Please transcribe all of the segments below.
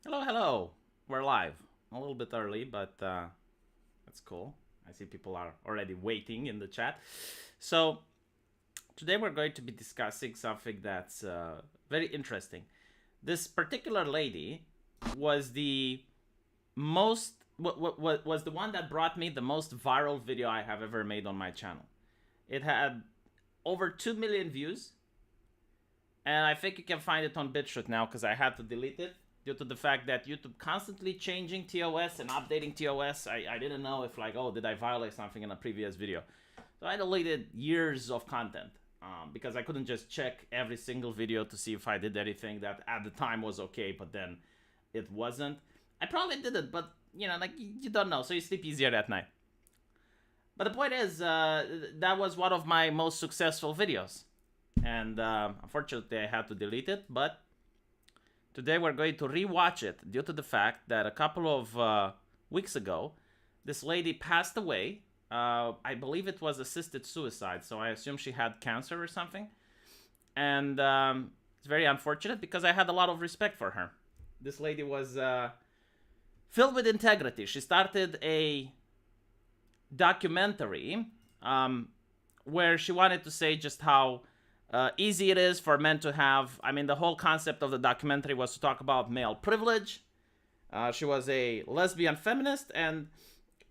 Hello, hello. We're live. A little bit early, but that's cool. I see people are already waiting in the chat. So, today we're going to be discussing something that's very interesting. This particular lady was the most was the one that brought me the most viral video I have ever made on my channel. It had over 2 million views, and I think you can find it on BitChute now because I had to delete it due to the fact that YouTube constantly changing TOS and updating TOS. I didn't know if like, oh, did I violate something in a previous video? So I deleted years of content because I couldn't just check every single video to see if I did anything that at the time was okay, but then it wasn't. I probably did it, but you know, like you don't know, so you sleep easier at night. But the point is, that was one of my most successful videos. And unfortunately, I had to delete it, but today we're going to rewatch it due to the fact that a couple of weeks ago, this lady passed away. I believe it was assisted suicide, so I assume she had cancer or something. And it's very unfortunate because I had a lot of respect for her. This lady was filled with integrity. She started a documentary where she wanted to say just how easy it is for men to have. I mean, the whole concept of the documentary was to talk about male privilege. She was a lesbian feminist, and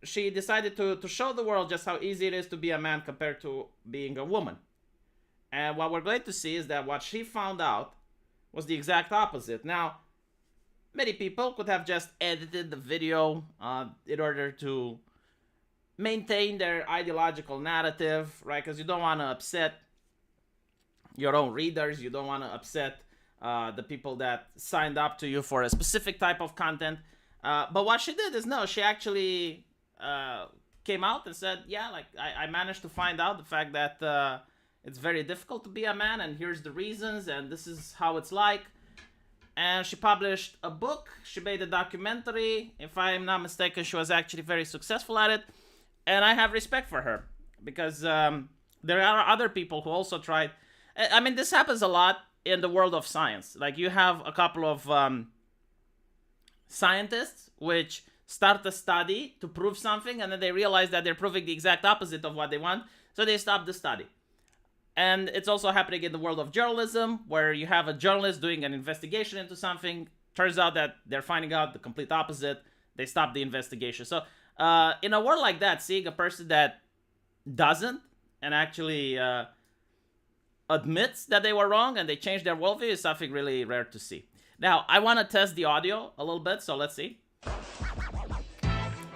she decided to show the world just how easy it is to be a man compared to being a woman. And what we're going to see is that what she found out was the exact opposite. Now, many people could have just edited the video in order to maintain their ideological narrative, right? Because you don't want to upset your own readers. You don't want to upset the people that signed up to you for a specific type of content. But what she did is, no, she actually came out and said, yeah, like I managed to find out the fact that it's very difficult to be a man, and here's the reasons, and this is how it's like. And she published a book. She made a documentary. If I'm not mistaken, she was actually very successful at it. And I have respect for her because there are other people who also tried. I mean, this happens a lot in the world of science. Like, you have a couple of scientists which start a study to prove something, and then they realize that they're proving the exact opposite of what they want, so they stop the study. And it's also happening in the world of journalism, where you have a journalist doing an investigation into something. Turns out that they're finding out the complete opposite. They stop the investigation. So in a world like that, seeing a person that doesn't and actually admits that they were wrong and they changed their worldview is something really rare to see. Now, I want to test the audio a little bit, so let's see.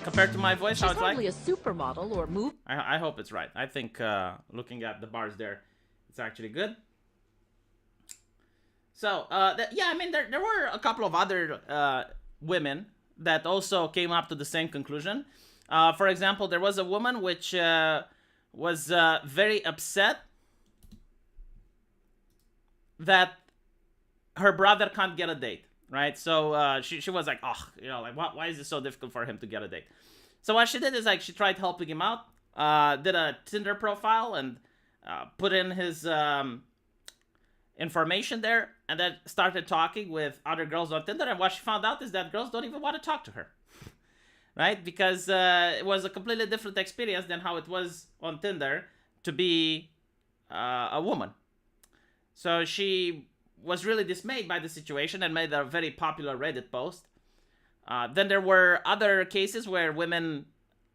Compared to my voice, how it's like? She's hardly a supermodel or move. I hope it's right. I think looking at the bars there, it's actually good. So, yeah, I mean, there were a couple of other women that also came up to the same conclusion. For example, there was a woman which was very upset that her brother can't get a date, right? So she was like, oh, you know, like, why is it so difficult for him to get a date? So what she did is, like, she tried helping him out, did a Tinder profile and put in his information there, and then started talking with other girls on Tinder. And what she found out is that girls don't even want to talk to her, right? Because it was a completely different experience than how it was on Tinder to be a woman. So she was really dismayed by the situation and made a very popular Reddit post. Then there were other cases where women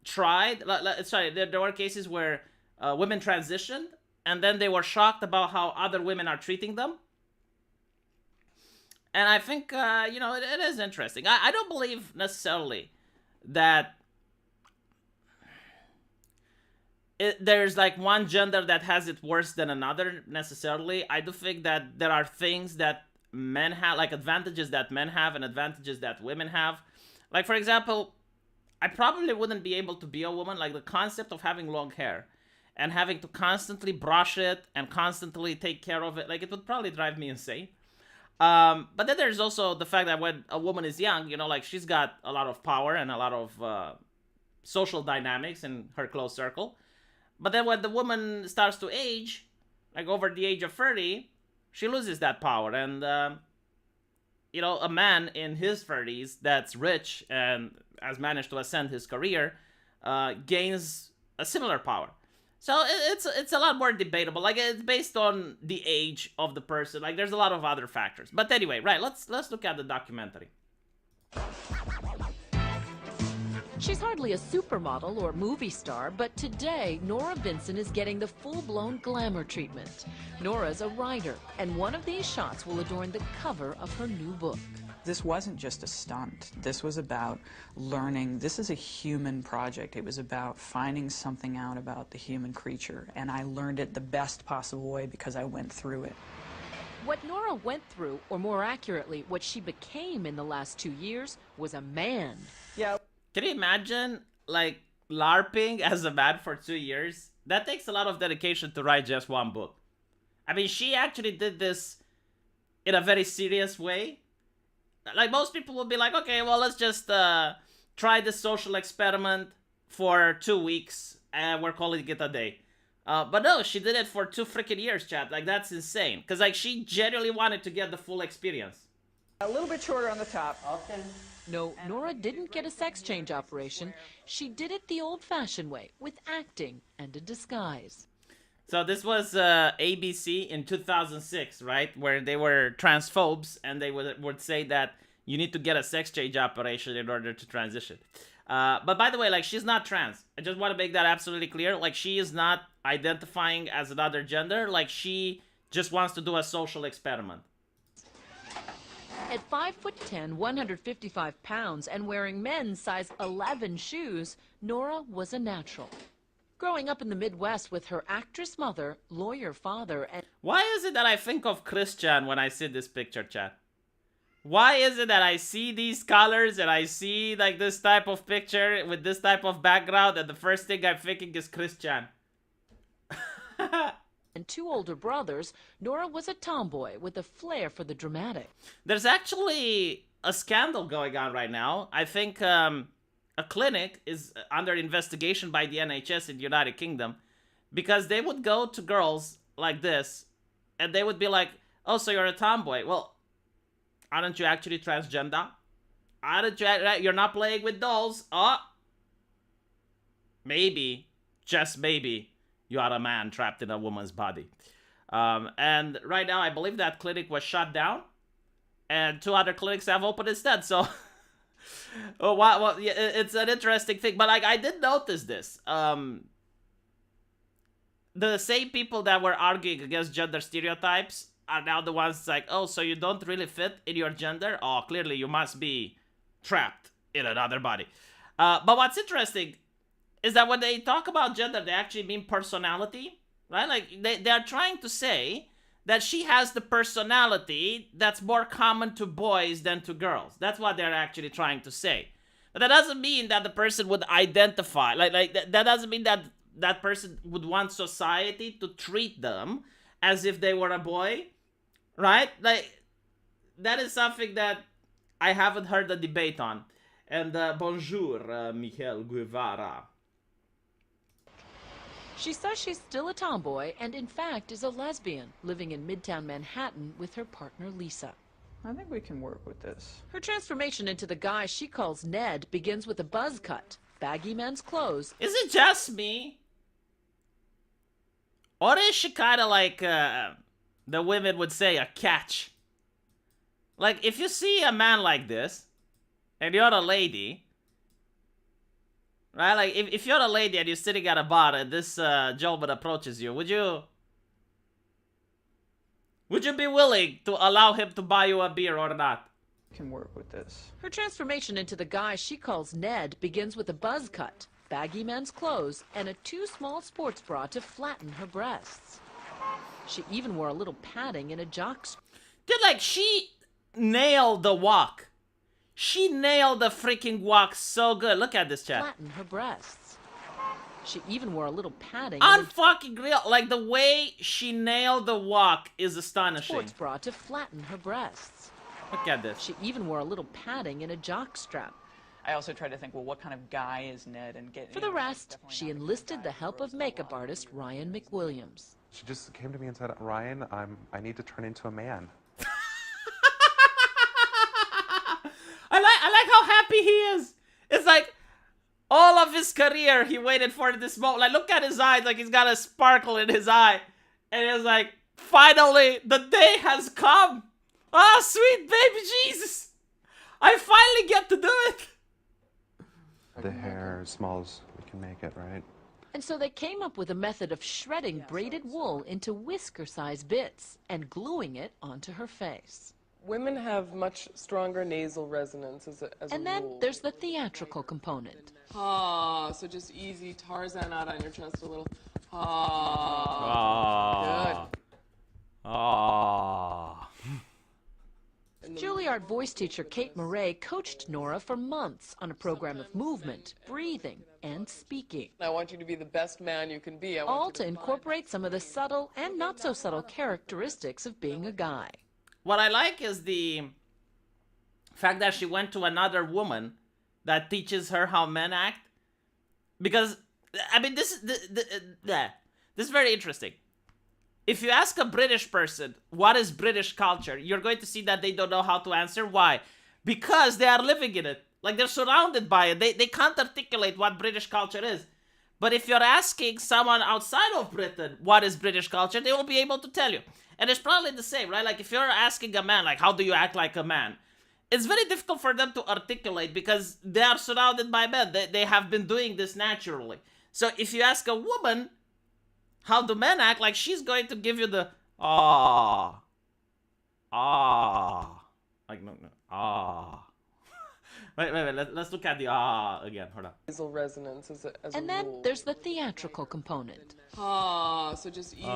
tried. There were cases where women transitioned, and then they were shocked about how other women are treating them. And I think, you know, it is interesting. I don't believe necessarily that there's like one gender that has it worse than another necessarily. I do think that there are things that men have, like advantages that men have and advantages that women have. Like, for example, I probably wouldn't be able to be a woman. Like, the concept of having long hair and having to constantly brush it and constantly take care of it, like, it would probably drive me insane. But then there's also the fact that when a woman is young, you know, like, she's got a lot of power and a lot of social dynamics in her close circle. But then when the woman starts to age, like over the age of 30, she loses that power. And you know, a man in his 30s that's rich and has managed to ascend his career gains a similar power. So it's a lot more debatable. Like, it's based on the age of the person. Like, there's a lot of other factors. But anyway, right, let's look at the documentary. She's hardly a supermodel or movie star, but today, Nora Vincent is getting the full-blown glamour treatment. Nora's a writer, and one of these shots will adorn the cover of her new book. This wasn't just a stunt. This was about learning. This is a human project. It was about finding something out about the human creature, and I learned it the best possible way because I went through it. What Nora went through, or more accurately, what she became in the last 2 years, was a man. Yeah. Can you imagine, like, LARPing as a man for 2 years? That takes a lot of dedication to write just one book. I mean, she actually did this in a very serious way. Like, most people will be like, okay, well, let's just try this social experiment for 2 weeks, and we're calling it a day. But no, she did it for 2 freaking years, chat. Like, that's insane. Because, like, she genuinely wanted to get the full experience. A little bit shorter on the top. Okay. No, Nora didn't get a sex change operation. She did it the old-fashioned way, with acting and a disguise. So this was ABC in 2006, right? Where they were transphobes, and they would say that you need to get a sex change operation in order to transition. But by the way, like, she's not trans. I just want to make that absolutely clear. Like, she is not identifying as another gender. Like, she just wants to do a social experiment. At 5'10", 155 pounds, and wearing men's size 11 shoes, Nora was a natural. Growing up in the Midwest with her actress mother, lawyer father, and... Why is it that I think of Christian when I see this picture, chat? Why is it that I see these colors and I see, like, this type of picture with this type of background, and the first thing I'm thinking is Christian? and 2 older brothers, Nora was a tomboy with a flair for the dramatic. There's actually a scandal going on right now. I think a clinic is under investigation by the NHS in the United Kingdom because they would go to girls like this and they would be like, oh, so you're a tomboy. Well, aren't you actually transgender? Aren't you, you're not playing with dolls? Oh, maybe, just maybe, you are a man trapped in a woman's body. And right now, I believe that clinic was shut down, and 2 other clinics have opened instead. So, well, yeah, it's an interesting thing. But, like, I did notice this. The same people that were arguing against gender stereotypes are now the ones like, oh, so you don't really fit in your gender? Oh, clearly you must be trapped in another body. But what's interesting is that when they talk about gender, they actually mean personality, right? Like, they are trying to say that she has the personality that's more common to boys than to girls. That's what they're actually trying to say. But that doesn't mean that the person would identify, that doesn't mean that that person would want society to treat them as if they were a boy, right? Like, that is something that I haven't heard a debate on. And bonjour, Michael Guevara. She says she's still a tomboy and, in fact, is a lesbian, living in Midtown Manhattan with her partner, Lisa. I think we can work with this. Her transformation into the guy she calls Ned begins with a buzz cut, baggy men's clothes. Is it just me? Or is she kind of like, the women would say, a catch? Like, if you see a man like this, and you're a lady, right? Like, if you're a lady and you're sitting at a bar and this gentleman approaches you, would you be willing to allow him to buy you a beer or not? Can work with this. Her transformation into the guy she calls Ned begins with a buzz cut, baggy men's clothes, and a too small sports bra to flatten her breasts. She even wore a little padding in a jock. Dude, like, she nailed the walk. She nailed the freaking walk so good. Look at this, chat. Flatten her breasts. She even wore a little padding. Unfucking real. Like, the way she nailed the walk is astonishing. Sports bra to flatten her breasts. Look at this. She even wore a little padding in a jock strap. I also tried to think, well, what kind of guy is Ned? And get. For the rest, she enlisted the help of makeup artist Ryan McWilliams. She just came to me and said, Ryan, I need to turn into a man. he is. It's like all of his career he waited for this moment. Like, look at his eyes, like he's got a sparkle in his eye. And it's like, finally, the day has come. Ah, sweet baby Jesus. I finally get to do it. The hair as small as we can make it, right? And so they came up with a method of shredding braided wool into whisker-sized bits and gluing it onto her face. Women have much stronger nasal resonance as a And then there's the theatrical component. Ah, so just easy Tarzan out on your chest a little. Ah. Good. Ah. Juilliard voice teacher Kate Murray coached Nora for months on a program of movement, breathing, and speaking. I want you to be the best man you can be. All to incorporate some of the subtle and not so subtle characteristics of being a guy. What I like is the fact that she went to another woman that teaches her how men act. Because, I mean, this is very interesting. If you ask a British person, what is British culture? You're going to see that they don't know how to answer. Why? Because they are living in it. Like, they're surrounded by it. They can't articulate what British culture is. But if you're asking someone outside of Britain what is British culture, they will be able to tell you. And it's probably the same, right? Like, if you're asking a man, like, how do you act like a man? It's very difficult for them to articulate because they are surrounded by men. They have been doing this naturally. So if you ask a woman, how do men act? Like, she's going to give you the ah. Like, no. Wait. Let's look at the again. Hold on. Nasal resonance as a And then rule. there's the theatrical component. Ah, so just easy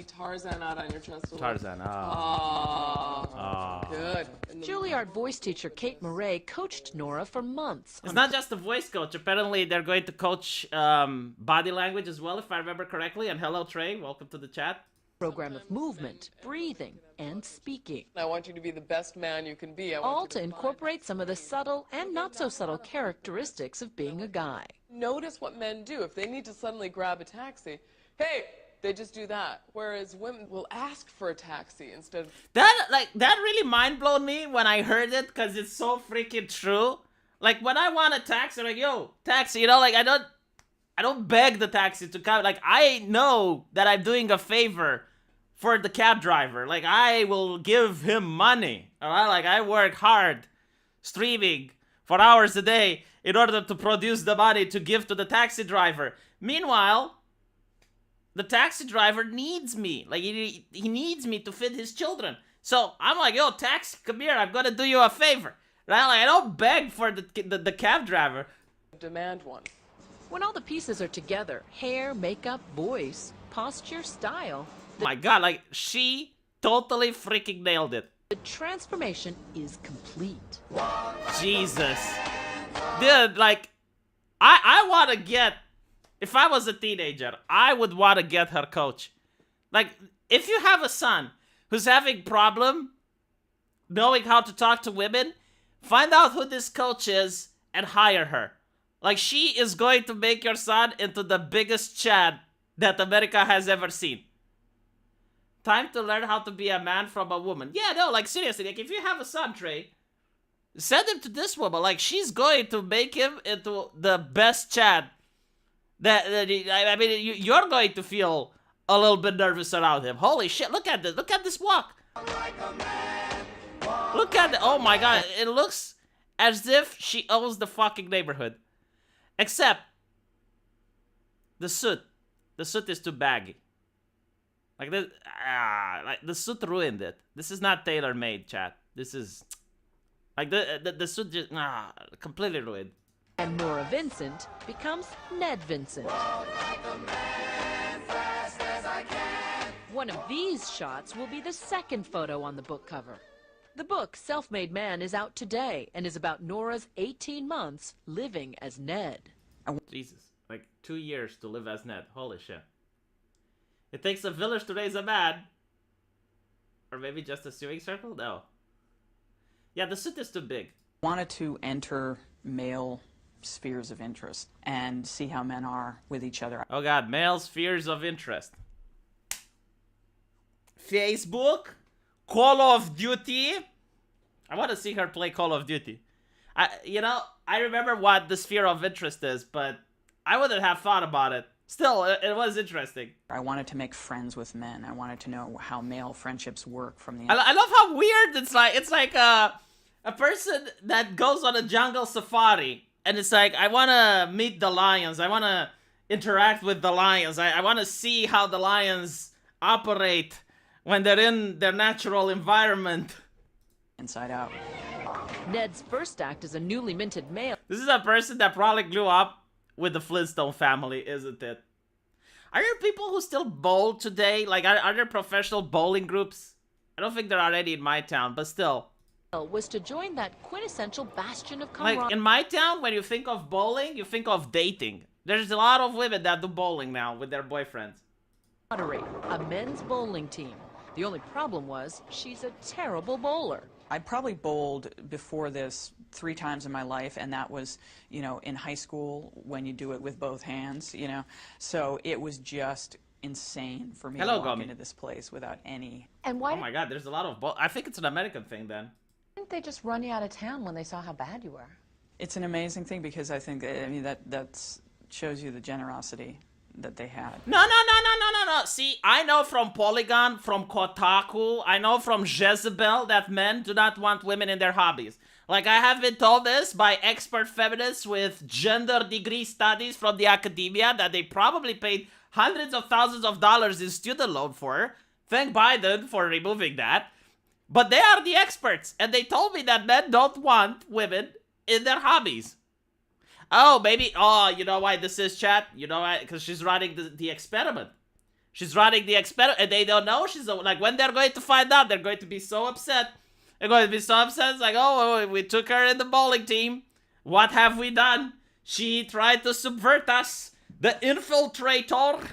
Tarzan out on your chest a little. Tarzan. Good. Juilliard voice teacher Kate Murray coached Nora for months. It's not just a voice coach. Apparently, they're going to coach body language as well, if I remember correctly. And hello, Trey. Welcome to the chat. Program of movement, breathing, and speaking. I want you to be the best man you can be. All to incorporate some of the subtle and not so subtle characteristics of being a guy. Notice what men do. If they need to suddenly grab a taxi, hey, they just do that. Whereas women will ask for a taxi instead of... That really mind-blown me when I heard it, because it's so freaking true. Like, when I want a taxi, I'm like, yo, taxi, you know, like, I don't beg the taxi to come. Like, I know that I'm doing a favor for the cab driver. Like, I will give him money, all right? Like, I work hard, streaming for hours a day in order to produce the money to give to the taxi driver. Meanwhile, the taxi driver needs me. Like, he needs me to feed his children. So I'm like, yo, taxi, come here. I'm going to do you a favor. Right? Like, I don't beg for the cab driver. Demand one. When all the pieces are together, hair, makeup, voice, posture, style, My God, like, she totally freaking nailed it. the transformation is complete. Jesus. Dude, like, I want to get... If I was a teenager, I would want to get her coach. Like, if you have a son who's having problem knowing how to talk to women, find out who this coach is and hire her. Like, she is going to make your son into the biggest Chad that America has ever seen. Time to learn how to be a man from a woman. Yeah, no, like, seriously, like, if you have a son, Trey, send him to this woman. Like, she's going to make him into the best Chad. I mean, you're going to feel a little bit nervous around him. Holy shit, look at this. Look at this walk. Look at it. Oh my God. It looks as if she owns the fucking neighborhood. Except the suit. The suit is too baggy. Like, this, like the suit ruined it. This is not tailor-made, chat. This is... Like, the suit just... completely ruined. And Nora Vincent becomes Ned Vincent. One of these shots will be the second photo on the book cover. The book, Self-Made Man, is out today and is about Nora's 18 months living as Ned. Jesus. Like, 2 years to live as Ned. Holy shit. It takes a village to raise a man. Or maybe just a sewing circle? No. Yeah, the suit is too big. Wanted to enter male spheres of interest and see how men are with each other. Oh God, male spheres of interest. Facebook, Call of Duty. I want to see her play Call of Duty. I remember what the sphere of interest is, but I wouldn't have thought about it. Still, it was interesting. I wanted to make friends with men. I wanted to know how male friendships work from the I love how weird it's like. It's like a person that goes on a jungle safari, and it's like, I want to meet the lions. I want to interact with the lions. I want to see how the lions operate when they're in their natural environment. inside out. Ned's first act as a newly minted male. This is a person that probably grew up with the Flintstone family, isn't it? Are there people who still bowl today? Like, are there professional bowling groups? I don't think there are any in my town, but still. Was to join that quintessential bastion of Like, camaraderie. in my town, when you think of bowling, you think of dating. There's a lot of women that do bowling now with their boyfriends. A men's bowling team. The only problem was she's a terrible bowler. I probably bowled before this 3 times in my life, and that was, in high school when you do it with both hands, So it was just insane for me to walk Gomi. into this place without any. And why Oh my god, there's a lot of I think it's an American thing then. didn't they just run you out of town when they saw how bad you were? It's an amazing thing because I think, that shows you the generosity that they had. No. See, I know from Polygon, from Kotaku, I know from Jezebel that men do not want women in their hobbies. Like, I have been told this by expert feminists with gender degree studies from the academia that they probably paid hundreds of thousands of dollars in student loan for. Thank Biden for removing that. But they are the experts, and they told me that men don't want women in their hobbies. Oh, maybe, you know why this is, chat? You know why? Because she's running the experiment. She's running the experiment, and they don't know. She's like, when they're going to find out, they're going to be so upset. They're going to be so upset. It's like, oh, we took her in the bowling team. What have we done? She tried to subvert us. The infiltrator.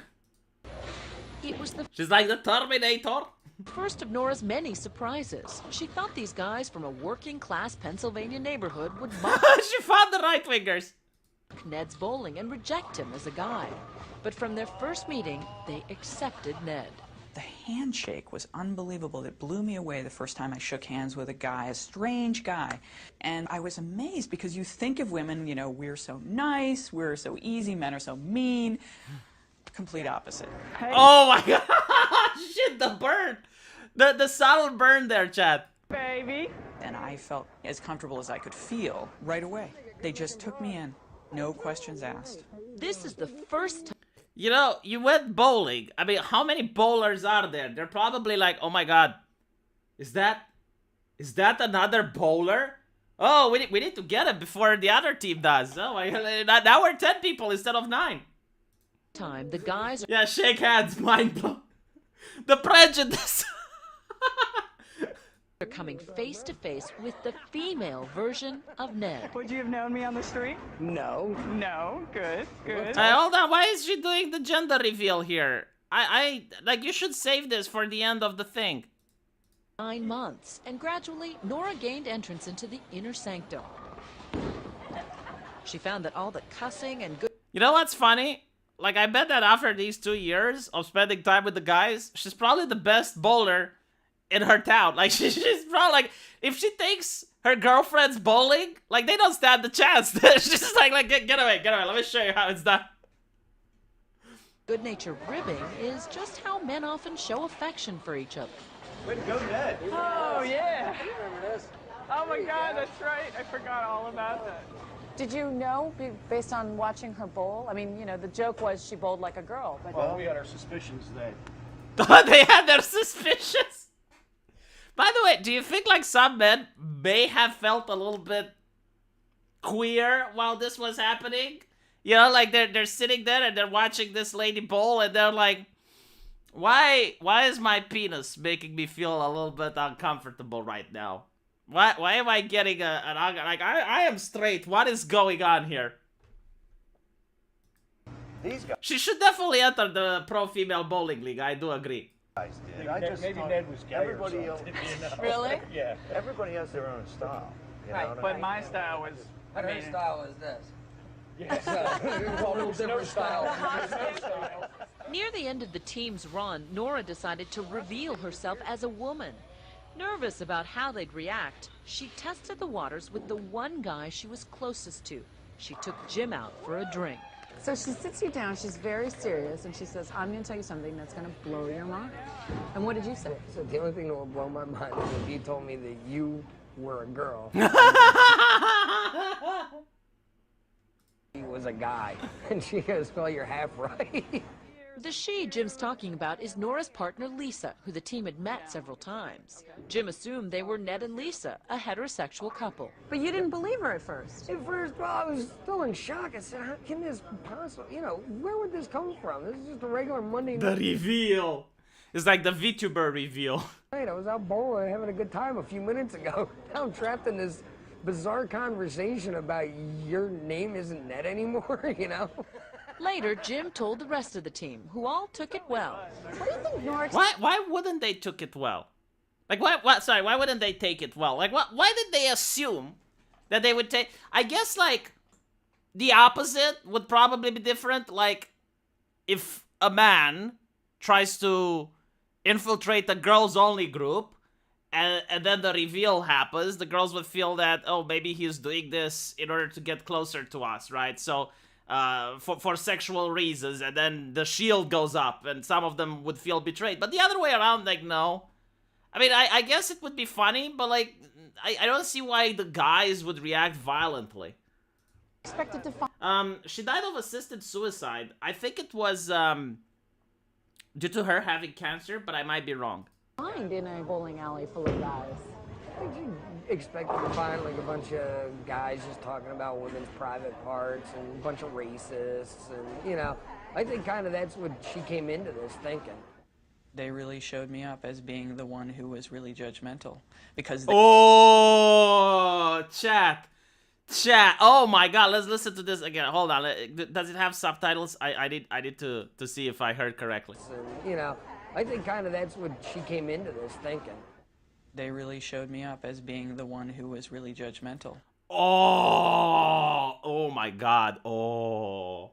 It was the She's like the Terminator. first of Nora's many surprises. She thought these guys from a working-class Pennsylvania neighborhood would mock She found the right-wingers. Ned's bowling and reject him as a guide. But from their first meeting, they accepted Ned. The handshake was unbelievable. It blew me away the first time I shook hands with a guy, a strange guy. And I was amazed because you think of women, we're so nice, we're so easy, men are so mean. Complete opposite. Hey. Oh my god. Shit, the burn. The subtle burn there, chat. Baby. And I felt as comfortable as I could feel right away. They just took me in. No questions asked. This is the first time You went bowling. I mean, how many bowlers are there? They're probably like, oh my god, is that another bowler? Oh, we need to get it before the other team does. Oh my god, now we're 10 people instead of 9. the guys Yeah, shake hands, mind blown. The prejudice. are coming face to face with the female version of Ned. Would you have known me on the street? No. No. Good. Hold on, why is she doing the gender reveal here? I like, you should save this for the end of the thing. 9 months, and gradually Nora gained entrance into the inner sanctum. She found that all the cussing and good You know what's funny? Like, I bet that after these 2 years of spending time with the guys, she's probably the best bowler in her town. Like, she's probably, like, if she takes her girlfriend's bowling, like, they don't stand the chance. She's just like, get away, let me show you how it's done. good-natured ribbing is just how men often show affection for each other. Way to go, Ned. Oh, yeah. You remember this? Oh, my God, that's right. I forgot all about that. Did you know, based on watching her bowl? I mean, the joke was she bowled like a girl, but Well, we had our suspicions then. They had their suspicions. By the way, do you think, like, some men may have felt a little bit queer while this was happening? Like, they're sitting there and they're watching this lady bowl and they're like, why is my penis making me feel a little bit uncomfortable right now? Why am I getting an like, I am straight. What is going on here? These guys She should definitely enter the pro female bowling league. I do agree. did. I just Maybe thought Ned was gay or everybody something, else, really? Yeah. everybody has their own style. You know what I But mean? my style was. Her style is this. Yes. A little different style. Near the end of the team's run, Nora decided to reveal herself as a woman. Nervous about how they'd react, she tested the waters with the one guy she was closest to. She took Jim out for a drink. So she sits you down, she's very serious, and she says, I'm going to tell you something that's going to blow your mind. And what did you say? So the only thing that will blow my mind is if you told me that you were a girl. He was a guy. And she goes, well, you're half right. The she Jim's talking about is Nora's partner Lisa, who the team had met several times. Jim assumed they were Ned and Lisa, a heterosexual couple. But you didn't believe her at first. At first, well, I was still in shock. I said, how can this possibly, where would this come from? This is just a regular Monday The night. reveal. It's like the VTuber reveal. I was out bowling having a good time a few minutes ago. Now I'm trapped in this bizarre conversation about your name isn't Ned anymore, Later, Jim told the rest of the team, who all took it well. What do you think Nora... Why wouldn't they took it well? Like, why wouldn't they take it well? Like, why did they assume that they would take... I guess, like, the opposite would probably be different. Like, if a man tries to infiltrate a girls-only group, and then the reveal happens, the girls would feel that, oh, maybe he's doing this in order to get closer to us, right? So... for sexual reasons, and then the shield goes up, and some of them would feel betrayed. But the other way around, like, no. I mean, I guess it would be funny, but, like, I don't see why the guys would react violently. Expected to find... She died of assisted suicide. I think it was, due to her having cancer, but I might be wrong. in a bowling alley full of guys. I think you expected to find like a bunch of guys just talking about women's private parts and a bunch of racists, and I think kind of that's what she came into this thinking. They really showed me up as being the one who was really judgmental because Oh, chat. Oh my god, let's listen to this again. Hold on. Does it have subtitles? I need to see if I heard correctly. And, I think kind of that's what she came into this thinking. they really showed me up as being the one who was really judgmental. Oh my god. Oh.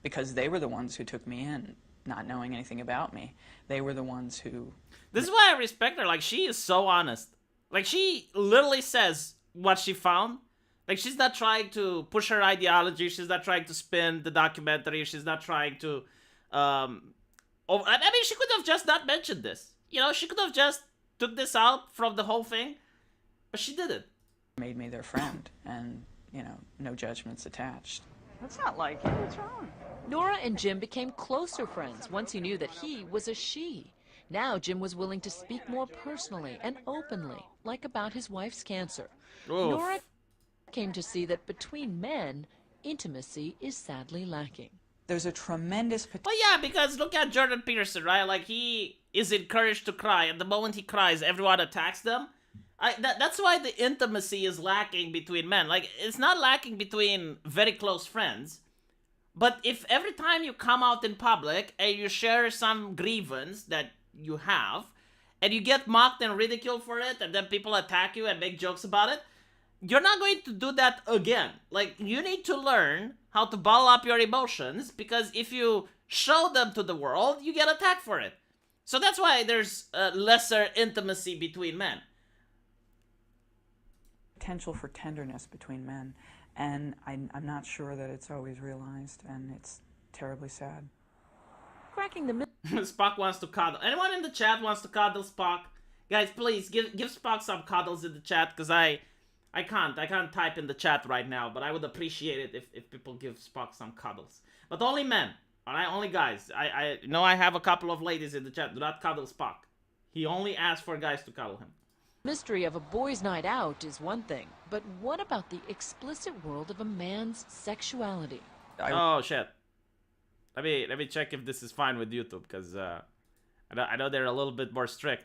Because they were the ones who took me in, not knowing anything about me. They were the ones who... This is why I respect her. Like, she is so honest. Like, she literally says what she found. Like, she's not trying to push her ideology. She's not trying to spin the documentary. She's not trying to... I mean, she could have just not mentioned this. You know, she could have just took this out from the whole thing. But she didn't. Made me their friend, and, you know, no judgments attached. That's not like you. What's wrong? Nora and Jim became closer friends once he knew that he was a she. Now Jim was willing to speak more personally and openly, like about his wife's cancer. Oof. Nora came to see that between men, intimacy is sadly lacking. There's a tremendous potential. Well, yeah, because look at Jordan Peterson, right? Like, he is encouraged to cry, and the moment he cries, everyone attacks them. That's why the intimacy is lacking between men. Like, it's not lacking between very close friends. But if every time you come out in public and you share some grievance that you have, and you get mocked and ridiculed for it, and then people attack you and make jokes about it, you're not going to do that again. Like, you need to learn how to bottle up your emotions, because if you show them to the world, you get attacked for it. So that's why there's lesser intimacy between men. Potential for tenderness between men, and I'm not sure that it's always realized, and it's terribly sad. Cracking the Spock wants to cuddle. Anyone in the chat wants to cuddle Spock? Guys, please give Spock some cuddles in the chat, because I can't type in the chat right now, but I would appreciate it if people give Spock some cuddles. But only men, alright? Only guys. I know I have a couple of ladies in the chat. Do not cuddle Spock. He only asks for guys to cuddle him. mystery of a boy's night out is one thing, but what about the explicit world of a man's sexuality? Oh shit. Let me check if this is fine with YouTube, because I know they're a little bit more strict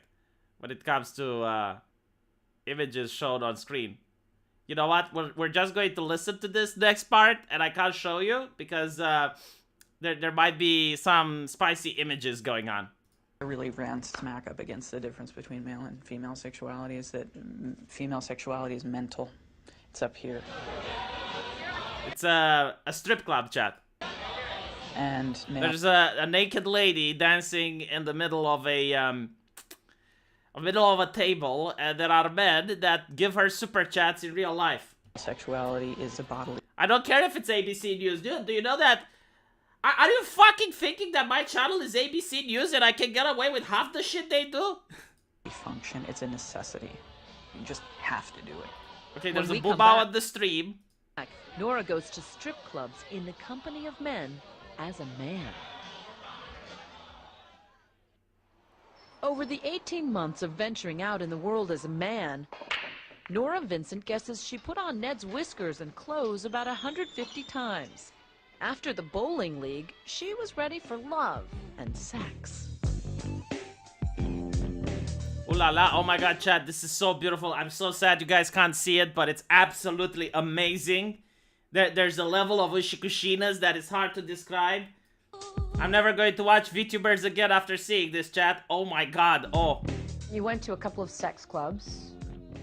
when it comes to images shown on screen. You know what? We're just going to listen to this next part, and I can't show you because there might be some spicy images going on. I really ran smack up against the difference between male and female sexuality is that female sexuality is mental. It's up here. It's a strip club, chat. And male... There's a naked lady dancing in the middle of a middle of a table, and there are men that give her super chats in real life. Sexuality is a bodily I don't care if it's ABC News, dude. Do you know that? Are you fucking thinking that my channel is ABC News and I can get away with half the shit they do? function. It's a necessity. You just have to do it. Okay, there's a When we come boobao back- on the stream. Nora goes to strip clubs in the company of men as a man. Over the 18 months of venturing out in the world as a man, Nora Vincent guesses she put on Ned's whiskers and clothes about 150 times. After the bowling league, she was ready for love and sex. Ooh la la, oh my god, chat, this is so beautiful. I'm so sad you guys can't see it, but it's absolutely amazing. There's a level of ushikushinas that is hard to describe. I'm never going to watch VTubers again after seeing this, chat. Oh my god, oh. You went to a couple of sex clubs.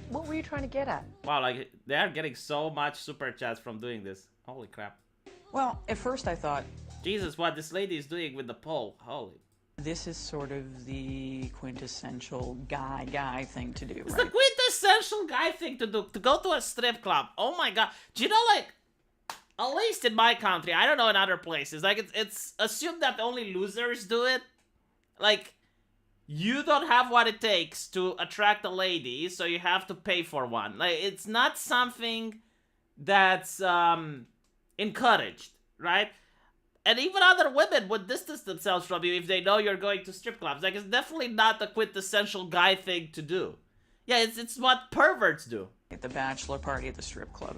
What were you trying to get at? Wow, like, they are getting so much super chats from doing this. Holy crap. Well, at first I thought, Jesus, what this lady is doing with the pole. Holy. this is sort of the quintessential guy thing to do, It's right? the quintessential guy thing to do, to go to a strip club. Oh my god. Do you know, like, at least in my country, I don't know in other places, like, it's assumed that only losers do it. Like, you don't have what it takes to attract a lady, so you have to pay for one. Like, it's not something that's, encouraged, right? And even other women would distance themselves from you if they know you're going to strip clubs. Like, it's definitely not the quintessential guy thing to do. Yeah, it's what perverts do. At the bachelor party at the strip club,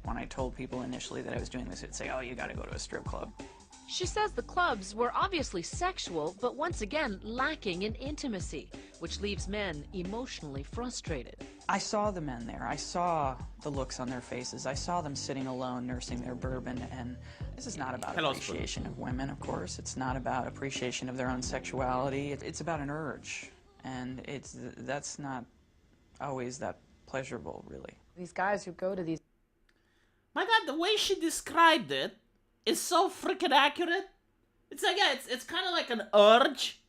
when I told people initially that I was doing this, they'd say, oh, you gotta go to a strip club. She says the clubs were obviously sexual, but once again lacking in intimacy, which leaves men emotionally frustrated. I saw the men there. I saw the looks on their faces. I saw them sitting alone, nursing their bourbon, and this is not about Hello, appreciation of women, of course. It's not about appreciation of their own sexuality. It's about an urge, and that's not always that pleasurable, really. These guys who go to these My god, the way she described it is so freaking accurate. It's like, yeah, it's kind of like an urge.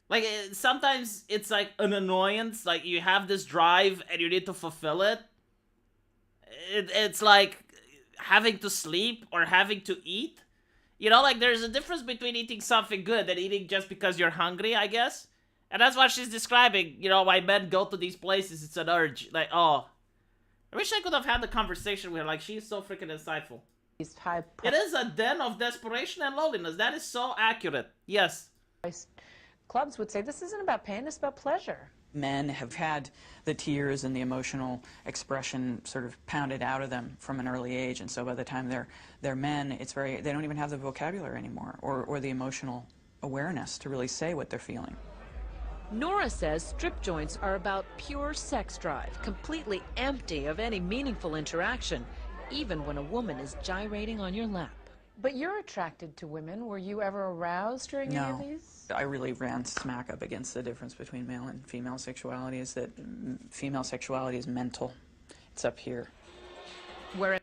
Like, sometimes it's like an annoyance. Like, you have this drive and you need to fulfill it. It's like having to sleep or having to eat. You know, like, there's a difference between eating something good and eating just because you're hungry, I guess. And that's what she's describing. You know, why men go to these places. It's an urge. Like, oh. I wish I could have had the conversation with her. Like, she's so freaking insightful. high It is a den of desperation and loneliness. That is so accurate. Yes. price clubs would say this isn't about pain, it's about pleasure. Men have had the tears and the emotional expression sort of pounded out of them from an early age, and so by the time they're men, they don't even have the vocabulary anymore or the emotional awareness to really say what they're feeling. Nora says strip joints are about pure sex drive, completely empty of any meaningful interaction, even when a woman is gyrating on your lap. But you're attracted to women. Were you ever aroused during any of No. these? I really ran smack up against the difference between male and female sexuality, is that female sexuality is mental. It's up here. Whereas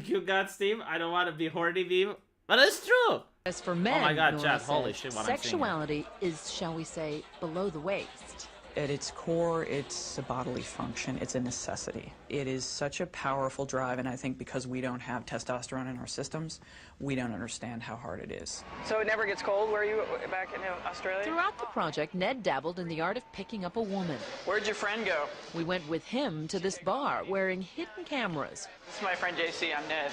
You got Steve. I don't want to be horny, meme, but it's true. for men, my God, Nora chat, says, holy shit, what I'm seeing here. sexuality is, shall we say, below the waist. At its core, it's a bodily function. It's a necessity. It is such a powerful drive, and I think because we don't have testosterone in our systems, we don't understand how hard it is. So it never gets cold where you back in Australia? Throughout the project, Ned dabbled in the art of picking up a woman. Where'd your friend go? We went with him to this bar, wearing hidden cameras. This is my friend JC, I'm Ned.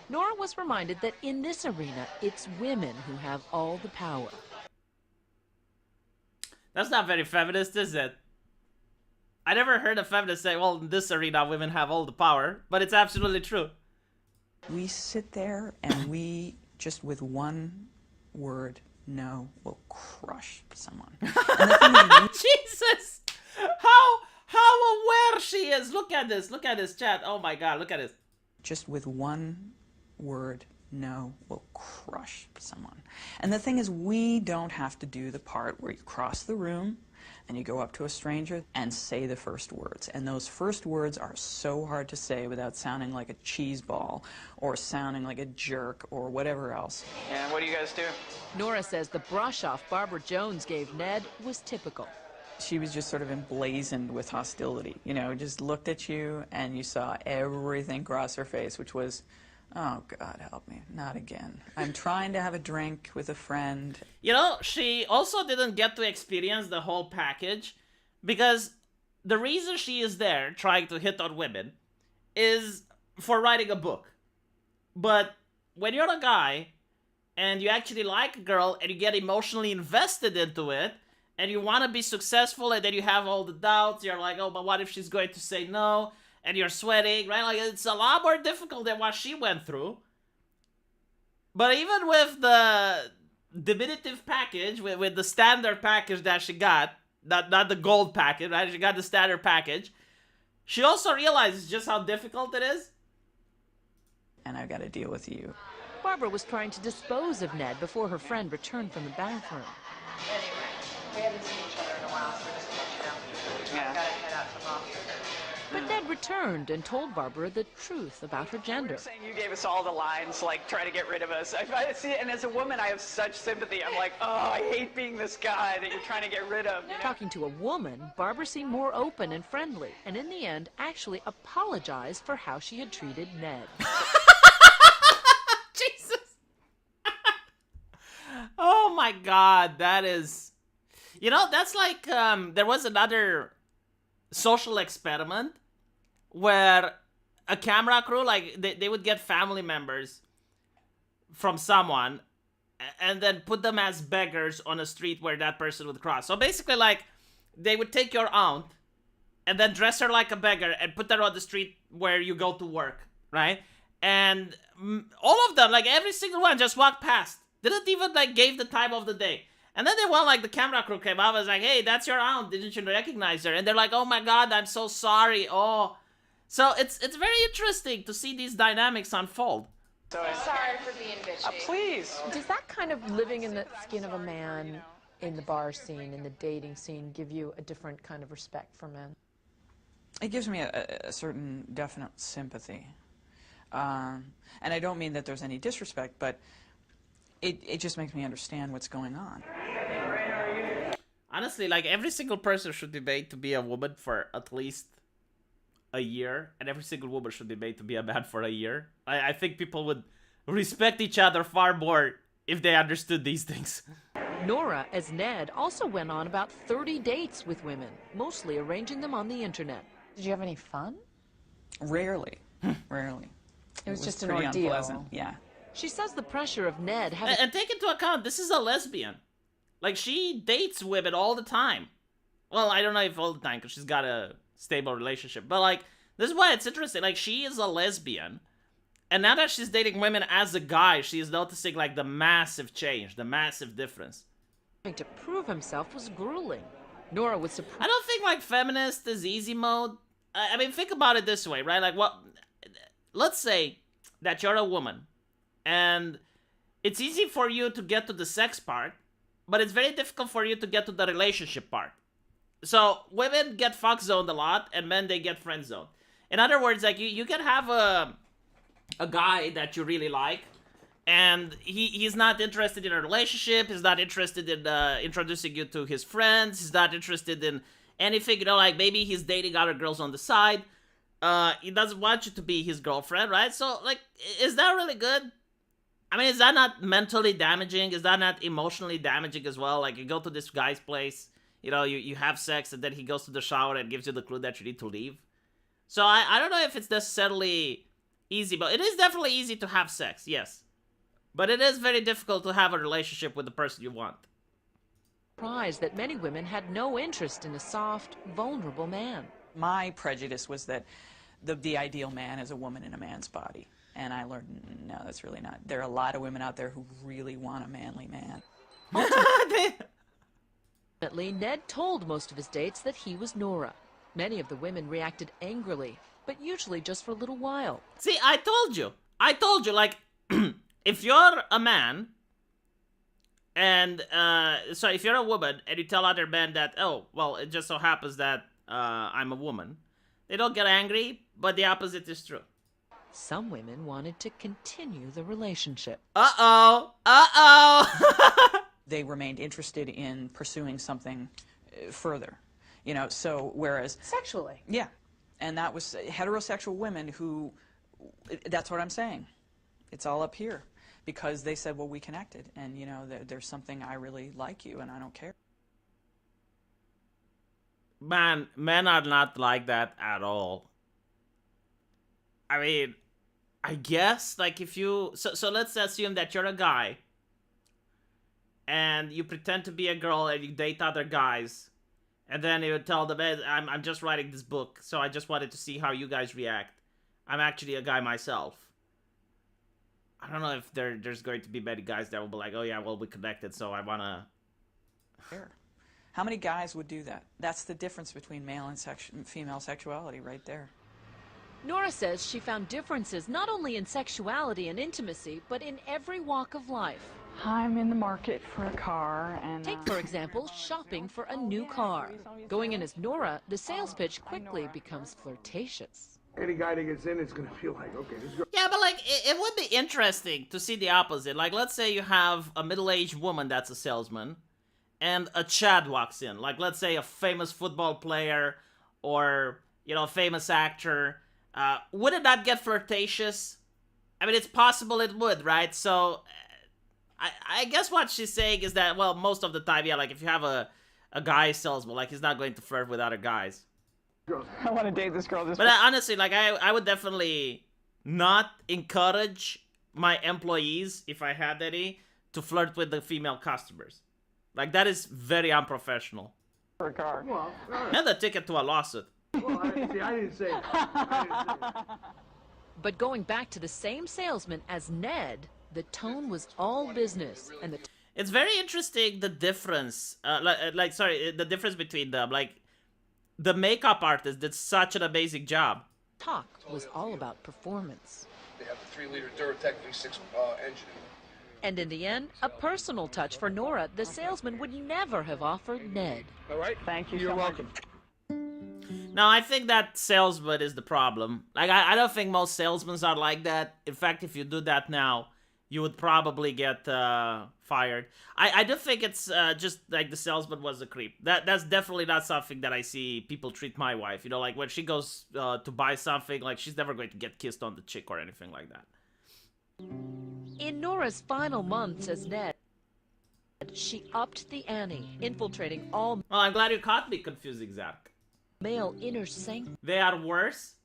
Nora was reminded that in this arena, it's women who have all the power. That's not very feminist, is it? I never heard a feminist say, well, in this arena, women have all the power, but it's absolutely true. We sit there and we, just with one word, no, will crush someone. And the thing is, Jesus! How aware she is! Look at this chat. Oh my god, look at this. just with one word, no, will crush someone. And the thing is, we don't have to do the part where you cross the room and you go up to a stranger and say the first words. And those first words are so hard to say without sounding like a cheese ball or sounding like a jerk or whatever else. And what do you guys do? Nora says the brush-off Barbara Jones gave Ned was typical. She was just sort of emblazoned with hostility, you know, just looked at you and you saw everything cross her face, which was, oh, God help me, not again. I'm trying to have a drink with a friend. You know, she also didn't get to experience the whole package because the reason she is there trying to hit on women is for writing a book. But when you're a guy and you actually like a girl and you get emotionally invested into it and you want to be successful and then you have all the doubts, you're like, oh, but what if she's going to say no? And you're sweating, right? Like, it's a lot more difficult than what she went through. But even with the diminutive package, with the standard package that she got, not the gold package, right? She got the standard package. She also realizes just how difficult it is. And I've got to deal with you. Barbara was trying to dispose of Ned before her friend returned from the bathroom. Anyway, we haven't seen each other in a while, so just to let you know. Yeah. I've got to head out to the office. But Ned returned and told Barbara the truth about her gender. Saying you gave us all the lines, like, try to get rid of us. I see it, and as a woman, I have such sympathy. I'm like, oh, I hate being this guy that you're trying to get rid of. You know? Talking to a woman, Barbara seemed more open and friendly, and in the end, actually apologized for how she had treated Ned. Jesus. Oh my God, that is... You know, that's like, there was another social experiment where a camera crew, like, they would get family members from someone and then put them as beggars on a street where that person would cross. So basically, like, they would take your aunt and then dress her like a beggar and put her on the street where you go to work, right? And all of them, like, every single one just walked past. Didn't even, like, gave the time of the day. And then the camera crew came out and was like, hey, that's your aunt. Didn't you recognize her? And they're like, oh my God, I'm so sorry. Oh. So it's very interesting to see these dynamics unfold. Sorry for being bitchy. Please. Does that kind of living in the skin of a man in the bar scene, in the dating scene, give you a different kind of respect for men? It gives me a certain definite sympathy. And I don't mean that there's any disrespect, but it just makes me understand what's going on. Honestly, like, every single person should be made to be a woman for at least a year, and every single woman should be made to be a man for a year. I think people would respect each other far more if they understood these things. Nora, as Ned, also went on about 30 dates with women, mostly arranging them on the internet. Did you have any fun? Rarely. Rarely. It was just an pretty ordeal. Unpleasant. Yeah. She says the pressure of Ned having... And take into account, this is a lesbian. Like, she dates women all the time. Well, I don't know if all the time, because she's got a stable relationship. But, like, this is why it's interesting. Like, she is a lesbian. And now that she's dating women as a guy, she is noticing, like, the massive change, the massive difference. to prove himself was grueling. Nora was surprised. I don't think, like, feminist is easy mode. I mean, think about it this way, right? Like, what... Let's say that you're a woman. And it's easy for you to get to the sex part, but it's very difficult for you to get to the relationship part. So women get fuck zoned a lot, and men, they get friend zoned. In other words, like, you can have a guy that you really like, and he's not interested in a relationship, he's not interested in introducing you to his friends, he's not interested in anything, you know, like, maybe he's dating other girls on the side. He doesn't want you to be his girlfriend, right? So, like, is that really good? I mean, is that not mentally damaging? Is that not emotionally damaging as well? Like, you go to this guy's place, you know, you have sex, and then he goes to the shower and gives you the clue that you need to leave. So I don't know if it's necessarily easy, but it is definitely easy to have sex, yes. But it is very difficult to have a relationship with the person you want. Surprised that many women had no interest in a soft, vulnerable man. My prejudice was that the ideal man is a woman in a man's body. And I learned, no, that's really not. There are a lot of women out there who really want a manly man. Ultimately, Ned told most of his dates that he was Nora. Many of the women reacted angrily, but usually just for a little while. See, I told you, like, if you're a man, and, so if you're a woman, and you tell other men that, oh, well, it just so happens that, I'm a woman, they don't get angry, but the opposite is true. Some women wanted to continue the relationship. Uh-oh. They remained interested in pursuing something further. You know, so whereas... Sexually. Yeah. And that was heterosexual women who, that's what I'm saying. It's all up here. Because they said, well, we connected, and, you know, there's something, I really like you, and I don't care. Man, men are not like that at all. I mean, I guess, like, if you... So let's assume that you're a guy, and you pretend to be a girl, and you date other guys, and then you tell them, hey, I'm just writing this book, so I just wanted to see how you guys react. I'm actually a guy myself. I don't know if there's going to be many guys that will be like, oh yeah, well, we connected, so I want to... How many guys would do that? That's the difference between male and female sexuality right there. Nora says she found differences not only in sexuality and intimacy, but in every walk of life. I'm in the market for a car, and... Take, for example, shopping for a new car. Going in as Nora, the sales pitch quickly becomes flirtatious. Any guy that gets in is going to feel like, okay, this girl... Yeah, but, like, it would be interesting to see the opposite. Like, let's say you have a middle-aged woman that's a salesman, and a Chad walks in. Like, let's say a famous football player, or, you know, a famous actor. Would it not get flirtatious? I mean, it's possible it would, right? So, I guess what she's saying is that, well, most of the time, yeah, like, if you have a guy salesman, like, he's not going to flirt with other guys. I want to date this girl. But honestly, like, I would definitely not encourage my employees, if I had any, to flirt with the female customers. Like, that is very unprofessional. For a car. Well, And the ticket to a lawsuit. well, I didn't say that. But going back to the same salesman as Ned, the tone was all business, and the It's very interesting, the difference, the difference between them. Like, the makeup artist did such an amazing job. talk was all about performance. They have the 3-liter Duratec V6 engine. And in the end, a personal touch for Nora the salesman would never have offered Ned. All right? Thank you You're so welcome. Now, I think that salesman is the problem. Like, I don't think most salesmen are like that. In fact, if you do that now, you would probably get fired. I do think it's just like the salesman was a creep. That's definitely not something that I see people treat my wife. You know, like when she goes to buy something, like she's never going to get kissed on the cheek or anything like that. In Nora's final months as Ned, she upped the ante, infiltrating all Well, I'm glad you caught me confusing, Zach. male inner sanctum. They are worse?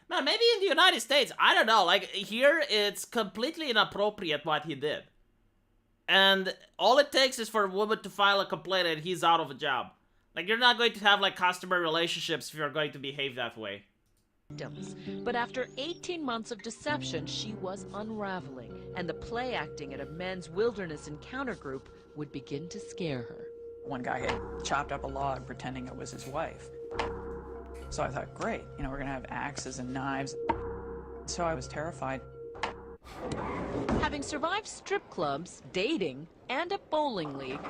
Man, maybe in the United States, I don't know. Like, here, it's completely inappropriate what he did. And all it takes is for a woman to file a complaint and he's out of a job. Like, you're not going to have, like, customer relationships if you're going to behave that way. But after 18 months of deception, she was unraveling, and the play acting at a men's wilderness encounter group would begin to scare her. One guy had chopped up a log pretending it was his wife. So I thought, great, you know, we're gonna have axes and knives. So I was terrified. Having survived strip clubs, dating, and a bowling league,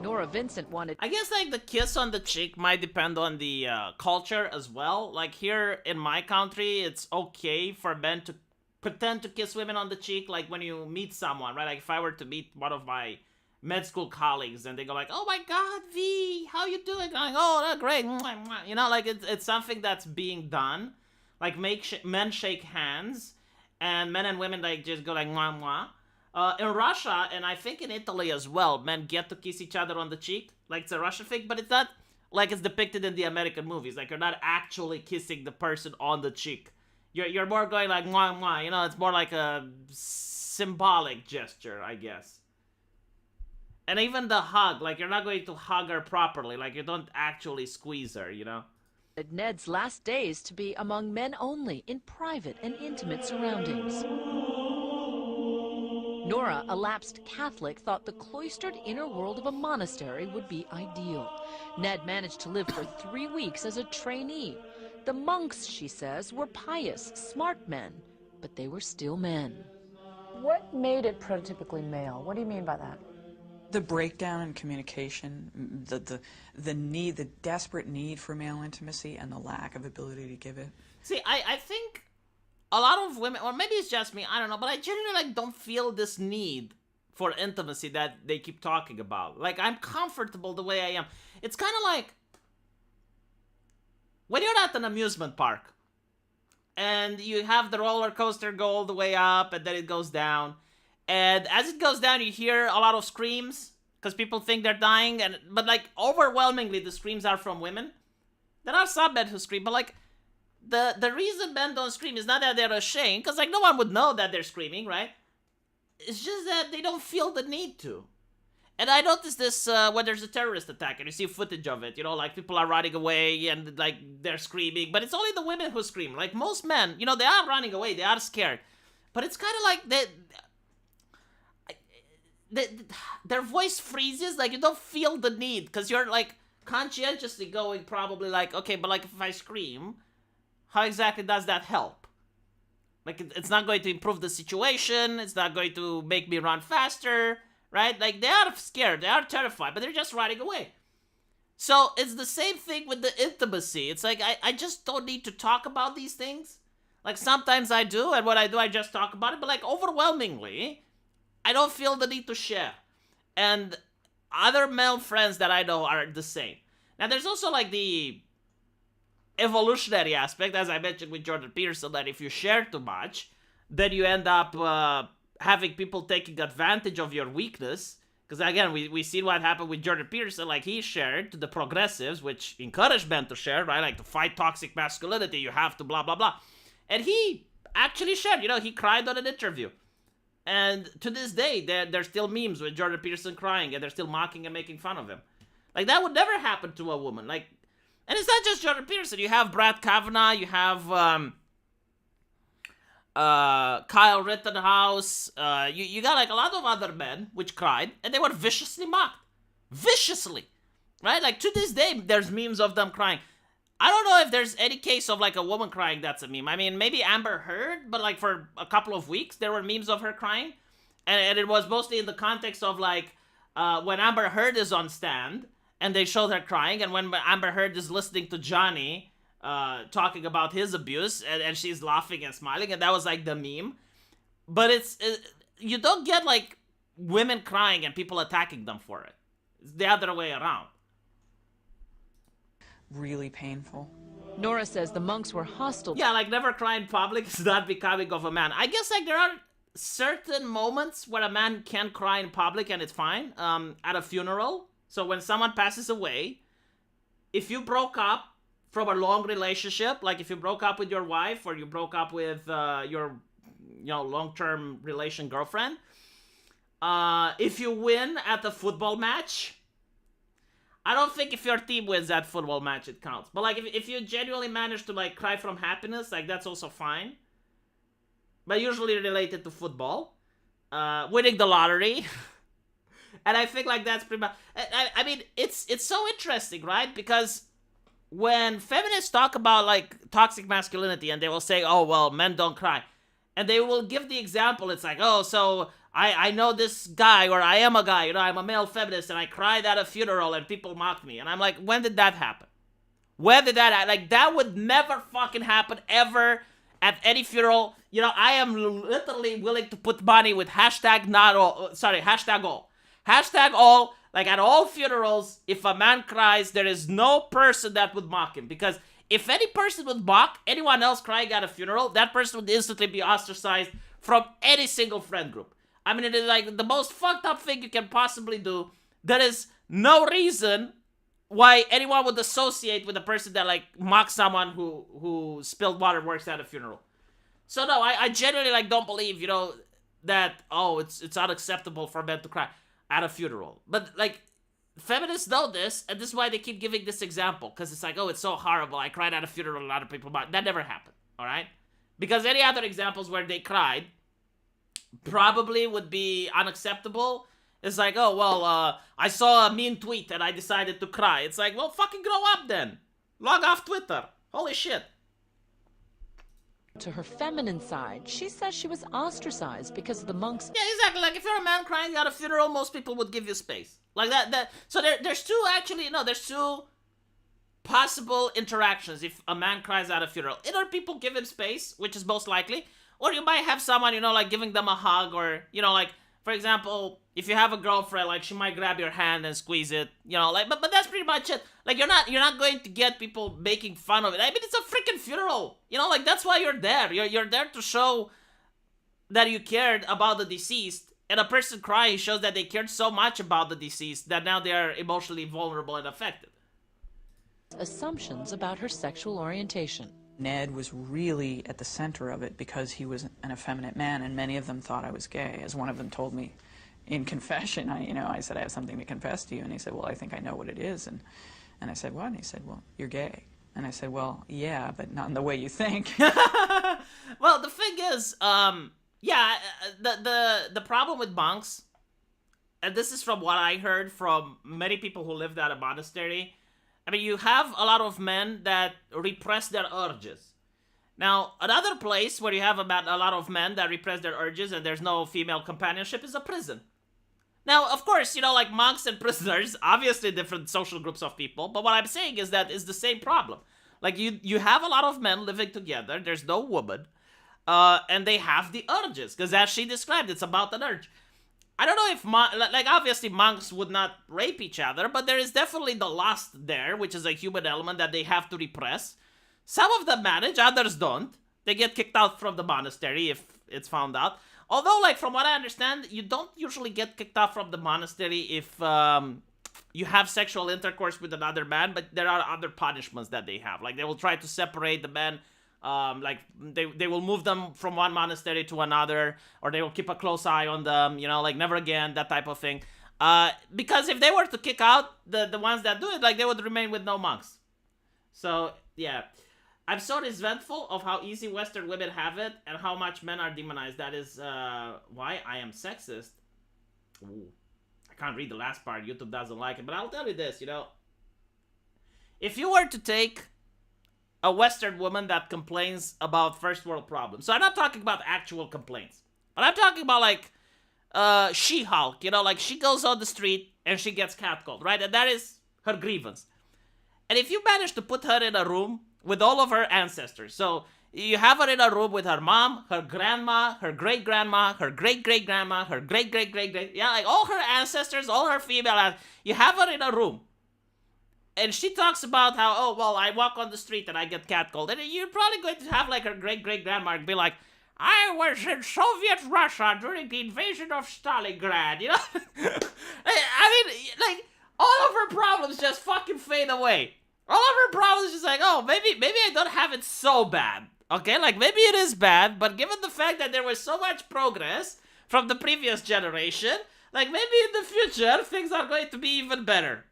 Nora Vincent wanted... I guess, like, the kiss on the cheek might depend on the culture as well. Like, here in my country, it's okay for men to pretend to kiss women on the cheek, like, when you meet someone, right? Like, if I were to meet one of my med school colleagues, and they go like, oh my god, V, how you doing? I'm like, oh, that's great. You know, like, it's something that's being done. Like, men shake hands, and men and women, like, just go like, mwah, mwah. In Russia, and I think in Italy as well, men get to kiss each other on the cheek. Like, it's a Russian thing, but it's not like it's depicted in the American movies. Like, you're not actually kissing the person on the cheek. You're more going like, mwah, mwah. You know, it's more like a symbolic gesture, I guess. And even the hug, like, you're not going to hug her properly. Like, you don't actually squeeze her, you know? Ned's last days to be among men only, in private and intimate surroundings. Nora, a lapsed Catholic, thought the cloistered inner world of a monastery would be ideal. Ned managed to live for 3 weeks as a trainee. The monks, she says, were pious, smart men, but they were still men. What made it prototypically male? What do you mean by that? The breakdown in communication, the need, the desperate need for male intimacy, and the lack of ability to give it. See, I think a lot of women, or maybe it's just me, I don't know, but I generally, like, don't feel this need for intimacy that they keep talking about. Like, I'm comfortable the way I am. It's kind of like when you're at an amusement park and you have the roller coaster go all the way up and then it goes down. And as it goes down, you hear a lot of screams because people think they're dying. But like, overwhelmingly, the screams are from women. There are some men who scream, but like, the reason men don't scream is not that they're ashamed, because like no one would know that they're screaming, right? It's just that they don't feel the need to. And I noticed this when there's a terrorist attack and you see footage of it, you know, like people are running away and like they're screaming, but it's only the women who scream. Like most men, you know, they are running away, they are scared, but it's kind of like their voice freezes, like you don't feel the need, because you're like conscientiously going probably like, okay, but like if I scream, how exactly does that help? Like, it's not going to improve the situation. It's not going to make me run faster, right? Like, they are scared. They are terrified, but they're just running away. So, it's the same thing with the intimacy. It's like, I just don't need to talk about these things. Like, sometimes I do, and when I do, I just talk about it. But, like, overwhelmingly, I don't feel the need to share. And other male friends that I know are the same. Now, there's also, like, the evolutionary aspect, as I mentioned with Jordan Peterson, that if you share too much, then you end up having people taking advantage of your weakness. Because again, we see what happened with Jordan Peterson. Like, he shared to the progressives, which encourage men to share, right? Like, to fight toxic masculinity, you have to blah, blah, blah. And he actually shared, you know, he cried on an interview. And to this day, there's still memes with Jordan Peterson crying, and they're still mocking and making fun of him. Like, that would never happen to a woman. Like, and it's not just Jordan Peterson. You have Brad Kavanaugh. You have Kyle Rittenhouse. You got like a lot of other men which cried, and they were viciously mocked. Viciously. Right? Like, to this day, there's memes of them crying. I don't know if there's any case of like a woman crying that's a meme. I mean, maybe Amber Heard, but like for a couple of weeks, there were memes of her crying. And it was mostly in the context of like when Amber Heard is on stand, and they showed her crying, and when Amber Heard is listening to Johnny talking about his abuse, and she's laughing and smiling, and that was like the meme. But you don't get like women crying and people attacking them for it. It's the other way around. Really painful. Nora says the monks were hostile. Yeah, like never cry in public is not becoming of a man. I guess like there are certain moments where a man can cry in public and it's fine. At a funeral. So when someone passes away, if you broke up from a long relationship, like if you broke up with your wife or you broke up with your, long-term relation girlfriend, if you win at the football match, I don't think if your team wins that football match, it counts. But like if you genuinely manage to like cry from happiness, like that's also fine. But usually related to football, winning the lottery. And I think like that's pretty much. I mean, it's so interesting, right? Because when feminists talk about like toxic masculinity, and they will say, "Oh well, men don't cry," and they will give the example. It's like, "Oh, so I know this guy, or I am a guy. I'm a male feminist, and I cried at a funeral, and people mocked me." And I'm like, when did that happen? When did that happen? Like that would never fucking happen ever at any funeral. I am literally willing to put money with hashtag all. Hashtag all, like at all funerals, if a man cries, there is no person that would mock him. Because if any person would mock anyone else crying at a funeral, that person would instantly be ostracized from any single friend group. I mean, it is like the most fucked up thing you can possibly do. There is no reason why anyone would associate with a person that like mocks someone who spilled waterworks at a funeral. So no, I genuinely like don't believe, that, it's unacceptable for men to cry at a funeral. But like feminists know this, and this is why they keep giving this example, because it's like, it's so horrible, I cried at a funeral, a lot of people mocked. That never happened, all right? Because any other examples where they cried probably would be unacceptable. It's like, I saw a mean tweet and I decided to cry. It's like, well, fucking grow up then. Log off Twitter. Holy shit. To her feminine side, she says she was ostracized because of the monks. Yeah, exactly. Like if you're a man crying at a funeral, most people would give you space. Like that. So there's two possible interactions if a man cries at a funeral. Either people give him space, which is most likely, or you might have someone, like giving them a hug, or, like, for for example, if you have a girlfriend, like she might grab your hand and squeeze it, you know, like, but that's pretty much it. Like, you're not going to get people making fun of it. I mean, it's a freaking funeral, you know, like, that's why you're there. You're there to show that you cared about the deceased, and a person crying shows that they cared so much about the deceased that now they are emotionally vulnerable and affected. Assumptions about her sexual orientation. Ned was really at the center of it because he was an effeminate man, and many of them thought I was gay. As one of them told me in confession, I said, I have something to confess to you. And he said, well, I think I know what it is. And I said, what? And he said, well, you're gay. And I said, well, yeah, but not in the way you think. Well, the thing is, the problem with monks, and this is from what I heard from many people who lived at a monastery, I mean, you have a lot of men that repress their urges. Now, another place where you have a lot of men that repress their urges and there's no female companionship is a prison. Now, of course, you know, like monks and prisoners, obviously different social groups of people, but what I'm saying is that it's the same problem. Like, you have a lot of men living together, there's no woman, and they have the urges, because as she described, it's about an urge. I don't know if, like, obviously monks would not rape each other, but there is definitely the lust there, which is a human element that they have to repress. Some of them manage, others don't. They get kicked out from the monastery if it's found out. Although, like, from what I understand, you don't usually get kicked out from the monastery if you have sexual intercourse with another man, but there are other punishments that they have. Like, they will try to separate the men. Like, they will move them from one monastery to another, or they will keep a close eye on them, you know, like, never again, that type of thing. Because if they were to kick out the ones that do it, like, they would remain with no monks. So, yeah. I'm so resentful of how easy Western women have it and how much men are demonized. That is why I am sexist. Ooh, I can't read the last part. YouTube doesn't like it. But I'll tell you this, you know. If you were to take a Western woman that complains about first world problems. So I'm not talking about actual complaints. But I'm talking about, like, She-Hulk. You know, like, she goes on the street and she gets catcalled, right? And that is her grievance. And if you manage to put her in a room with all of her ancestors. So you have her in a room with her mom, her grandma, her great-grandma, her great-great-grandma, her great-great-great-great, yeah, like all her ancestors, all her female, you have her in a room. And she talks about how, oh, well, I walk on the street and I get catcalled. And you're probably going to have, like, her great-great-grandma be like, I was in Soviet Russia during the invasion of Stalingrad, you know? I mean, like, all of her problems just fucking fade away. All of her problems is just like, oh, maybe I don't have it so bad. Okay, like, maybe it is bad, but given the fact that there was so much progress from the previous generation, like, maybe in the future, things are going to be even better.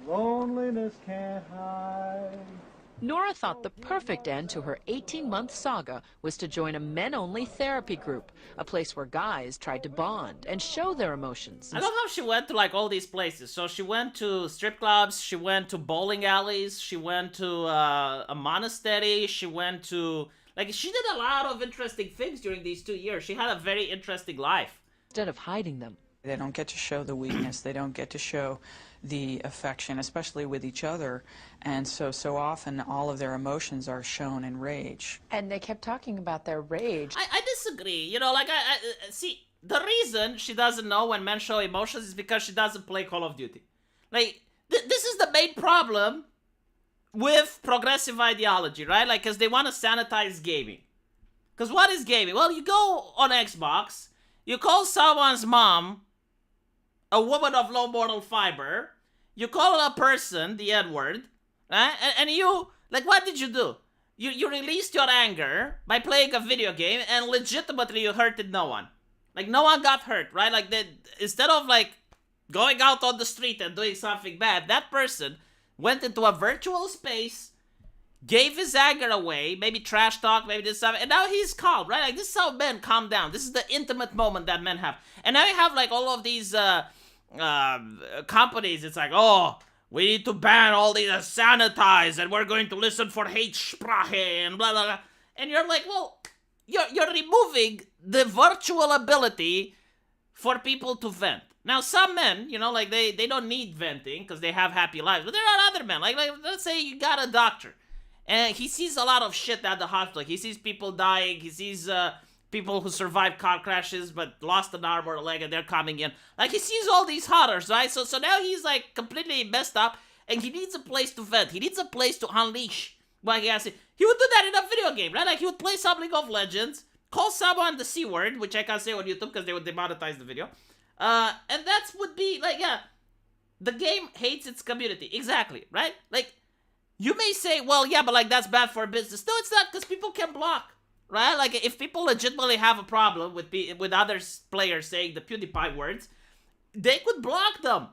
Loneliness can't hide. Nora thought the perfect end to her 18-month saga was to join a men-only therapy group, a place where guys tried to bond and show their emotions. I love how she went to, like, all these places. So she went to strip clubs, she went to bowling alleys, she went to a monastery, she went to, like, she did a lot of interesting things during these 2 years. She had a very interesting life. Instead of hiding them. They don't get to show the weakness. They don't get to show the affection, especially with each other. And so often all of their emotions are shown in rage. And they kept talking about their rage. I disagree. You know, like, I see, the reason she doesn't know when men show emotions is because she doesn't play Call of Duty. Like, this is the main problem with progressive ideology, right? Like, because they want to sanitize gaming. Because what is gaming? Well, you go on Xbox, you call someone's mom a woman of low moral fiber, you call a person the N-word, right? And you, like, what did you do? You released your anger by playing a video game, and legitimately you hurted no one. Like, no one got hurt, right? Like, instead of, like, going out on the street and doing something bad, that person went into a virtual space, gave his anger away, maybe trash talk, maybe did something, and now he's calm, right? Like, this is how men calm down. This is the intimate moment that men have. And now you have, like, all of these companies. It's like, oh, we need to ban all these sanitize, and we're going to listen for hate sprache and blah, blah, blah. And you're like, well, you're removing the virtual ability for people to vent. Now, some men, you know, like, they don't need venting because they have happy lives. But there are other men. Like, let's say you got a doctor. And he sees a lot of shit at the hospital. He sees people dying. He sees people who survived car crashes but lost an arm or a leg and they're coming in. Like, he sees all these horrors, right? So now he's, like, completely messed up and he needs a place to vent. He needs a place to unleash what he has. He would do that in a video game, right? Like, he would play some League of Legends, call someone the C word, which I can't say on YouTube because they would demonetize the video. And that would be, like, yeah, the game hates its community. Exactly, right? Like, you may say, well, yeah, but, like, that's bad for business. No, it's not, because people can block, right? Like, if people legitimately have a problem with other players saying the PewDiePie words, they could block them.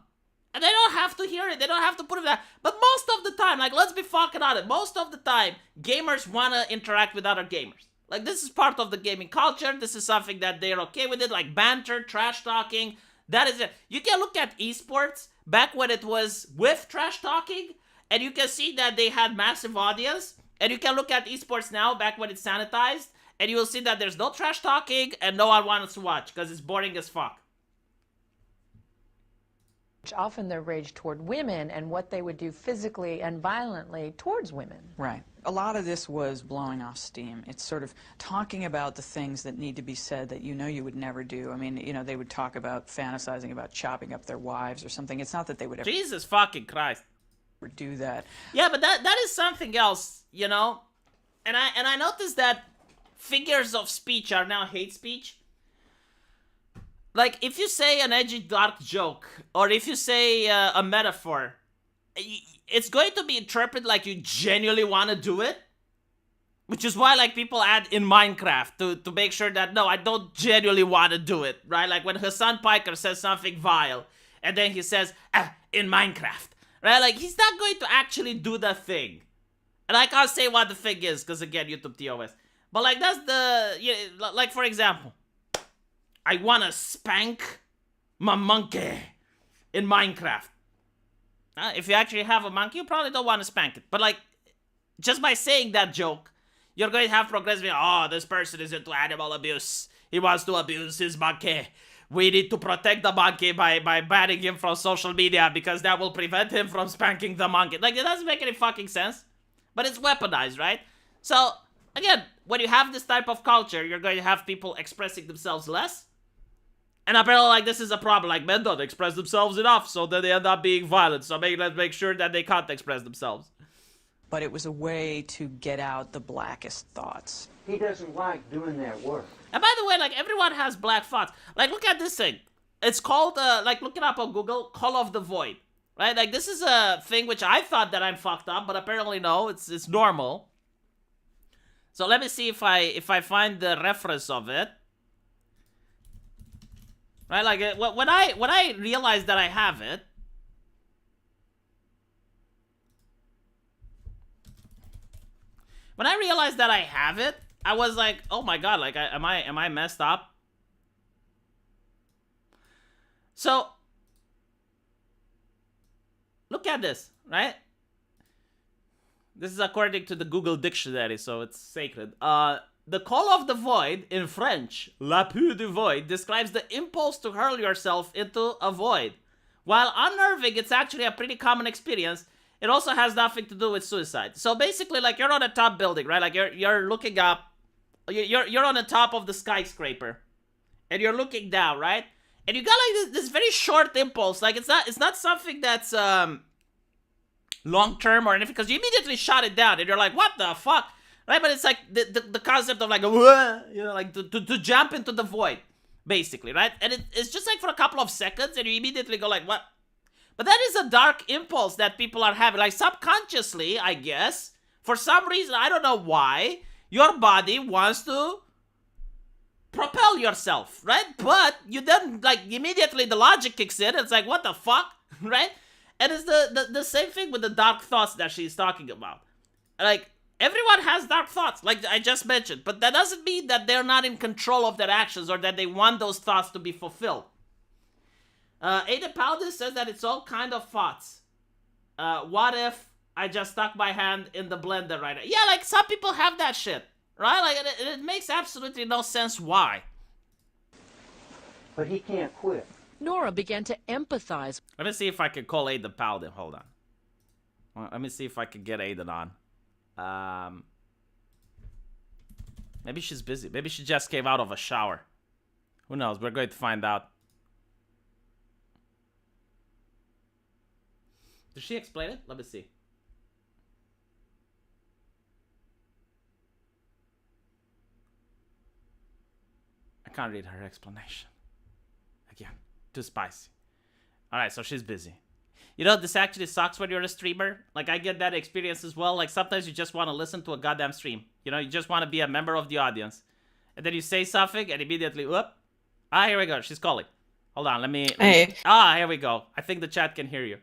And they don't have to hear it. They don't have to put it there. But most of the time, like, let's be fucking honest, most of the time, gamers want to interact with other gamers. Like, this is part of the gaming culture. This is something that they're okay with it, like banter, trash talking. That is it. You can look at esports back when it was with trash talking, and you can see that they had massive audience. And you can look at esports now, back when it's sanitized, and you will see that there's no trash talking and no one wants to watch because it's boring as fuck. Often they're rage toward women and what they would do physically and violently towards women. Right. A lot of this was blowing off steam. It's sort of talking about the things that need to be said that you know you would never do. I mean, you know, they would talk about fantasizing about chopping up their wives or something. It's not that they would ever Jesus fucking Christ do that. Yeah, but that is something else, you know? And I noticed that figures of speech are now hate speech. Like, if you say an edgy, dark joke, or if you say a metaphor, it's going to be interpreted like you genuinely want to do it. Which is why, like, people add in Minecraft to make sure that, no, I don't genuinely want to do it, right? Like, when Hassan Piker says something vile, and then he says, in Minecraft, right? Like, he's not going to actually do the thing. And I can't say what the thing is, because, again, YouTube TOS. But, like, that's the, like, for example, I want to spank my monkey in Minecraft. If you actually have a monkey, you probably don't want to spank it. But, like, just by saying that joke, you're going to have progressive, oh, this person is into animal abuse. He wants to abuse his monkey. We need to protect the monkey by banning him from social media because that will prevent him from spanking the monkey. Like, it doesn't make any fucking sense. But it's weaponized, right? So, again, when you have this type of culture, you're going to have people expressing themselves less. And apparently, like, this is a problem. Like, men don't express themselves enough, so then they end up being violent. So let's make sure that they can't express themselves. But it was a way to get out the blackest thoughts. He doesn't like doing that work. And by the way, like, everyone has black thoughts. Like, look at this thing. It's called, like, look it up on Google, Call of the Void. Right? Like, this is a thing which I thought that I'm fucked up, but apparently no, it's normal. So let me see if I find the reference of it. Right, like, when I realized that I have it, I was like, oh my god, like, am I messed up? So, look at this, right? This is according to the Google Dictionary, so it's sacred. The call of the void, in French, l'appui du void, describes the impulse to hurl yourself into a void. While unnerving, it's actually a pretty common experience. It also has nothing to do with suicide. So basically, like, you're on a top building, right? Like, you're looking up. You're on the top of the skyscraper. And you're looking down, right? And you got, like, this very short impulse. Like, it's not something that's long-term or anything, because you immediately shot it down. And you're like, what the fuck? Right, but it's like the concept of, like, you know, like to jump into the void, basically, right? And it's just like for a couple of seconds, and you immediately go like, what? But that is a dark impulse that people are having, like, subconsciously, I guess. For some reason, I don't know why, your body wants to propel yourself, right? But you then, like, immediately the logic kicks in. It's like, what the fuck, right? And it's the same thing with the dark thoughts that she's talking about, like. Everyone has dark thoughts, like I just mentioned, but that doesn't mean that they're not in control of their actions or that they want those thoughts to be fulfilled. Ada Paladin says that it's all kind of thoughts. What if I just stuck my hand in the blender right now? Yeah, like, some people have that shit, right? Like, it makes absolutely no sense why. But he can't quit. Nora began to empathize. Let me see if I can call Ada Paladin. Hold on. Let me see if I can get Aiden on. Maybe she's busy. Maybe she just came out of a shower. Who knows? We're going to find out. Did she explain it? Let me see. I can't read her explanation. Again, too spicy. Alright, so she's busy. You know, this actually sucks when you're a streamer. Like, I get that experience as well. Like, sometimes you just want to listen to a goddamn stream. You know, you just want to be a member of the audience. And then you say something and immediately, whoop. Ah, here we go. She's calling. Hold on, let me... Hey. Ah, here we go. I think the chat can hear you.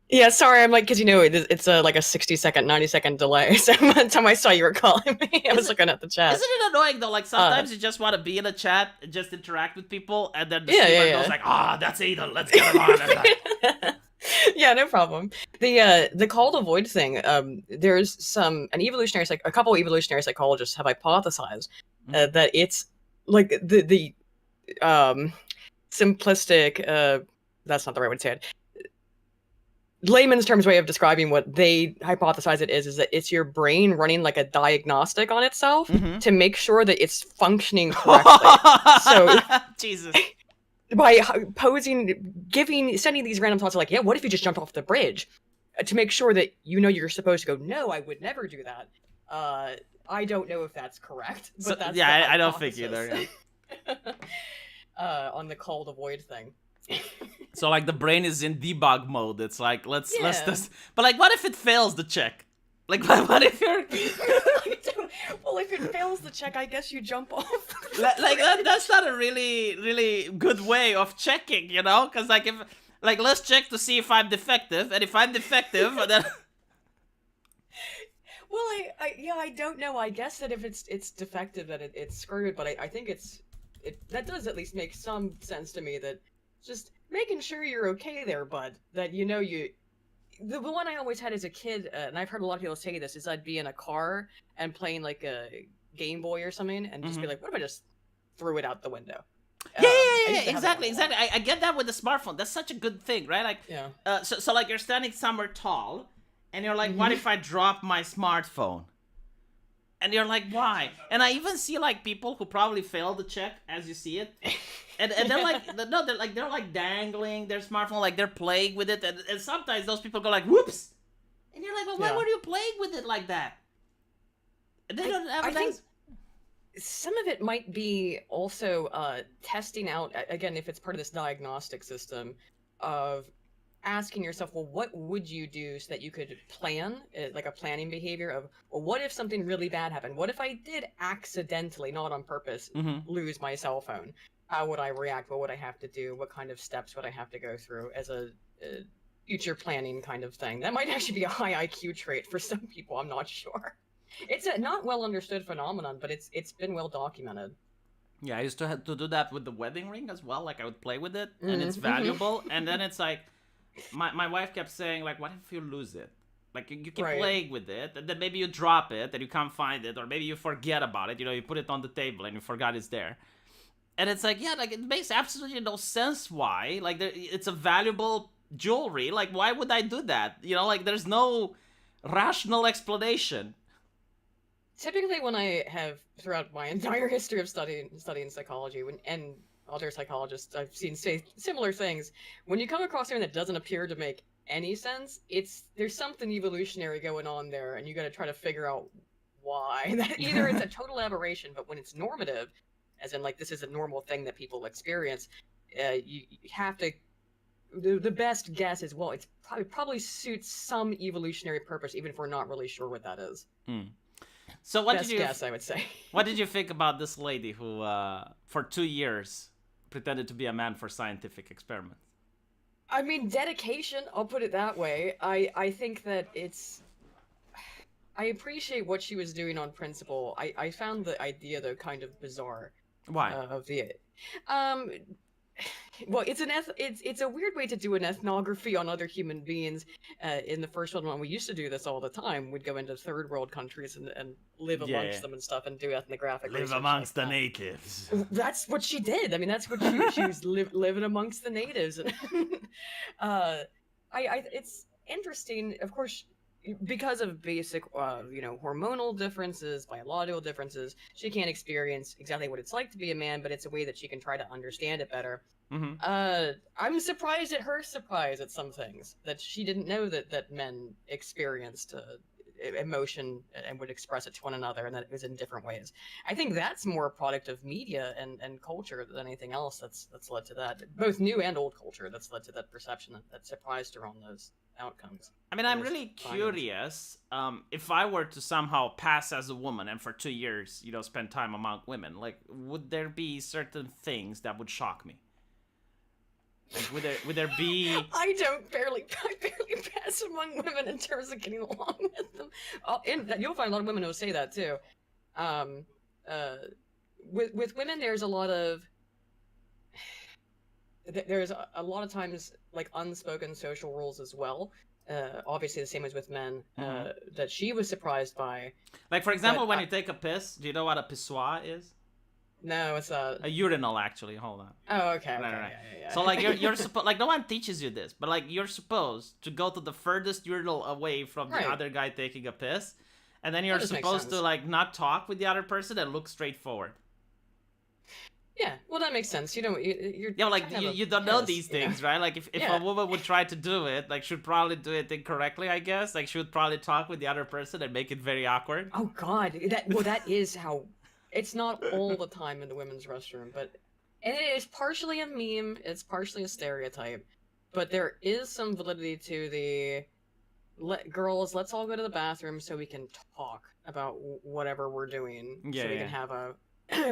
Yeah, sorry, I'm like, because, you know, it's like a 60-second, 90-second delay. So by the time I saw you were calling me, I was looking at the chat. Isn't it annoying, though? Like, sometimes you just want to be in a chat and just interact with people, and then the streamer goes like, that's Aiden, let's get him on. Yeah, no problem. The call to void thing, there's a couple evolutionary psychologists have hypothesized that it's like the simplistic, that's not the right way to say it, layman's terms way of describing what they hypothesize it is that it's your brain running like a diagnostic on itself to make sure that it's functioning correctly. So Jesus. By sending these random thoughts like, yeah, what if you just jumped off the bridge? To make sure that you know you're supposed to go, no, I would never do that. I don't know if that's correct. But So, that's yeah, the I don't think either. On the call to void thing. So, like, the brain is in debug mode. It's like, let's Yeah. just... But, like, what if it fails the check? Like, what if you're... Well, if it fails the check, I guess you jump off. Like, that's not a really, really good way of checking, you know? Because, like, if... Like, let's check to see if I'm defective. And if I'm defective, then... Well, I don't know. I guess that if it's defective, that it's screwed. But I think that does at least make some sense to me, that just making sure you're okay there, bud. That you know the one I always had as a kid, and I've heard a lot of people say this, is I'd be in a car and playing like a Game Boy or something, and just be like, what if I just threw it out the window? Yeah, exactly. I get that with the smartphone. That's such a good thing, right? Like, yeah. So like, you're standing somewhere tall, and you're like, what if I drop my smartphone? And you're like, why? And I even see like people who probably fail the check as you see it, and they're like, no, they're like dangling their smartphone, like they're playing with it, and sometimes those people go like, whoops, and you're like, well, why were you playing with it like that? And they don't have. I think some of it might be also testing out, again, if it's part of this diagnostic system of asking yourself, well, what would you do so that you could plan, like a planning behavior of, well, what if something really bad happened? What if I did accidentally, not on purpose, lose my cell phone? How would I react? What would I have to do? What kind of steps would I have to go through as a future planning kind of thing? That might actually be a high IQ trait for some people, I'm not sure. It's a not well understood phenomenon, but it's been well documented. Yeah, I used to have to do that with the wedding ring as well. Like, I would play with it, and it's valuable, and then it's like, my wife kept saying, like, what if you lose it? Like, you keep playing with it, and then maybe you drop it, and you can't find it, or maybe you forget about it. You know, you put it on the table, and you forgot it's there. And it's like, yeah, like, it makes absolutely no sense why. Like, it's a valuable jewelry. Like, why would I do that? You know, like, there's no rational explanation. Typically, when I have, throughout my entire history of studying psychology, and other psychologists I've seen say similar things, when you come across something that doesn't appear to make any sense, there's something evolutionary going on there, and you got to try to figure out why. That either it's a total aberration, but when it's normative, as in like this is a normal thing that people experience, you have to. The best guess is, well, it's probably suits some evolutionary purpose, even if we're not really sure what that is. So what Best did you guess, I would say. What did you think about this lady who, for 2 years, pretended to be a man for scientific experiments? I mean, dedication, I'll put it that way. I think that I appreciate what she was doing on principle. I found the idea, though, kind of bizarre. Why? Well, it's a weird way to do an ethnography on other human beings. In the first one, we used to do this all the time. We'd go into third world countries and live amongst them and stuff, and do ethnographic live research amongst like the natives. That's what she did. I mean, that's what she was living amongst the natives. It's interesting. Of course, because of basic, hormonal differences, biological differences, she can't experience exactly what it's like to be a man, but it's a way that she can try to understand it better. I'm surprised at her surprise at some things that she didn't know that men experienced emotion and would express it to one another, and that it was in different ways. I think that's more a product of media and culture than anything else that's led to that, both new and old culture, that's led to that perception that surprised her on those outcomes. I mean, I'm really curious, if I were to somehow pass as a woman and for 2 years, spend time among women, like, would there be certain things that would shock me? Like, would there be? I barely pass among women in terms of getting along with them. You'll find a lot of women who say that too. With women, there's a lot of times like unspoken social rules as well. Obviously, the same as with men. That she was surprised by. Like, for example, when you take a piss, do you know what a pissoir is? No, it's a urinal, actually. Hold on. Oh, okay. Right. Yeah. So, like, you're supposed, like, no one teaches you this, but, like, you're supposed to go to the furthest urinal away from the other guy taking a piss, and then you're supposed to, like, not talk with the other person and look straight forward. Yeah, well, that makes sense. You don't. You're you don't know these things, right? Like, if a woman would try to do it, like, she'd probably do it incorrectly, I guess. Like, she would probably talk with the other person and make it very awkward. Oh God, that is how. It's not all the time in the women's restroom, and it is partially a meme, it's partially a stereotype, but there is some validity to the girls, let's all go to the bathroom so we can talk about whatever we're doing, so we can have a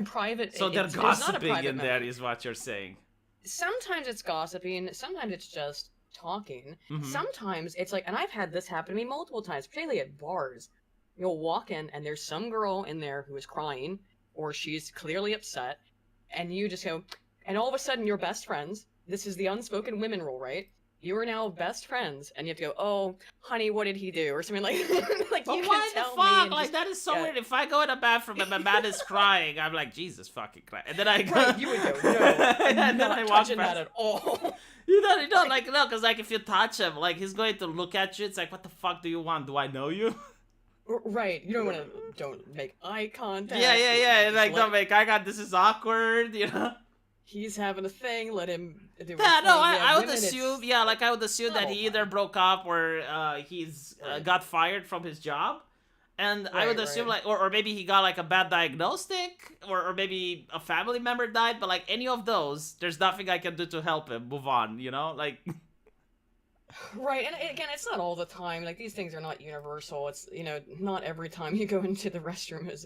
private. So they're gossiping in there, is what you're saying. Sometimes it's gossiping, sometimes it's just talking. Sometimes it's like, and I've had this happen to me multiple times, particularly at bars. You'll walk in and there's some girl in there who is crying, or she's clearly upset, and you just go, and all of a sudden you're best friends. This is the unspoken women rule, right? You are now best friends, and you have to go, oh, honey, what did he do? Or something like like, but you why can the tell fuck? me. Like, that is so weird. If I go in a bathroom and my man is crying, I'm like, Jesus fucking Christ. And then I go... Right, you would go, no, I'm not touching that at all. You don't, like, no, because, like, if you touch him, like, he's going to look at you. It's like, what the fuck do you want? Do I know you? Right, you don't make eye contact. Yeah, like, don't make eye contact, this is awkward, He's having a thing, let him do his Yeah, no, thing. I would assume, I would assume that he either broke up or he's got fired from his job. And I would assume, like, or maybe he got, like, a bad diagnostic, or maybe a family member died, but, like, any of those, there's nothing I can do to help him move on, like... Right, and again, it's not all the time. Like, these things are not universal. It's, not every time you go into the restroom as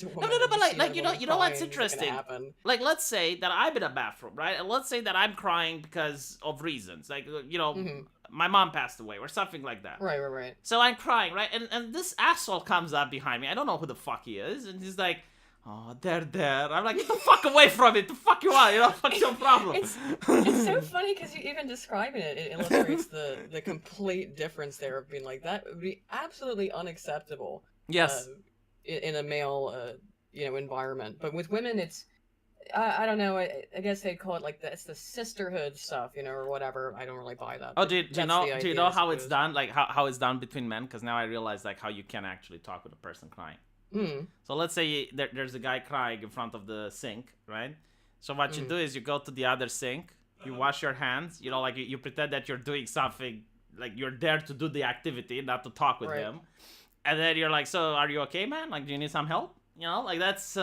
a woman. No, but like you know what's interesting? Like, let's say that I'm in a bathroom, right? And let's say that I'm crying because of reasons, like, my mom passed away or something like that. Right. So I'm crying, right? And this asshole comes up behind me. I don't know who the fuck he is, and he's like, oh, there. I'm like, get the fuck away from it. The fuck you are, fuck your problem. It's so funny because you even describing it illustrates the complete difference there of being like, that would be absolutely unacceptable. Yes. In a male, environment. But with women, it's, I don't know, I guess they'd call it like it's the sisterhood stuff, or whatever. I don't really buy that. Oh, do you know how it's done? Like, how it's done between men? Because now I realize, like, how you can actually talk with a person crying. So let's say there's a guy crying in front of the sink, right? So what you do is you go to the other sink, you wash your hands, like you pretend that you're doing something, like you're there to do the activity, not to talk with him. And then you're like, so are you okay, man? Like, do you need some help? Like, that's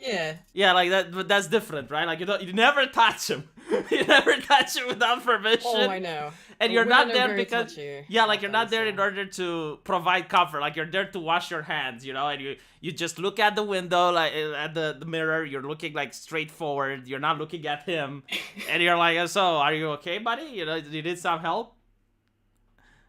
yeah, like that, but that's different, right? Like, you never touch him. You never touch him without permission. Oh, I know. And you're not there because touchy. like, you're not there in order to provide comfort. Like, you're there to wash your hands, and you just look at the window, like at the mirror. You're looking, like, straight forward. You're not looking at him, and you're like, so are you okay, buddy? Do you need some help?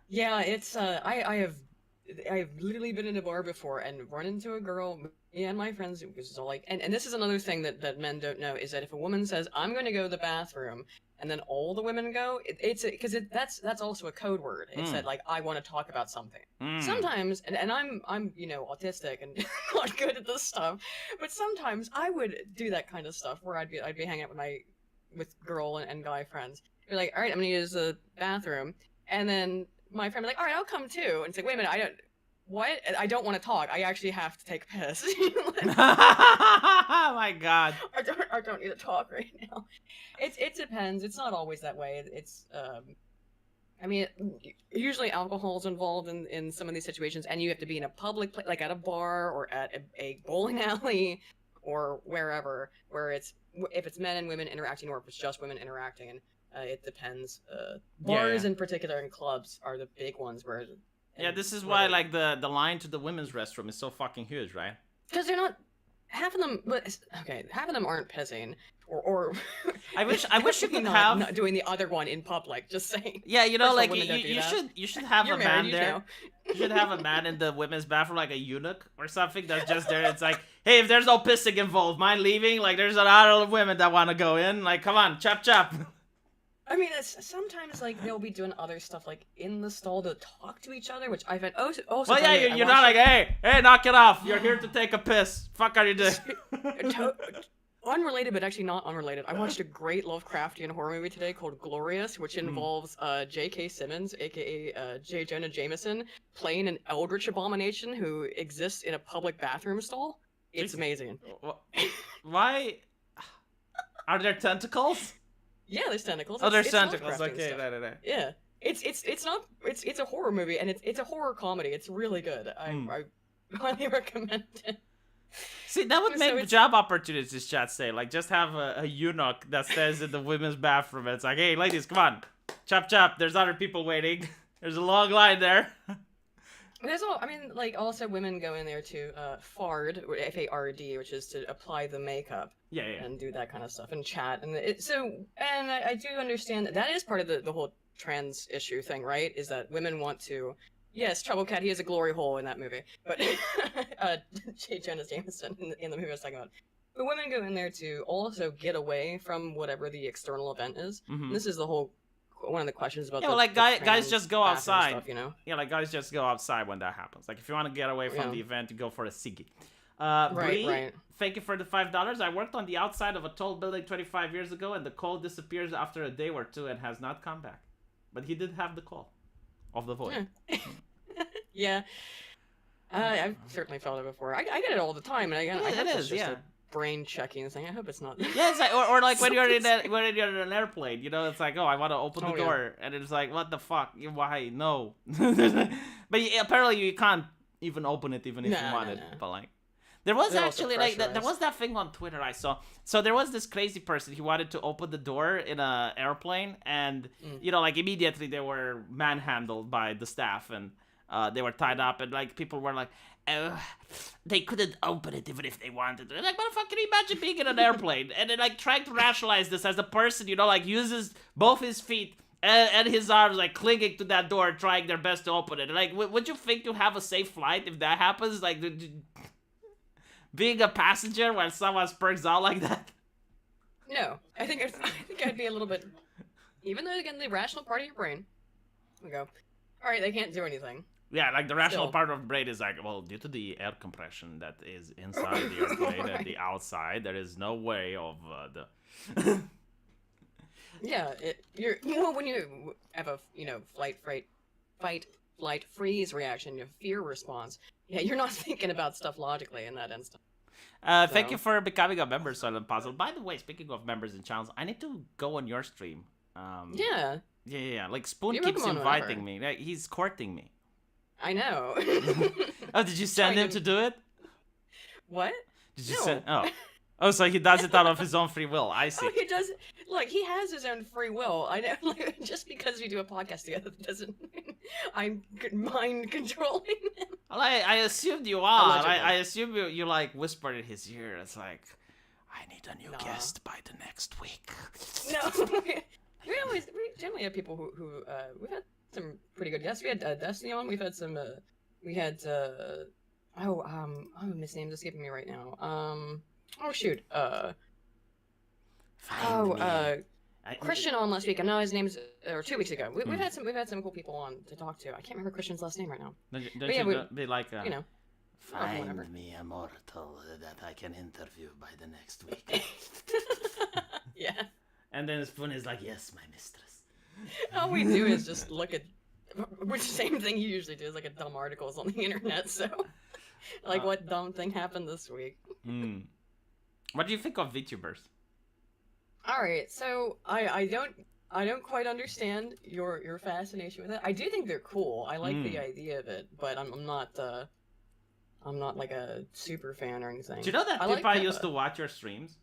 Yeah, it's I've literally been in a bar before and run into a girl. Me and my friends, it was all like, and this is another thing that men don't know, is that if a woman says, I'm going to go to the bathroom, and then all the women go, that's also a code word. It's that, like, I want to talk about something. Sometimes, and I'm autistic and not good at this stuff, but sometimes I would do that kind of stuff where I'd be hanging out with girl and guy friends. Be like, all right, I'm going to use the bathroom, and then my friend be like, all right, I'll come too. And it's like, wait a minute, I don't want to talk. I actually have to take a piss. Oh my god. I don't need to talk right now. It depends. It's not always that way. It's I mean, usually alcohol is involved in some of these situations, and you have to be in a public place, like at a bar or at a bowling alley or wherever, where if it's men and women interacting or if it's just women interacting, and it depends. Bars in particular and clubs are the big ones where. Yeah, this is why like the line to the women's restroom is so fucking huge, right? Because they're not. Half of them aren't pissing, or I wish you could not doing the other one in public. Just saying. Yeah, you know, First of like all, you should have You're a man married, there. You should have a man in the women's bathroom, like a eunuch or something that's just there. It's like, hey, if there's no pissing involved, mind leaving? Like, there's a lot of women that want to go in. Like, come on, chop chop. I mean, sometimes like they'll be doing other stuff like in the stall to talk to each other, which I find also. Well, yeah, you're not like, hey, knock it off. You're here to take a piss. Fuck are you doing? Unrelated, but actually not unrelated. I watched a great Lovecraftian horror movie today called Glorious, which involves J.K. Simmons, aka J. Jonah Jameson, playing an eldritch abomination who exists in a public bathroom stall. It's amazing. Why? Are there tentacles? Yeah, there's tentacles. Oh, there's it's tentacles. Lovecraftian Okay, stuff. no. Yeah, it's a horror movie, and it's a horror comedy. It's really good. I highly recommend it. See, that would make job opportunities, chat say. Like, just have a eunuch that stays in the women's bathroom. And it's like, hey, ladies, come on. Chop, chop. There's other people waiting. There's a long line there. Also women go in there to fard, or F-A-R-D, which is to apply the makeup. Yeah. And do that kind of stuff and chat. And I do understand that is part of the whole trans issue thing, right? Is that women want to. Yes, Trouble Cat, he is a glory hole in that movie. But J. Jonah Jameson in the movie I was talking about. But women go in there to also get away from whatever the external event is. Mm-hmm. And this is one of the questions about guys just go outside. Stuff, you know? Yeah, like guys just go outside when that happens. Like if you want to get away from the event, you go for a ciggy. Right. Thank you for the $5. I worked on the outside of a tall building 25 years ago, and the call disappears after a day or two and has not come back. But he did have the call of the void. Yeah. I've certainly felt it before. I get it all the time, and I hope it's just a brain checking thing. I hope it's not. Yeah, it's like, or like when you're in an airplane, you know, it's like, oh, I want to open the door, and it's like, what the fuck? Why? No. But apparently you can't even open it even if you wanted. But like, there was actually like there was that thing on Twitter I saw. So there was this crazy person. He wanted to open the door in an airplane, and you know, like immediately they were manhandled by the staff, and they were tied up, and like people were like, oh, they couldn't open it even if they wanted to. Like, motherfucker, can you imagine being in an airplane and then like trying to rationalize this as a person, you know, like uses both his feet and his arms like clinging to that door, trying their best to open it. Like, would you think you have a safe flight if that happens? Like, being a passenger when someone spurts out like that? No, I think I'd be a little bit. Even though again, the rational part of your brain, we go, all right, they can't do anything. Yeah, like the rational part of the brain is like, well, due to the air compression that is inside the airplane and the outside, there is no way of the. Yeah, when you have a fight, flight, freeze reaction, your fear response. Yeah, you're not thinking about stuff logically in that instant. Thank you for becoming a member, Silent Puzzle. By the way, speaking of members and channels, I need to go on your stream. Yeah. Like Spoon keeps inviting me. Like, he's courting me. I know. Oh, did you send him to do it? What? Did you send? Oh, so he does it out of his own free will. I see. Oh, he does. Look, he has his own free will. I know. Like, just because we do a podcast together doesn't mean I'm mind controlling him. Well, I assumed you are. I assume you like whispered in his ear. It's like, I need a new guest by the next week. No, we generally have people who we've had some pretty good guests. We had Destiny on. We've had some. His name's escaping me right now. Oh shoot. Christian on last week. I know his name's or 2 weeks ago. We've had some cool people on to talk to. I can't remember Christian's last name right now. Don't you be like, you know, find me a mortal that I can interview by the next week. Yeah. And then Spoon is like, yes, my mistress. All we do is just look at which same thing you usually do is like a dumb articles on the internet. So, like, what dumb thing happened this week? What do you think of VTubers? All right, so I don't quite understand your fascination with it. I do think they're cool. I like the idea of it, but I'm not like a super fan or anything. Do you know that Pippa used to watch your streams?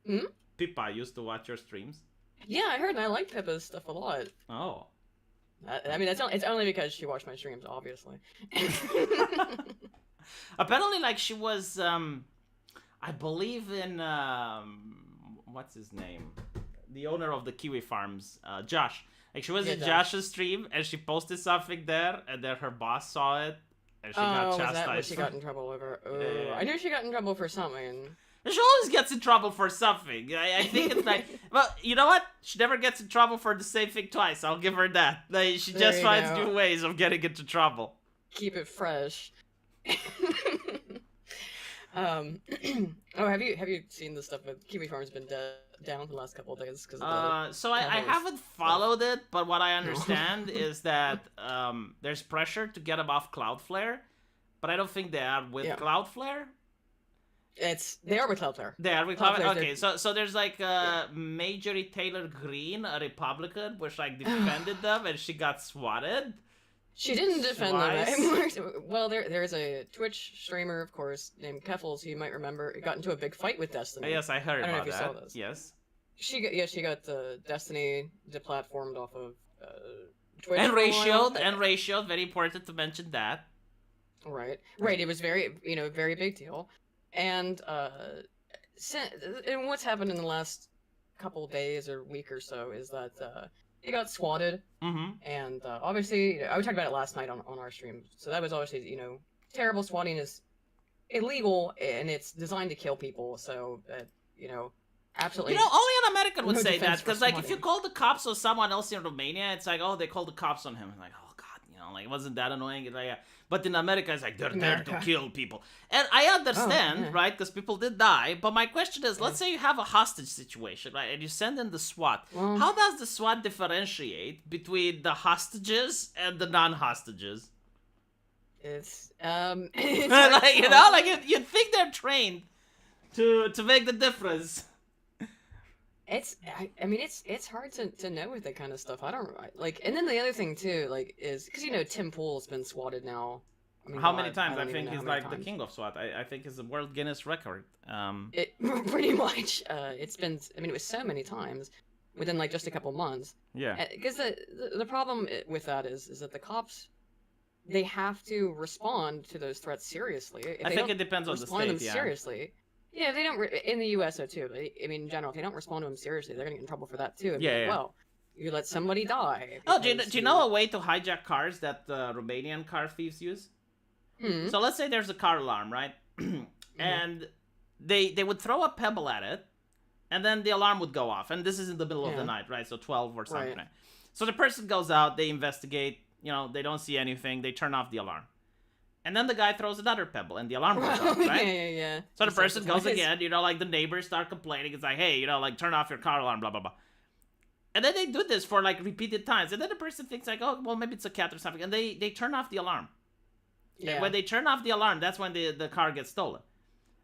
Hmm? Pippa used to watch your streams? Yeah, I heard, and I like Pippa's stuff a lot. Oh. I mean, it's only because she watched my streams, obviously. Apparently, like, she was, I believe in, what's his name? The owner of the Kiwi Farms, Josh. Like, she was in Josh's stream, and she posted something there, and then her boss saw it, and she got chastised. Was that what she got in trouble over? Oh, Yeah. I knew she got in trouble for something. She always gets in trouble for something. I think it's like, well, you know what? She never gets in trouble for the same thing twice. I'll give her that. Like, she just finds new ways of getting into trouble. Keep it fresh. Oh, have you seen the stuff with Kiwi Farm's been down for the last couple of days? So I haven't followed it, but what I understand is that there's pressure to get them off Cloudflare, but I don't think they are with Cloudflare. They are with Cloudflare. They are with Cloudflare. Okay, so there's like Marjorie Taylor Greene, a Republican, which like defended them, and she got swatted. She didn't defend them. Well, there's a Twitch streamer, of course, named Keffels, who you might remember. It got into a big fight with Destiny. Yes, I heard about that. I don't know if you saw this. Yes. She got Destiny deplatformed off of Twitch. And ratioed. Very important to mention that. Right. It was very big deal. And what's happened in the last couple days or week or so is that he got swatted. Mm-hmm. And obviously, I talked about it last night on our stream. So that was obviously, terrible. Swatting is illegal, and it's designed to kill people. So, absolutely. Only an American would say that, because like if you call the cops on someone else in Romania, it's like, oh, they called the cops on him. I'm like, oh god, like, wasn't that annoying? It's like, but in America, it's like they're there to kill people, and I understand, right? Because people did die. But my question is, let's say you have a hostage situation, right, and you send in the SWAT. How does the SWAT differentiate between the hostages and the non-hostages? It's like you'd think they're trained to make the difference. It's hard to know with that kind of stuff. I don't like. And then the other thing too, like, is because Tim Pool's been swatted now. How many times? I think he's like the king of SWAT. I think he's a world Guinness record. It pretty much. It's been. It was so many times within like just a couple months. Yeah. Because the problem with that is that the cops, they have to respond to those threats seriously. I think it depends on the state. Seriously. Yeah, they don't. In the U.S. though too. In general, if they don't respond to them seriously, they're gonna get in trouble for that too. Well, you let somebody die. Oh, do you know a way to hijack cars that Romanian car thieves use? Hmm. So let's say there's a car alarm, right? And they would throw a pebble at it, and then the alarm would go off. And this is in the middle of the night, right? So 12 or something. Right. So the person goes out, they investigate. They don't see anything. They turn off the alarm. And then the guy throws another pebble, and the alarm goes off, right? Yeah. So the person goes again, like the neighbors start complaining. It's like, hey, like turn off your car alarm, blah, blah, blah. And then they do this for like repeated times. And then the person thinks like, oh, well, maybe it's a cat or something. And they turn off the alarm. Yeah. And when they turn off the alarm, that's when the car gets stolen.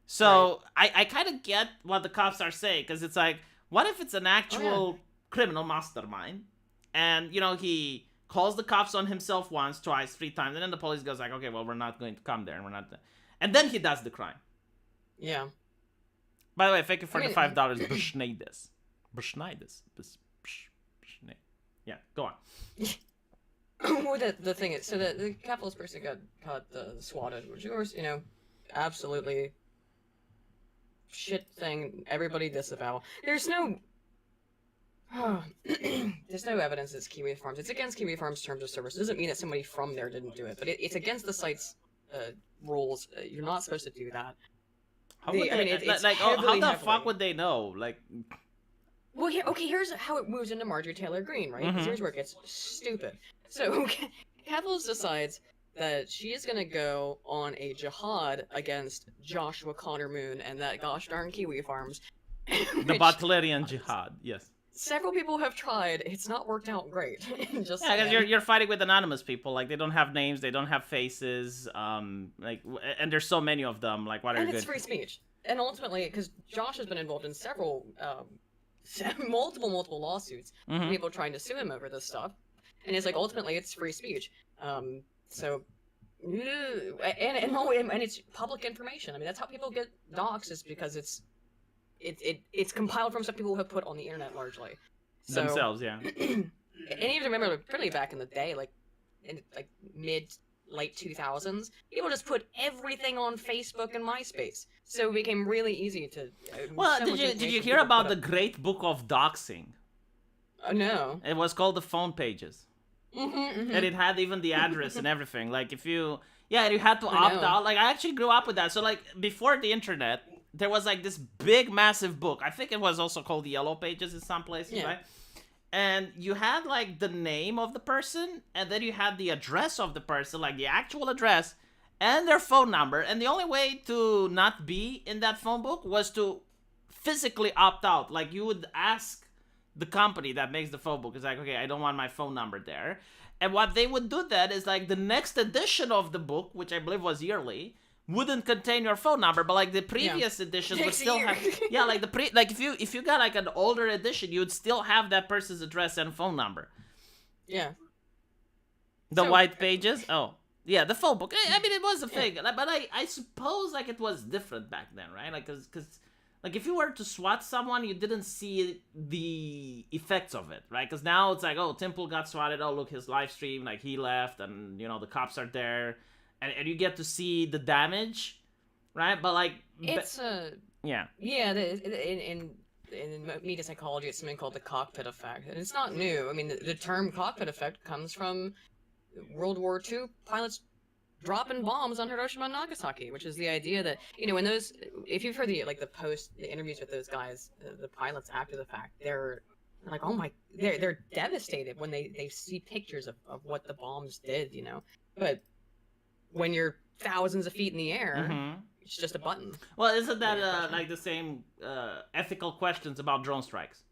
So I kind of get what the cops are saying, because it's like, what if it's an actual criminal mastermind? And, he calls the cops on himself once, twice, 3 times, and then the police goes like, okay, well, we're not going to come there, and we're not there. And then he does the crime. Yeah. By the way, thank you for the $5. Beschneides. Yeah, go on. Well, the thing is, so the capitalist person got caught swatted, which of course, absolutely shit thing. Everybody disavow. There's no evidence it's Kiwi Farms. It's against Kiwi Farms' terms of service. It doesn't mean that somebody from there didn't do it, but it's against the site's rules. You're not supposed to do that. How the fuck would they know? Like, well, here's how it moves into Marjorie Taylor Greene, right? Mm-hmm. Here's where it gets stupid. So, Capitalist decides that she is going to go on a jihad against Joshua Connor Moon and that gosh darn Kiwi Farms. The Butlerian jihad, yes. several people have tried. It's not worked out great. Just Yeah, because saying. you're fighting with anonymous people. Like, they don't have names, they don't have faces. And there's so many of them. Like, what are And good? it's free speech. And ultimately, because Josh has been involved in several, multiple lawsuits, Mhm. people trying to sue him over this stuff, and it's like ultimately it's free speech. So, and it's public information. I mean, that's how people get doxxed, is because it's compiled from stuff people have put on the internet largely. So, Themselves, yeah. and even remember, pretty back in the day, like in like late 2000s, people just put everything on Facebook and MySpace, so it became really easy to. Well, so did much you information hear people about put the up. great book of doxing? No. It was called The Phone Pages. Mm-hmm. And it had even the address and everything. Like, if you... Yeah, you had to I opt know. out. Like, I actually grew up with that. So, like, before the internet, there was, like, this big, massive book. I think it was also called the Yellow Pages in some places, Yeah. right? And you had, like, the name of the person, and then you had the address of the person, like, the actual address, and their phone number. And the only way to not be in that phone book was to physically opt out. Like, you would ask the company that makes the phone book, is like, okay, I don't want my phone number there. And what they would do then is, like, the next edition of the book, which I believe was yearly, wouldn't contain your phone number, but like the previous editions would Takes a still year. have, yeah, like if you got like an older edition, you would still have that person's address and phone number. Yeah. The So- white pages, oh yeah, the phone book. I mean, it was a thing, but I suppose like it was different back then, right? Like, cause like if you were to swat someone, you didn't see the effects of it, right? Because now it's like, oh, Temple got swatted. Oh, look, his live stream, like he left, and you know the cops are there. And you get to see the damage, right? But like, It's yeah, in media psychology, it's something called the cockpit effect, and it's not new. I mean, the term cockpit effect comes from World War II pilots dropping bombs on Hiroshima and Nagasaki, which is the idea that, you know, when those, if you've heard the interviews with those guys, the pilots after the fact, they're like, oh my, they're devastated when they see pictures of what the bombs did, you know, but when you're thousands of feet in the air, Mhm. it's just a button. Well, isn't that like the same ethical questions about drone strikes?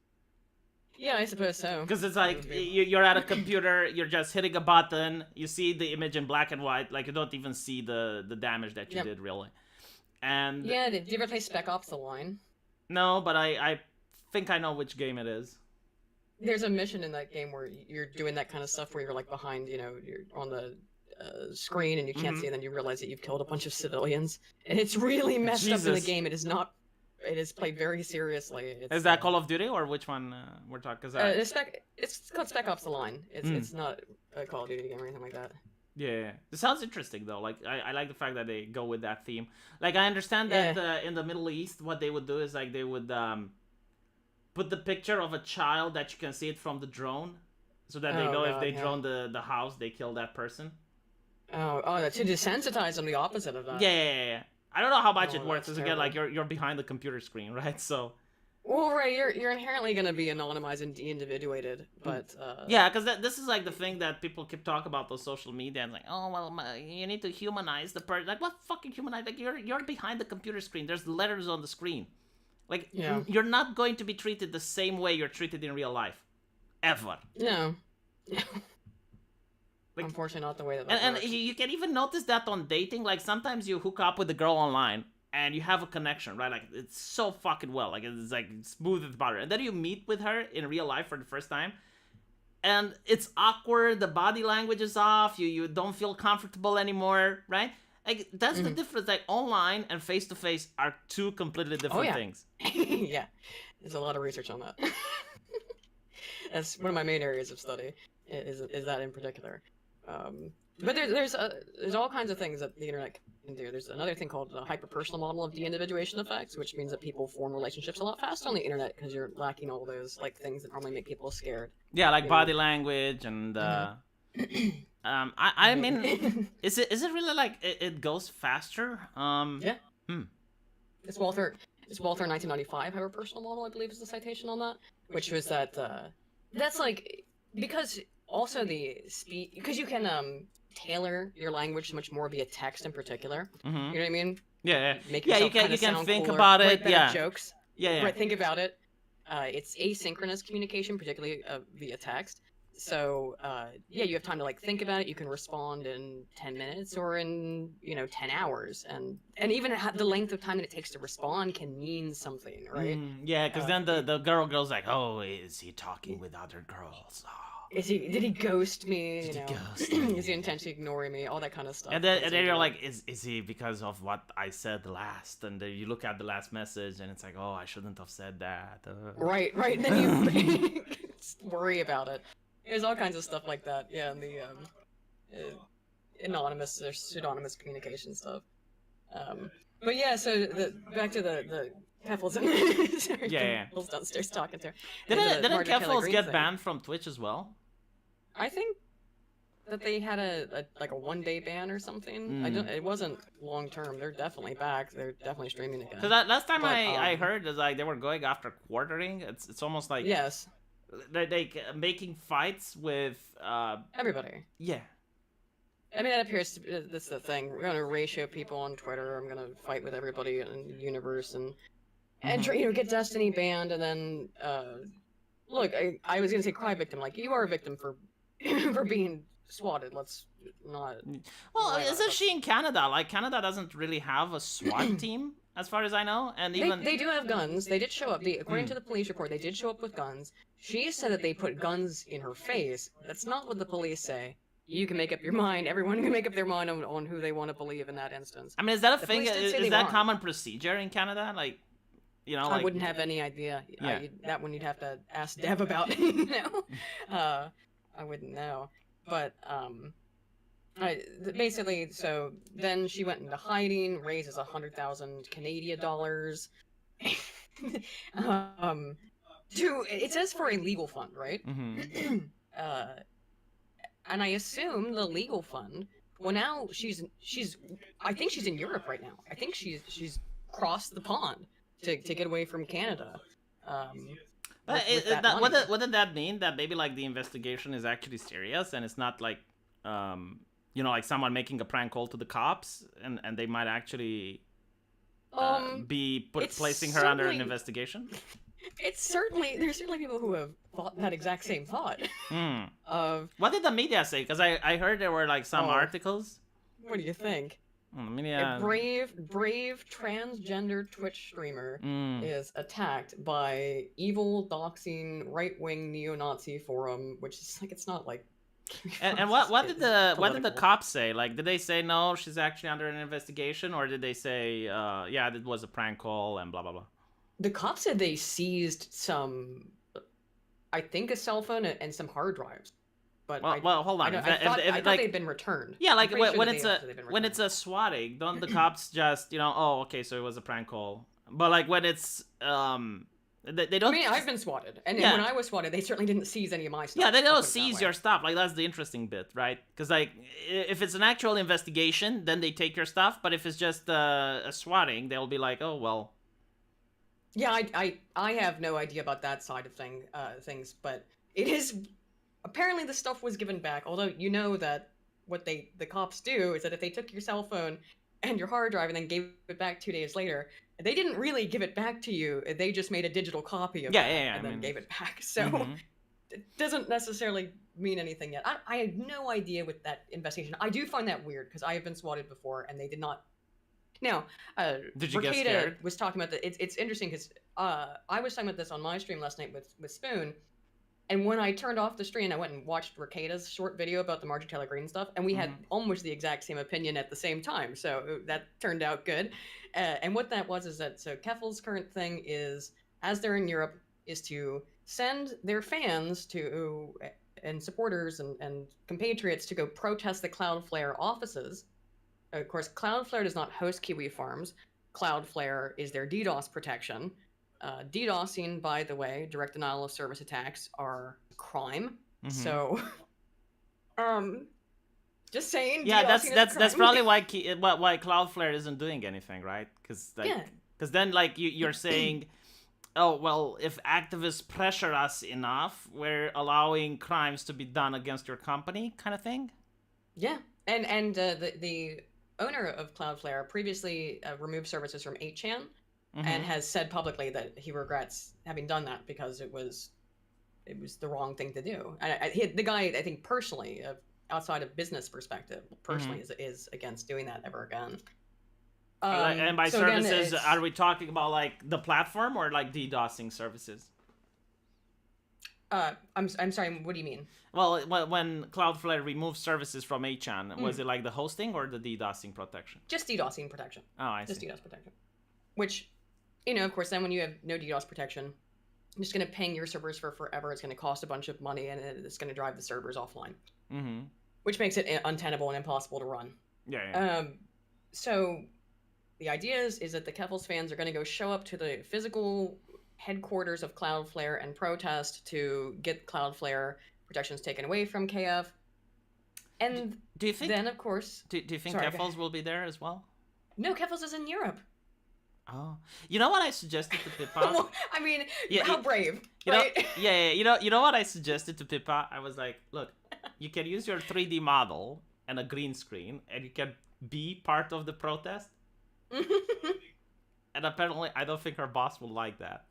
Yeah, I suppose so. Because it's like you're at a computer, you're just hitting a button, you see the image in black and white, like you don't even see the damage that you Yep. did really. And Yeah, did you ever play Spec Ops: The Line? no, but I think I know which game it is. There's a mission in that game where you're doing that kind of stuff where you're like behind, you know, you're on the screen and you can't Mhm. see, and then you realize that you've killed a bunch of civilians, and it's really messed up in the Jesus. game. It is not. It is played very seriously. It's, Is that Call of Duty or which one we're talking? 'Cause it's called Spec Ops: The Line. It's not a Call of Duty game or anything like that. Yeah, it sounds interesting though. Like I like the fact that they go with that theme. Like I understand that in the Middle East, what they would do is like they would put the picture of a child that you can see it from the drone, so that they Oh, know if God, they yeah. drone the house, they kill that person. Oh, to desensitize them, the opposite of that. Yeah. I don't know how much Oh, it works. that's Because again, like terrible. you're behind the computer screen, right? So Well, right, you're inherently going to be anonymized and de-individuated, but yeah, because this is like the thing that people keep talking about those social media and like, oh well, you need to humanize the person. Like, what fucking humanize? Like you're behind the computer screen. There's letters on the screen. Like Yeah. you're not going to be treated the same way you're treated in real life, ever. no. Like, Unfortunately, not the way that and works. you can even notice that on dating. Like sometimes you hook up with a girl online and you have a connection, right? Like it's so fucking well. Like it's like smooth as butter. And then you meet with her in real life for the first time. And it's awkward, the body language is off, you don't feel comfortable anymore, right? Like that's the difference. Like online and face to face are two completely different yeah. things. Yeah, there's a lot of research on that. That's one of my main areas of study. Is that in particular? But there's all kinds of things that the internet can do. There's another thing called the hyper-personal model of de-individuation effects, which means that people form relationships a lot faster on the internet because you're lacking all those like things that normally make people scared. Yeah, like You body know? language and I mean, is it really like it goes faster? Yeah. It's Walther 1995 hyper-personal model, I believe, is the citation on that, which was that that's like because also the speed because you can tailor your language much more via text in particular. Mhm. You know what I mean? Yeah, Make yeah, you yourself can kinda you can sound think cooler, about write it. better Yeah, jokes. yeah. Right, think about it. It's asynchronous communication, particularly via text. So yeah, you have time to like think about it. You can respond in 10 minutes or in 10 hours, and even the length of time that it takes to respond can mean something, right? Yeah, because then the girl goes like, "Oh, is he talking with other girls? Oh. Did he ghost me? Did he ghost me? Is he intentionally ignoring me? All that kind of stuff. And then you're like, is he because of what I said last? And then you look at the last message, and it's like, oh, I shouldn't have said that. Right. Then you worry about it. There's all kinds of stuff like that. Yeah, and the anonymous or pseudonymous communication stuff. But yeah, so back to the Keffels. Sorry, yeah. Keffels downstairs talking to her. Didn't Keffels get banned from Twitch as well? I think that they had a 1-day ban or something. It wasn't long term. They're definitely back. They're definitely streaming again. Because last time I heard is like they were going after quartering. It's almost like yes, they're making fights with everybody. Yeah. I mean, that appears to be that's the thing. We're gonna ratio people on Twitter. I'm gonna fight with everybody in the universe and get Destiny banned, and then look, I was gonna say cry victim. Like, you are a victim for for being swatted. Let's not. Well, isn't she in Canada? Like, Canada doesn't really have a SWAT team, as far as I know, and even they do have guns. They did show up. According to the police report, they did show up with guns. She said that they put guns in her face. That's not what the police say. You can make up your mind. Everyone can make up their mind on who they want to believe in that instance. I mean, is that a thing? Is that common procedure in Canada? Like, I wouldn't have any idea. Yeah. That one you'd have to ask Deb about. I wouldn't know. But basically, so then she went into hiding, raises 100,000 Canadian dollars. It says for a legal fund, right? Mm-hmm. And I assume the legal fund. Well, now she's. I think she's in Europe right now. I think she's crossed the pond to get away from Canada. Wouldn't that mean that maybe like the investigation is actually serious and it's not like like someone making a prank call to the cops and they might actually be placing her under an investigation? There's certainly people who have thought that exact same thought. What did the media say? Because I heard there were like some articles. What do you think? A brave transgender Twitch streamer is attacked by evil doxing right-wing neo-Nazi forum, which is like, it's not like. And what did the cops say? Like, did they say no, she's actually under an investigation, or did they say yeah, it was a prank call and blah blah blah? The cops said they seized some, I think, a cell phone and some hard drives. But well, hold on. I thought they'd been returnurned. Yeah, like when it's a swatting, don't the cops just oh, okay, so it was a prank call? But like when it's they don't. I mean, I've been swatted, and when I was swatted, they certainly didn't seize any of my stuff. Yeah, they don't seize your stuff. Like, that's the interesting bit, right? Because like if it's an actual investigation, then they take your stuff. But if it's just a swatting, they'll be like, oh well. Yeah, I have no idea about that side of things, but it is. Apparently the stuff was given back, although you know that what the cops do is that if they took your cell phone and your hard drive and then gave it back 2 days later, they didn't really give it back to you. They just made a digital copy of it and then gave it back. So it doesn't necessarily mean anything yet. I had no idea with that investigation. I do find that weird because I have been swatted before and they did not. Now, did you get scared? Was talking about that. It's interesting because I was talking about this on my stream last night with Spoon. And when I turned off the stream, I went and watched Recaita's short video about the Marjorie Taylor Greene stuff, and we had almost the exact same opinion at the same time, so that turned out good. And what that was is that, so Keffel's current thing is, as they're in Europe, is to send their fans and supporters and compatriots to go protest the Cloudflare offices. Of course, Cloudflare does not host Kiwi Farms. Cloudflare is their DDoS protection. DDoSing, by the way, direct denial of service attacks, are a crime. So, just saying. Yeah, that's probably why Cloudflare isn't doing anything, right? Because then like you're saying, oh well, if activists pressure us enough, we're allowing crimes to be done against your company, kind of thing. Yeah, and the owner of Cloudflare previously removed services from 8chan. and has said publicly that he regrets having done that because it was the wrong thing to do. The guy, I think personally, outside of business perspective, personally is against doing that ever again. And by so services, again, are we talking about like the platform or like DDoSing services? I'm sorry. What do you mean? Well, when Cloudflare removed services from 8chan, was it like the hosting or the DDoSing protection? Just DDoSing protection. Oh, I see. Just DDoS protection. Which, of course, then when you have no DDoS protection, you're just going to ping your servers for forever. It's going to cost a bunch of money, and it's going to drive the servers offline. Which makes it untenable and impossible to run. Yeah. So the idea is that the Keffels fans are going to go show up to the physical headquarters of Cloudflare and protest to get Cloudflare protections taken away from KF. And do you think then, of course... Do you think Keffels will be there as well? No, Keffels is in Europe. Oh. You know what I suggested to Pippa? Well, I mean, how brave, right? You know what I suggested to Pippa? I was like, look, you can use your 3D model and a green screen, and you can be part of the protest. And apparently, I don't think her boss will like that.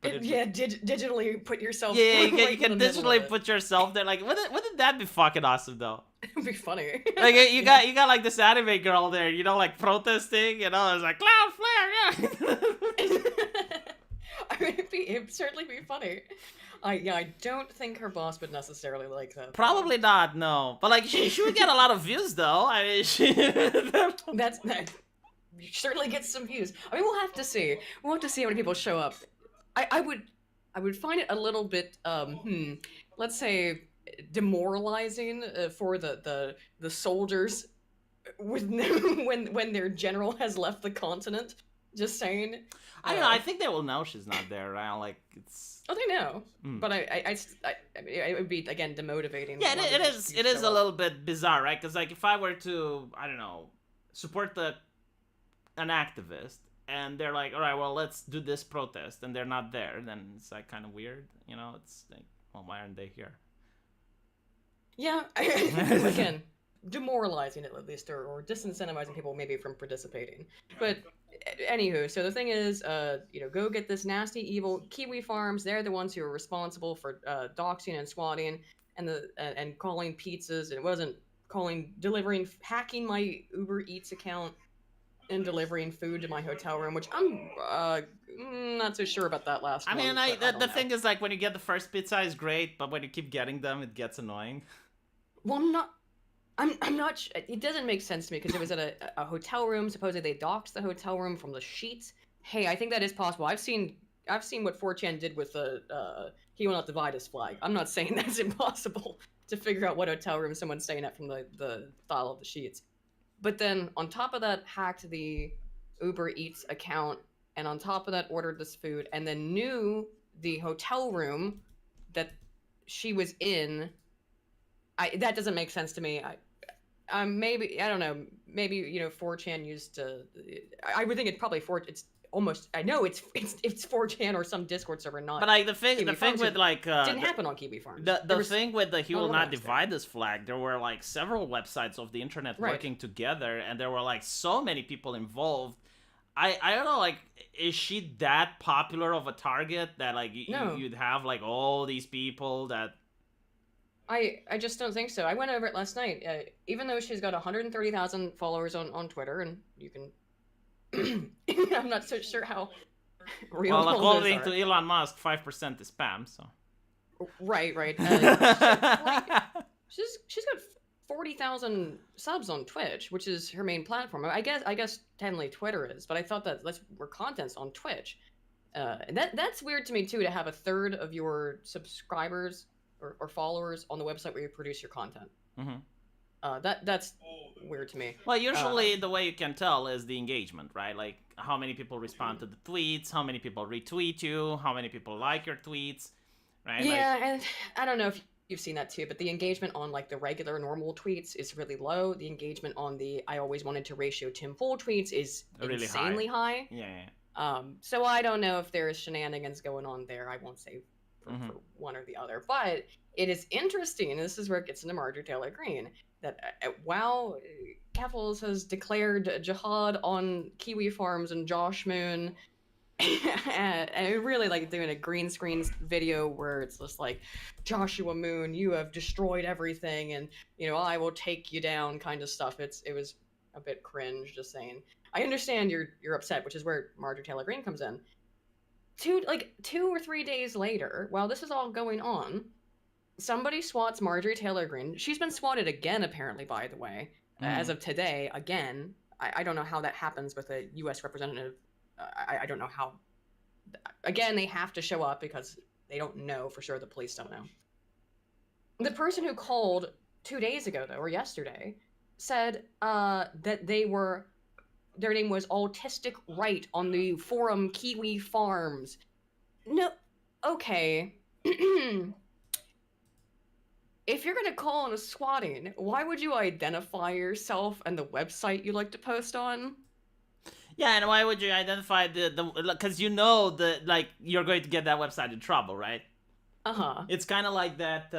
Digitally put yourself. Yeah, you can digitally put yourself there. Like, wouldn't that be fucking awesome though? It'd be funny. Like you got like this anime girl there, like protesting, it's like Cloudflare, yeah. I mean, it'd certainly be funny. I don't think her boss would necessarily like that. Probably not, no. But like she would get a lot of views though. I mean, that certainly gets some views. I mean, we'll have to see. We'll have to see how many people show up. I would find it a little bit let's say demoralizing for the soldiers when their general has left the continent. Just saying. I don't know. I think they will know she's not there, right? Like it's. Oh, they know. But I mean, it would be again demotivating. Yeah, it is. It is a little bit bizarre, right? Because like if I were to, I don't know, support an activist, and they're like, all right, well, let's do this protest, and they're not there, then it's like kind of weird, It's like, well, why aren't they here? Yeah, again, demoralizing at least, or disincentivizing people maybe from participating. But anywho, so the thing is, go get this nasty, evil Kiwi Farms. They're the ones who are responsible for doxing and swatting and calling pizzas. It wasn't hacking my Uber Eats account and delivering food to my hotel room, which I'm not so sure about that last one. I mean, the thing is, like, when you get the first pizza is great, but when you keep getting them, it gets annoying. Well, I'm not. It doesn't make sense to me because it was at a hotel room. Supposedly they doxed the hotel room from the sheets. Hey, I think that is possible. I've seen what 4chan did with the "He Will Not Divide Us" flag. I'm not saying that's impossible to figure out what hotel room someone's staying at from the style of the sheets. But then on top of that, hacked the Uber Eats account, and on top of that, ordered this food, and then knew the hotel room that she was in. That doesn't make sense to me. Maybe, I don't know, maybe 4chan used to. I would think it's probably it's almost. I know it's 4chan or some Discord server, not. But like the thing with like didn't happen on Kiwi Farms. The thing with the "He Will Not Divide Us" flag, there were like several websites of the internet working together, and there were like so many people involved. I don't know, like, is she that popular of a target that like you'd have like all these people that. I just don't think so. I went over it last night. Even though she's got 130,000 followers on Twitter, and you can, I'm not so sure how real. Well, according to Elon Musk, 5% is spam. So. Right. She's got 40,000 subs on Twitch, which is her main platform. I guess technically Twitter is, but I thought that her content's on Twitch. And that's weird to me too, to have a third of your subscribers or followers on the website where you produce your content. That's weird to me. Well, usually the way you can tell is the engagement, right? Like how many people respond to the tweets, how many people retweet you, how many people like your tweets, right? Yeah, and I don't know if you've seen that too, but the engagement on like the regular normal tweets is really low. The engagement on the "I always wanted to ratio Tim Full" tweets is really insanely high. Yeah. So I don't know if there's shenanigans going on there. I won't say for one or the other, but it is interesting, and this is where it gets into Marjorie Taylor Greene, that WoW Keffels has declared jihad on Kiwi Farms and Josh Moon, and really like doing a green screen video where it's just like, Joshua Moon, you have destroyed everything, and I will take you down, kind of stuff. It was a bit cringe, just saying. I understand you're upset, which is where Marjorie Taylor Greene comes in. 2 or 3 days later, while this is all going on, somebody swats Marjorie Taylor Greene. She's been swatted again, apparently, by the way, as of today, again. I don't know how that happens with a U.S. representative. I don't know how. Again, they have to show up because they don't know for sure. The police don't know. The person who called 2 days ago, though, or yesterday, said that their name was Autistic Right on the forum Kiwi Farms. No, okay. If you're going to call on a swatting, why would you identify yourself and the website you like to post on? Yeah, and why would you identify the because that you're going to get that website in trouble, right? It's kind of like that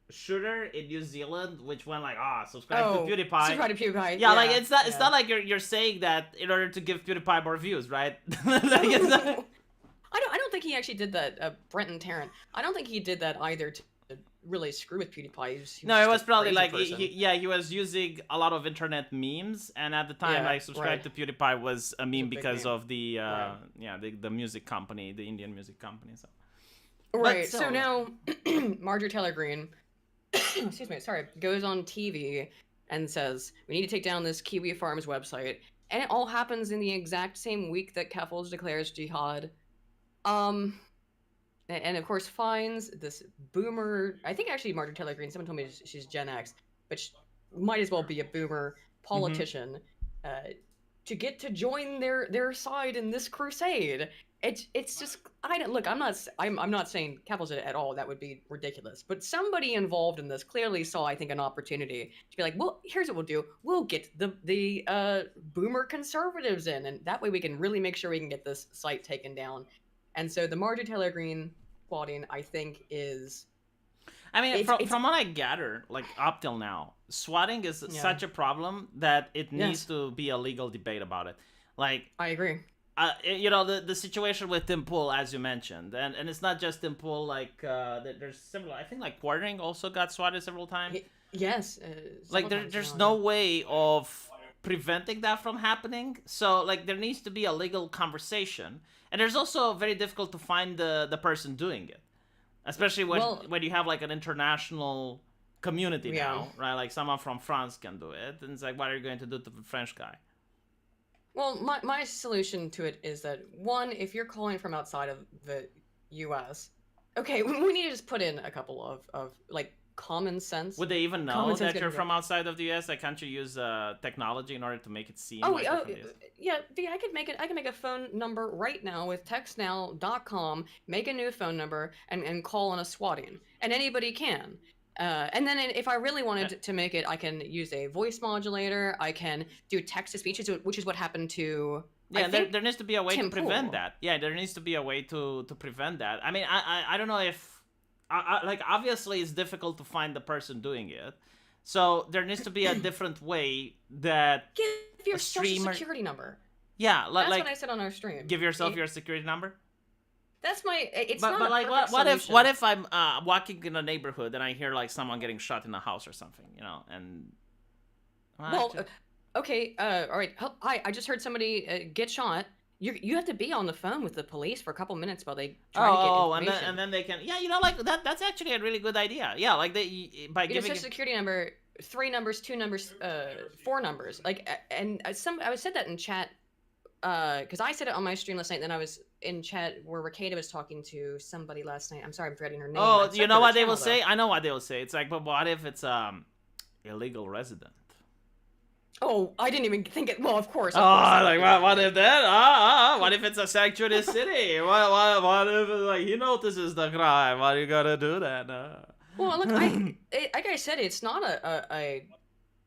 shooter in New Zealand, which went like, subscribe to PewDiePie. Subscribe to PewDiePie. Yeah, like it's not like you're saying that in order to give PewDiePie more views, right? Like it's not... I don't think he actually did that. Brenton Tarrant. I don't think he did that either to really screw with PewDiePie. No, it was probably like he was using a lot of internet memes, and at the time, like subscribe to PewDiePie was a meme because of the the music company, the Indian music company. So. Right. So now, Marjorie Taylor Greene, excuse me, sorry, goes on TV and says we need to take down this Kiwi Farms website, and it all happens in the exact same week that Keffels declares jihad. And of course finds this boomer, I think actually Marjorie Taylor Greene, someone told me she's Gen X, but she might as well be a boomer politician, to get to join their side in this crusade. It's just, I'm not saying Keffels did it at all, that would be ridiculous, but somebody involved in this clearly saw, I think, an opportunity to be like, well, here's what we'll do, we'll get the boomer conservatives in, and that way we can really make sure we can get this site taken down. And so the Marjorie Taylor Greene swatting, I think, is... I mean, from what I gather, like, up till now, swatting is such a problem that it needs to be a legal debate about it. Like... I agree. The situation with Tim Pool, as you mentioned, and it's not just Tim Pool, like, there's several... I think, like, Quartering also got swatted several times. Yes. Like, there's no way of preventing that from happening. So, like, there needs to be a legal conversation. And there's also very difficult to find the person doing it, especially when you have like an international community now, right? Like someone from France can do it, and it's like, what are you going to do to the French guy? Well, my solution to it is that, one, if you're calling from outside of the U.S., okay, we need to just put in a couple of like common sense. Would they even know that you're from outside of the U.S.? Like, can't you use technology in order to make it seem like you're from the US? Yeah, I can make a phone number right now with textnow.com, make a new phone number, and call on a swatting, and anybody can. And then if I really wanted to make it, I can use a voice modulator. I can do text-to-speech, which is what happened to... Yeah, there needs to be a way to prevent that. Yeah, there needs to be a way to prevent that. I mean, I don't know if... like, obviously, it's difficult to find the person doing it. So there needs to be a different way that give your social security number. Yeah, that's what I said on our stream. Give yourself your security number. That's my. It's but, not. But a like, what if I'm walking in a neighborhood and I hear like someone getting shot in a house or something, and. Okay. All right. Hi, I just heard somebody get shot. You have to be on the phone with the police for a couple minutes while they try to get information. and then they can, like that's actually a really good idea. Yeah, like by giving social security number, 3 numbers, 2 numbers, 4 numbers. Like, and I said that in chat, because I said it on my stream last night. And then I was in chat where Rakeda was talking to somebody last night. I'm sorry, I'm forgetting her name. Oh, you know what they will say? I know what they will say. It's like, but what if it's illegal resident? Oh, I didn't even think it. Well, of course. Like what if that? What if it's a sanctuary city? What if like he notices the crime? Why are you gonna do that? Well, look, like I said, it's not a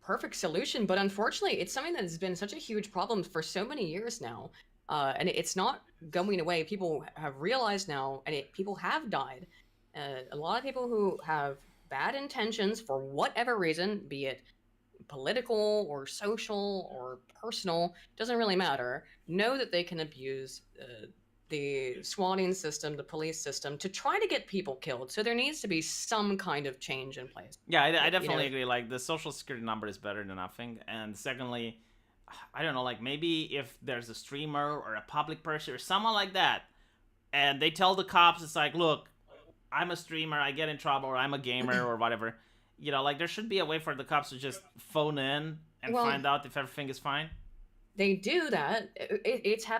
perfect solution, but unfortunately, it's something that has been such a huge problem for so many years now, and it's not going away. People have realized now, and people have died. A lot of people who have bad intentions for whatever reason, be it political or social or personal, doesn't really matter, know that they can abuse the swatting system, the police system, to try to get people killed. So there needs to be some kind of change in place. Yeah, I definitely agree. Like, the social security number is better than nothing. And secondly, I don't know, like, maybe if there's a streamer or a public person or someone like that, and they tell the cops, it's like, look, I'm a streamer, I get in trouble, or I'm a gamer, or whatever. You know, like, there should be a way for the cops to just phone in and find out if everything is fine. They do that.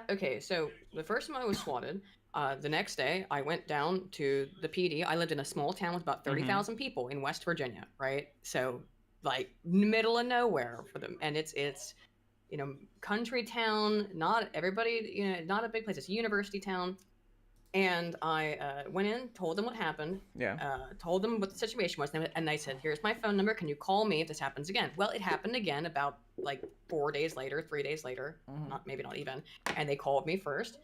Okay, so the first time I was swatted, the next day I went down to the PD. I lived in a small town with about 30,000 people in West Virginia, right? So, like, middle of nowhere for them. And it's you know, country town, not everybody, you know, not a big place. It's a university town. And I went in, told them what happened. Yeah. Told them what the situation was, and they said, "Here's my phone number. Can you call me if this happens again?" Well, it happened again about like 4 days later, 3 days later, maybe not even. And they called me first.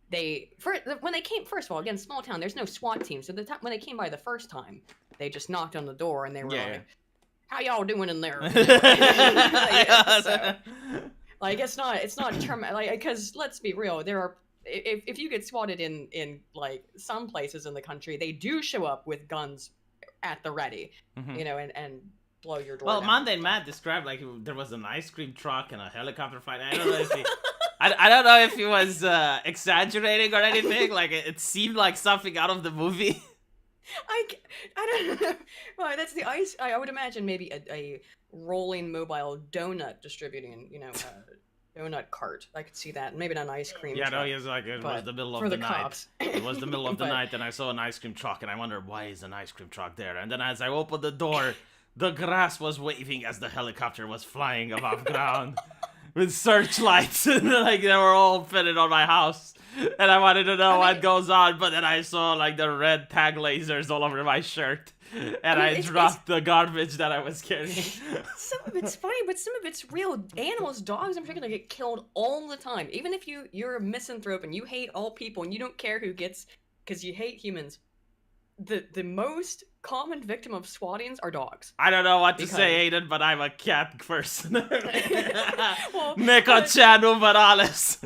When they came, first of all, again, small town, there's no SWAT team. So when they came by the first time, they just knocked on the door and they were like, "How y'all doing in there?" Like, it's not like, because let's be real, there are. If you get swatted in like some places in the country, they do show up with guns at the ready, you know, and blow your door down. Mundane Matt described like there was an ice cream truck and a helicopter flight. I don't know if he, I don't know if he was exaggerating or anything. Like, it seemed like something out of the movie. I don't know. Well, that's the ice. I would imagine maybe a rolling mobile donut distributing, you know. Donut cart. I could see that. Maybe not an ice cream truck. No, he was like, it was the middle of the night. It was the middle of the night, and I saw an ice cream truck, and I wondered, why is an ice cream truck there? And then as I opened the door, the grass was waving as the helicopter was flying above ground with searchlights, and like they were all fitted on my house. And I wanted to know what goes on, but then I saw like the red tag lasers all over my shirt. And I dropped the garbage that I was carrying. Some of it's funny, but some of it's real. Animals, dogs, I'm sure, gonna get killed all the time. Even if you're a misanthrope and you hate all people and you don't care who gets, because you hate humans. The most common victim of swattings are dogs. I don't know what to say, Aiden, but I'm a cat person. Neko-chan Morales.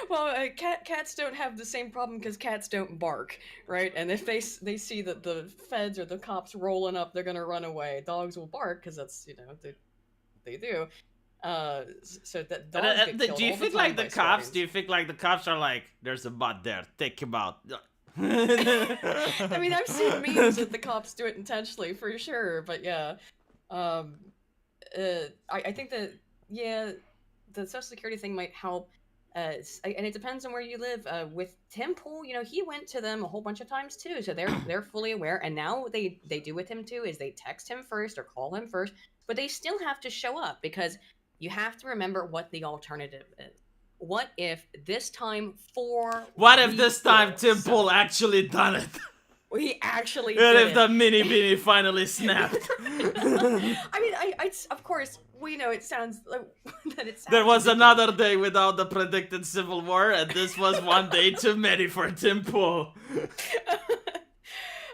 Well, cats don't have the same problem because cats don't bark, right? And if they see that the feds or the cops rolling up, they're gonna run away. Dogs will bark because that's, you know, they do. So that dogs get killed do you all think the time like the by cops? swattings. Do you think like the cops are like, there's a butt there, take him out? I mean, I've seen memes that the cops do it intentionally for sure, but yeah, I think that the Social Security thing might help, and it depends on where you live. With Tim Pool, you know, he went to them a whole bunch of times too, so they're fully aware. And now they do with him too is they text him first or call him first, but they still have to show up because you have to remember what the alternative is. What if this time Tim Pool actually done it? He actually And did if the mini beanie finally snapped. I mean, I of course, we know it sounds like that it sounds There was ridiculous. another day without the predicted civil war, and this was one day too many for Tim Pool.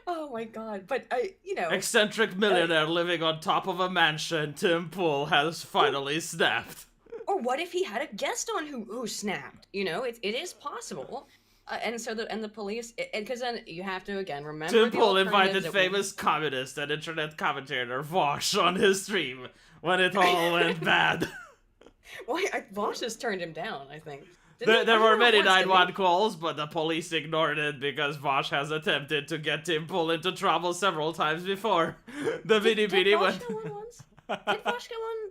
Oh my god, but you know... Eccentric millionaire living on top of a mansion, Tim Pool has finally snapped. Or what if he had a guest on who snapped? You know, it is possible. And so the police, because then you have to again remember. Tim Pool invited famous communist and internet commentator Vosh on his stream when it all went bad. Well, Vosh just turned him down, I think. There were many 911 calls, but the police ignored it because Vosh has attempted to get Tim Pool into trouble several times before. The Did went. Vosh go on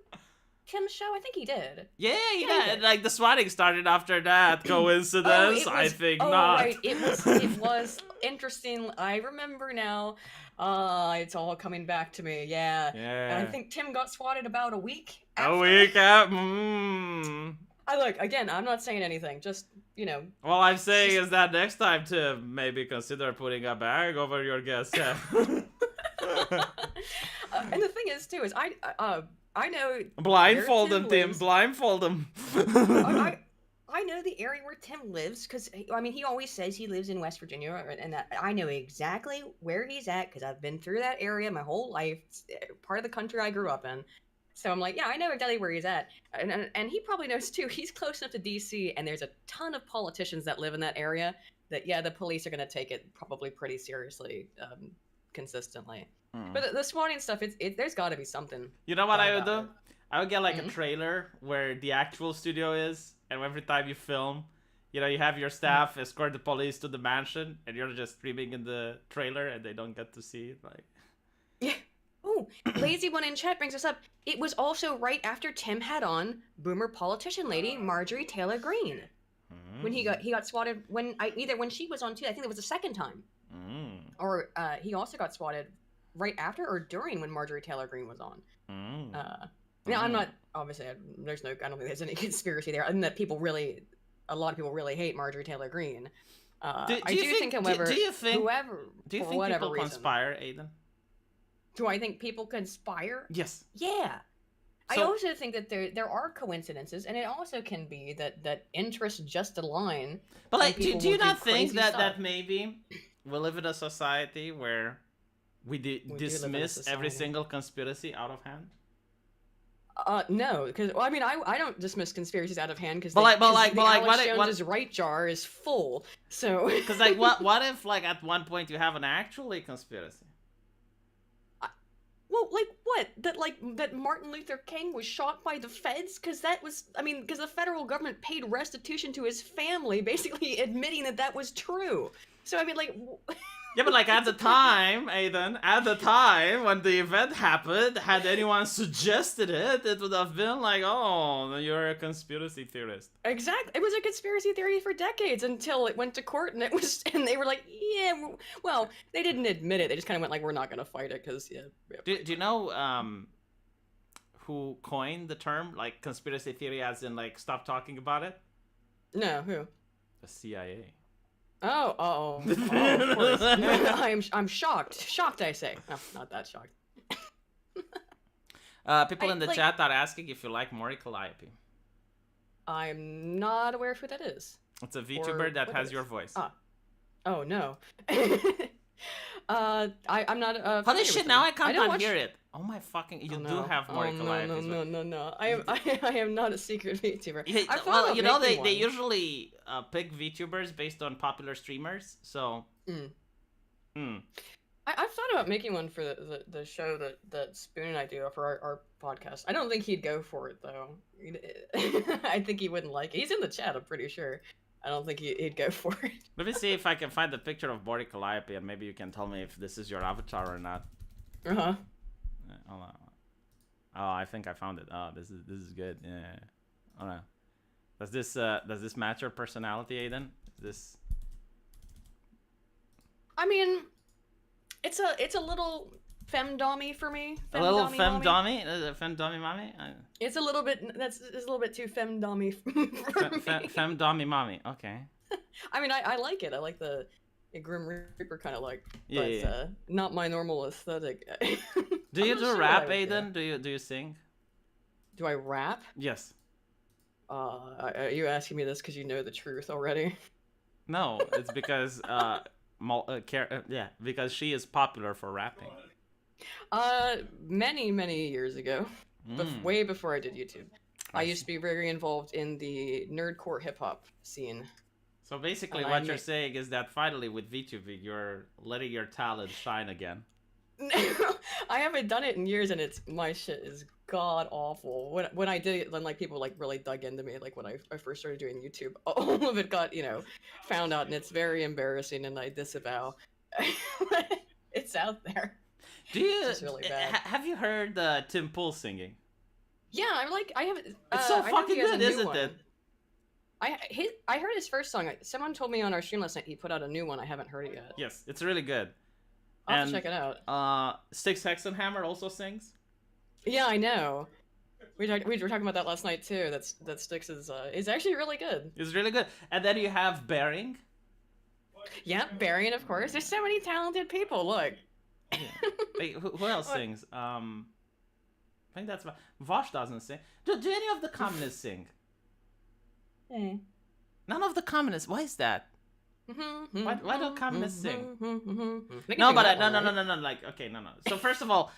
Tim's show? I think he did. Yeah, he did. Like, the swatting started after that. Coincidence? I think not. Right. It was interesting. I remember now. It's all coming back to me. Yeah. And I think Tim got swatted about a week after. A week after. Look, again, I'm not saying anything. Just, you know. All I'm saying is that next time, Tim, maybe consider putting a bag over your guest head. And the thing is, too, is I know. Blindfold him, Tim. Blindfold him. I know the area where Tim lives because, I mean, he always says he lives in West Virginia, and that I know exactly where he's at because I've been through that area my whole life. It's part of the country I grew up in. So I'm like, yeah, I know exactly where he's at, and he probably knows too. He's close enough to DC, and there's a ton of politicians that live in that area. That yeah, the police are gonna take it probably pretty seriously, consistently. But the swatting stuff, there's got to be something. You know what done I would do? about it. I would get like a trailer where the actual studio is, and every time you film, you have your staff escort the police to the mansion, and you're just streaming in the trailer, and they don't get to see it. Like, yeah. Oh, Lazy One in chat brings us up. It was also right after Tim had on boomer politician lady Marjorie Taylor Greene. When he got swatted either when she was on too. I think it was the second time. Or he also got swatted right after or during when Marjorie Taylor Greene was on. Now I'm not obviously I don't think there's any conspiracy there, other than that a lot of people really hate Marjorie Taylor Greene. do you think people reason, conspire, Aiden? Do I think people conspire? Yes. Yeah. I also think that there are coincidences, and it also can be that interests just align. But like, do you not think that maybe we live in a society where we dismiss every single conspiracy out of hand? No, because I mean, I don't dismiss conspiracies out of hand because Alex Jones's right jar is full. So because like what if like at one point you have an actually conspiracy? Well, like what? That Martin Luther King was shot by the feds? Because the federal government paid restitution to his family, basically admitting that was true. So I mean, like. Yeah, but like at the time, Aiden, when the event happened, had anyone suggested it, it would have been like, oh, you're a conspiracy theorist. Exactly. It was a conspiracy theory for decades until it went to court, and they were like, yeah, well, they didn't admit it. They just kind of went like, we're not going to fight it because, yeah. Do you know who coined the term, like, conspiracy theory as in, like, stop talking about it? No, who? The CIA. Oh, of course. I'm shocked, I say. No, not that shocked. People in the chat are asking if you like Mori Calliope. I'm not aware of who that is. It's a VTuber that has your voice. Oh no. I'm not. Holy shit! Now I can't hear it. Oh my fucking! You do have Mori Calliope. No. I am not a secret VTuber. They usually pick VTubers based on popular streamers. So. I've thought about making one for the show that Spoon and I do for our podcast. I don't think he'd go for it though. I think he wouldn't like it. He's in the chat, I'm pretty sure. I don't think he'd go for it. Let me see if I can find the picture of Mori Calliope, and maybe you can tell me if this is your avatar or not. Uh-huh. Hold on. Oh, I think I found it. Oh, this is good. Yeah. Hold on. Does this match your personality, Aiden? I mean, it's a little femdommy for me. A little femdommy? Femdommy mommy? It's a little bit. It's a little bit too femdommy for me. Femdommy mommy. Okay. I mean, I like it. I like the Grim Reaper kind of like, but not my normal aesthetic. Do you do rap, Aiden? Do you sing? Do I rap? Yes. Are you asking me this because you know the truth already? No, it's because because she is popular for rapping. Many years ago, way before I did YouTube, I used to be very involved in the nerdcore hip hop scene. So basically, what you're saying is that finally with VTubing, you're letting your talent shine again. I haven't done it in years, and my shit is god awful. When I did it, then like people like really dug into me. Like when I first started doing YouTube, all of it got found out, and it's very embarrassing, and I disavow. It's out there. Do you? It's really bad. Have you heard Tim Pool singing? Yeah, I haven't. It's so fucking good, isn't it? I heard his first song. Someone told me on our stream last night he put out a new one. I haven't heard it yet. Yes, it's really good. I'll have to check it out. Styx Hexenhammer also sings. Yeah, I know. We were talking about that last night too. That Styx is actually really good. It's really good. And then you have Bering. Yeah, Bering, of course. There's so many talented people. Look. Yeah. Wait, who else sings? I think that's Vosh doesn't sing. Do any of the communists sing? Hey. None of the communists. Why is that? Why don't communists sing? They can No, sing but that no, one, no, right? no, no, no. Like, okay, no. So first of all,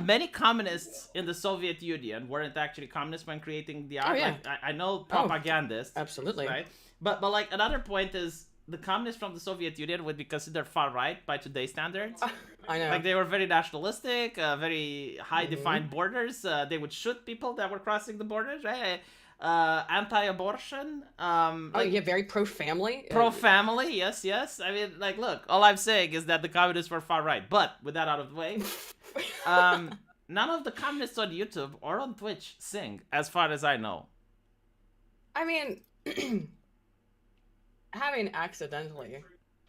many communists in the Soviet Union weren't actually communists when creating the art. Oh, yeah. Like, I know propagandists, absolutely. right? But like another point is the communists from the Soviet Union would be considered far right by today's standards. I know. Like they were very nationalistic, very high defined borders. They would shoot people that were crossing the borders, right? Anti-abortion. Yeah, very pro-family. Pro-family, yes. I mean, like, look, all I'm saying is that the communists were far right. But with that out of the way, none of the communists on YouTube or on Twitch sing, as far as I know. I mean, having accidentally,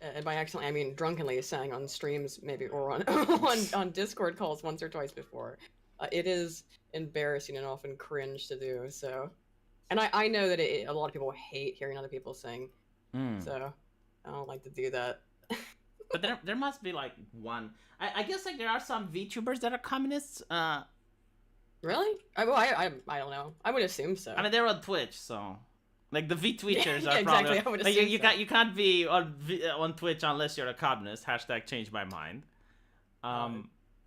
and by accidentally I mean drunkenly, sang on streams maybe or on on Discord calls once or twice before, it is embarrassing and often cringe to do. So, and I know that a lot of people hate hearing other people sing, so I don't like to do that. But there must be like one. I guess like there are some VTubers that are communists. Really? I don't know. I would assume so. I mean, they're on Twitch, so like the VTweeters yeah, are exactly. probably. I would Like, assume you can't be on Twitch unless you're a communist. Hashtag change my mind. No,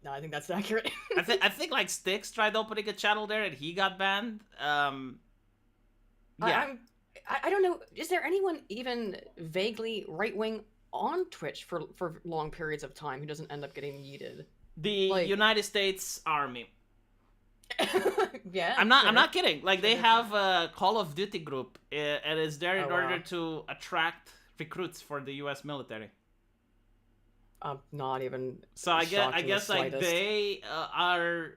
I think that's accurate. I think like Styx tried opening a channel there and he got banned. Yeah. I don't know. Is there anyone even vaguely right wing on Twitch for long periods of time who doesn't end up getting yeeted? The United States Army. Yeah, I'm not kidding. Like they have a Call of Duty group, and it's there in order to attract recruits for the U.S. military. Not even. So I guess like they are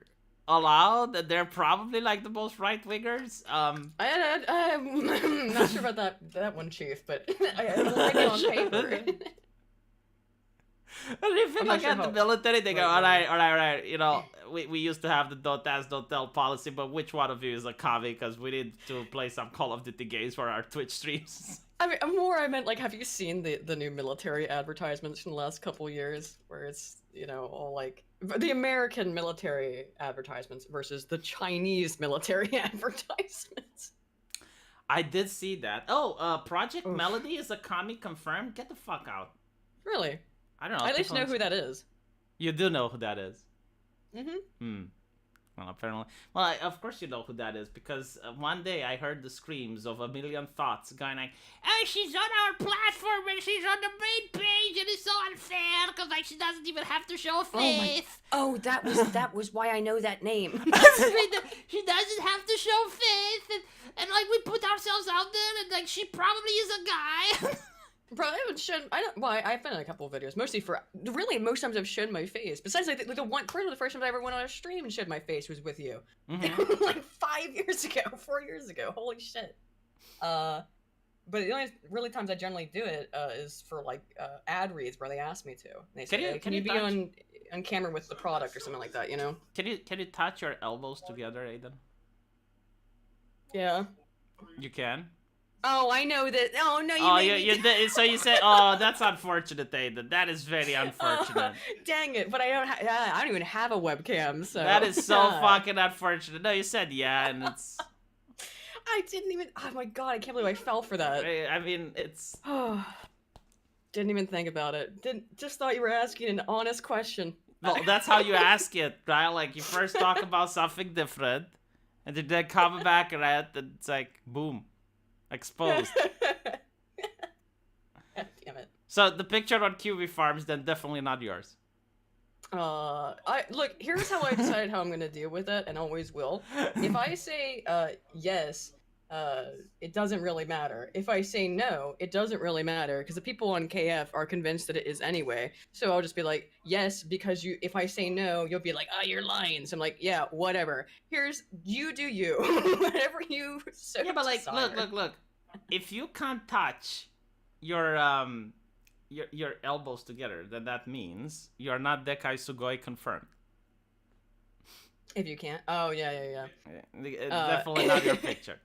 allowed. That they're probably like the most right wingers. I'm not sure about that one, Chief, but I like it on paper. And if you look at the military, they go, all right. You know, we used to have the don't ask, don't tell policy, but which one of you is a commie? Because we need to play some Call of Duty games for our Twitch streams. I mean, I meant like, have you seen the new military advertisements from the last couple years, where it's, you know, all like the American military advertisements versus the Chinese military advertisements? I did see that. Oh, Project Melody is a commie confirmed? Get the fuck out. Really? I don't know. I at least know who that is. You do know who that is? Mm-hmm. Well, apparently. Well, of course you know who that is, because one day I heard the screams of a million thoughts going like, oh, she's on our platform and she's on the main page and it's so unfair because like she doesn't even have to show face. That was why I know that name. She doesn't have to show face and like we put ourselves out there and like she probably is a guy. Probably I've been in a couple of videos, mostly most times I've shown my face. Besides, like the first time I ever went on a stream and showed my face was with you, like 5 years ago, 4 years ago. Holy shit! But the only really times I generally do it is for like ad reads where they ask me to. They say, can you be on camera with the product or something like that? You know? Can you touch your elbows together, Aiden? Yeah. You can. Oh, I know that. Oh no, you did. So you said, "Oh, that's unfortunate, Aiden. That is very unfortunate." Dang it! But I don't even have a webcam, so that is so fucking unfortunate. No, you said yeah, and it's. I didn't even. Oh my god! I can't believe I fell for that. I mean, it's. Didn't even think about it. Just thought you were asking an honest question. Well, that's how you ask it, right? Like you first talk about something different, and then come back at it, and it's like boom. Exposed. Damn it. So the picture on QB Farms, then definitely not yours. Look, here's how I decided how I'm gonna deal with it, and always will. If I say yes, it doesn't really matter. If I say no, it doesn't really matter, because the people on KF are convinced that it is anyway. So I'll just be like, yes, because if I say no, you'll be like, oh, you're lying. So I'm like, yeah, whatever. You do you. Whatever you so yeah, but like, desire. look. If you can't touch your elbows together, then that means you're not Dekai Sugoi confirmed. If you can't, oh yeah. Definitely not your picture.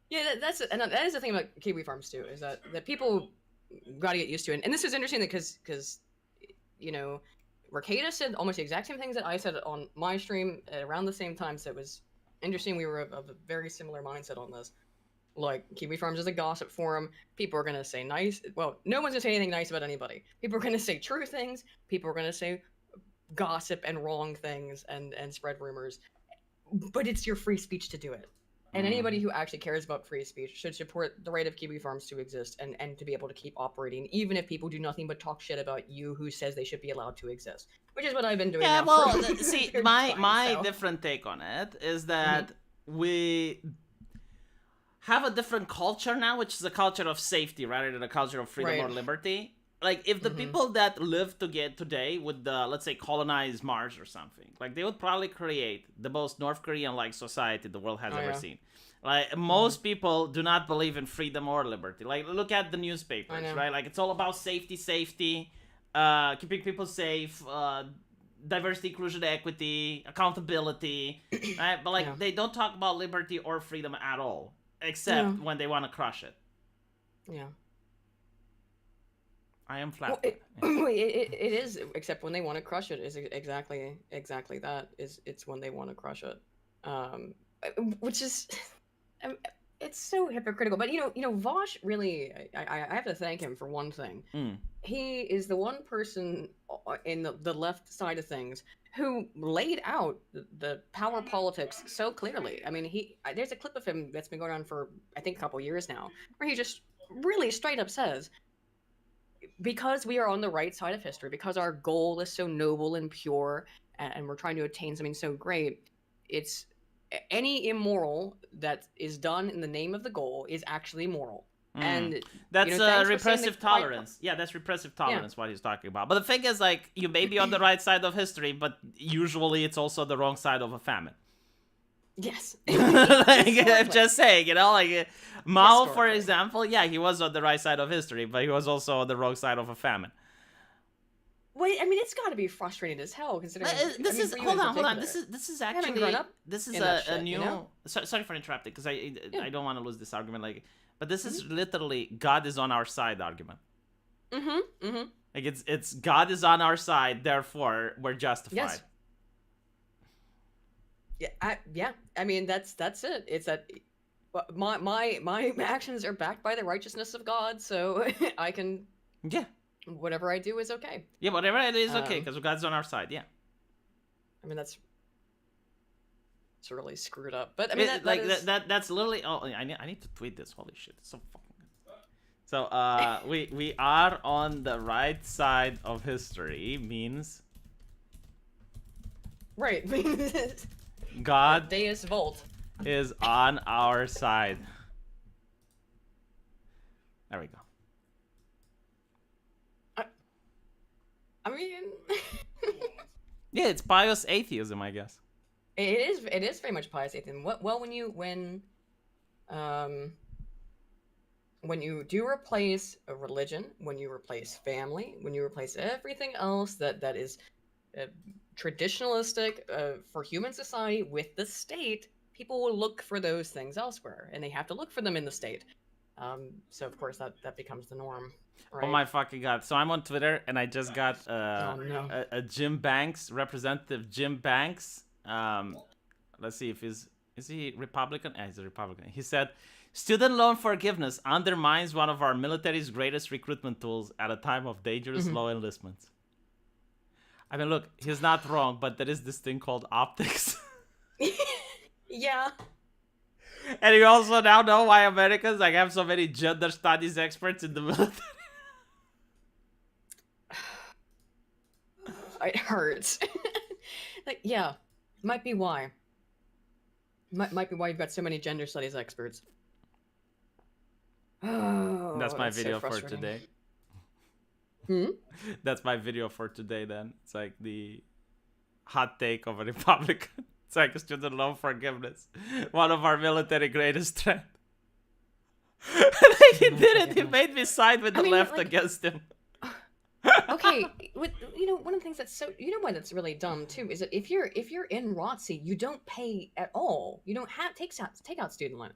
Yeah, that is the thing about Kiwi Farms too, is that people got to get used to it. And this is interesting because you know, Mercada said almost the exact same things that I said on my stream at around the same time. So it was interesting. We were of a very similar mindset on this. like Kiwi Farms is a gossip forum. People are gonna say nice. Well, no one's gonna say anything nice about anybody. People are gonna say true things. People are gonna say gossip and wrong things and spread rumors. But it's your free speech to do it. And anybody who actually cares about free speech should support the right of Kiwi Farms to exist and to be able to keep operating, even if people do nothing but talk shit about you who says they should be allowed to exist, which is what I've been doing. Yeah, now well, for see, a my time, so. different take on it is that we have a different culture now, which is a culture of safety rather than a culture of freedom or liberty. Like, if the people that live today would, let's say, colonize Mars or something, like, they would probably create the most North Korean-like society the world has ever seen. Like, most people do not believe in freedom or liberty. Like, look at the newspapers, right? Like, it's all about safety, keeping people safe, diversity, inclusion, equity, accountability, right? But, like, they don't talk about liberty or freedom at all, except when they want to crush it. Yeah. I am flat. Well, it is, except when they want to crush it, is exactly that. It's when they want to crush it, which is, it's so hypocritical. But you know, Vosh really, I have to thank him for one thing. He is the one person in the left side of things who laid out the power politics so clearly. I mean, there's a clip of him that's been going on for I think a couple years now, where he just really straight up says, because we are on the right side of history, because our goal is so noble and pure, and we're trying to attain something so great, it's any immoral that is done in the name of the goal is actually moral. And that's repressive tolerance. Yeah, that's repressive tolerance, what he's talking about. But the thing is, like, you may be on the right side of history, but usually it's also the wrong side of a famine. Yes. Like, I'm just saying, you know, like Mao, for example, yeah, he was on the right side of history, but he was also on the wrong side of a famine. Wait, I mean, it's got to be frustrating as hell, considering. Hold on. This is actually a new. You know? Sorry for interrupting, because I don't want to lose this argument. Like, but this is literally God is on our side argument. Like, it's God is on our side, therefore we're justified. Yes. Yeah, I mean, that's it. It's that my actions are backed by the righteousness of God, so I can. Yeah. Whatever I do is okay. Yeah, whatever it is okay, because God's on our side. Yeah. I mean, it's really screwed up, but I mean, that's literally. Oh, I need to tweet this. Holy shit, it's so fucking good. So we are on the right side of history means. Right. God Deus Volt is on our side. There we go. I mean, yeah, it's pious atheism, I guess. It is very much pious atheism. Well, when you do replace a religion, when you replace family, when you replace everything else that is traditionalistic for human society with the state, people will look for those things elsewhere, and they have to look for them in the state. So of course that becomes the norm. Right? Oh my fucking god! So I'm on Twitter and I just got a Jim Banks, Representative Jim Banks. Let's see if is he Republican? Yeah, he's a Republican. He said, "Student loan forgiveness undermines one of our military's greatest recruitment tools at a time of dangerous low enlistments." I mean, look, he's not wrong, but there is this thing called optics. Yeah. And you also now know why Americans have so many gender studies experts in the military. It hurts. Like, yeah, might be why. Might be why you've got so many gender studies experts. Oh, that's my video for today. That's my video for today. Then it's like the hot take of a Republican. It's like student loan forgiveness, one of our military greatest strength. He did it. He made me side with the left against him. Okay, one of the things that's so, why that's really dumb too is that if you're in ROTC, you don't pay at all. You don't have take out student loan.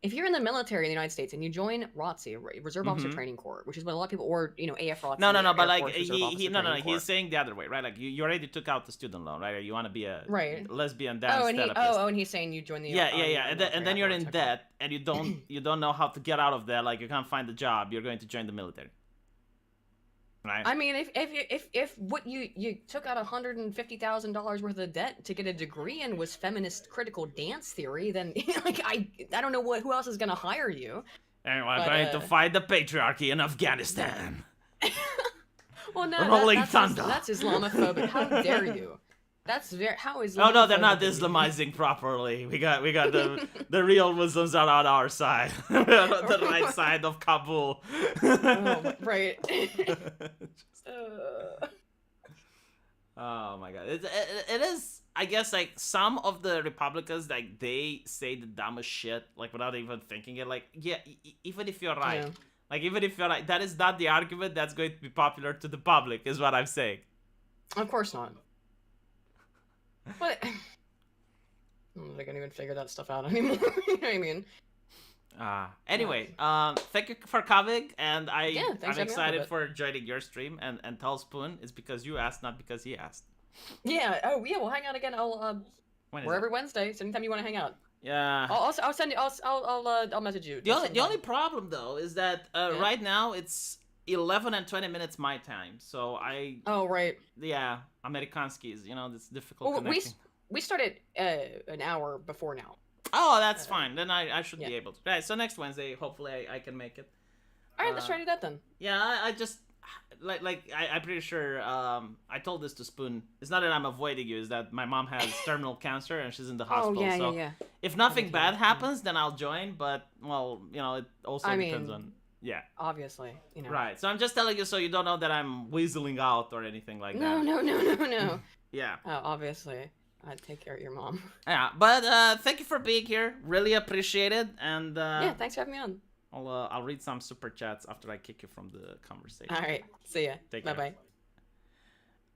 if you're in the military in the United States and you join ROTC, Reserve Officer Training Corps, which is what a lot of people, or AF ROTC. No, Air but like Force Reserve Officer no, Training Corps. he's saying the other way, right? Like you already took out the student loan, right? You want to be a lesbian dance and therapist. and he's saying you join the yeah, and then you're in debt and you don't know how to get out of that. Like you can't find a job. You're going to join the military. Right. I mean, if what you took out $150,000 worth of debt to get a degree in was feminist critical dance theory, then like I don't know who else is gonna hire you. And we're going to fight the patriarchy in Afghanistan. Well, no, that's Islamophobic. How dare you? That's how Islamophobic. Oh no, they're not Islamizing properly. We got the real Muslims are on our side. We're on the right side of Kabul. Right. Oh my god, it is. I guess like some of the Republicans, like they say the dumbest shit, like without even thinking it. Like yeah, even if you're right, like even if you're right, that is not the argument that's going to be popular to the public, is what I'm saying. Of course not. But they can't even figure that stuff out anymore. You know what I mean? Anyway, thank you for coming, and I'm excited for joining your stream. And tell Spoon it's because you asked, not because he asked. Yeah. Oh yeah. We'll hang out again. We're every Wednesday. So anytime you want to hang out. Yeah. I'll send you. I'll message you. The only problem though is that right now it's 11 and 20 minutes my time, so I. Oh right. Yeah, Amerikanskis. It's difficult. Well, we started an hour before now. Oh, that's fine. Then I should be able to. Right. So next Wednesday, hopefully I can make it. All right, let's try to do that then. Yeah, I just I'm pretty sure. I told this to Spoon. It's not that I'm avoiding you. It's that my mom has terminal cancer and she's in the hospital. Oh yeah. If nothing bad happens, then I'll join. But well, it also depends on. Yeah. Obviously, Right. So I'm just telling you so you don't know that I'm weaseling out or anything like that. No. Yeah. Obviously. I'd take care of your mom. Yeah, but thank you for being here. Really appreciate it. And yeah, thanks for having me on. I'll read some super chats after I kick you from the conversation. All right. See ya. Bye.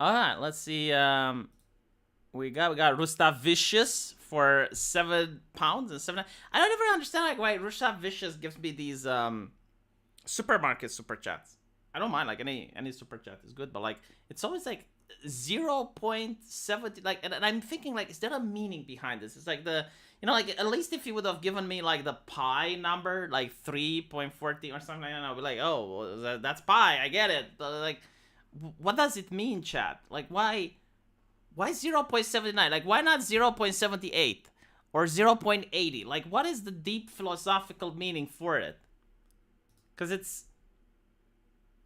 All right. Let's see. We got Rustav Vicious for £7 and 7. I don't ever understand why Rustav Vicious gives me these supermarket super chats. I don't mind any super chat is good, but it's always 0.70 and I'm thinking is there a meaning behind this? It's at least if you would have given me the pi number 3.40 or something like that, I'll be like, oh, well, that's pi, I get it, but what does it mean, chat? Why 0.79? Why not 0.78 or 0.80? What is the deep philosophical meaning for it? Because it's,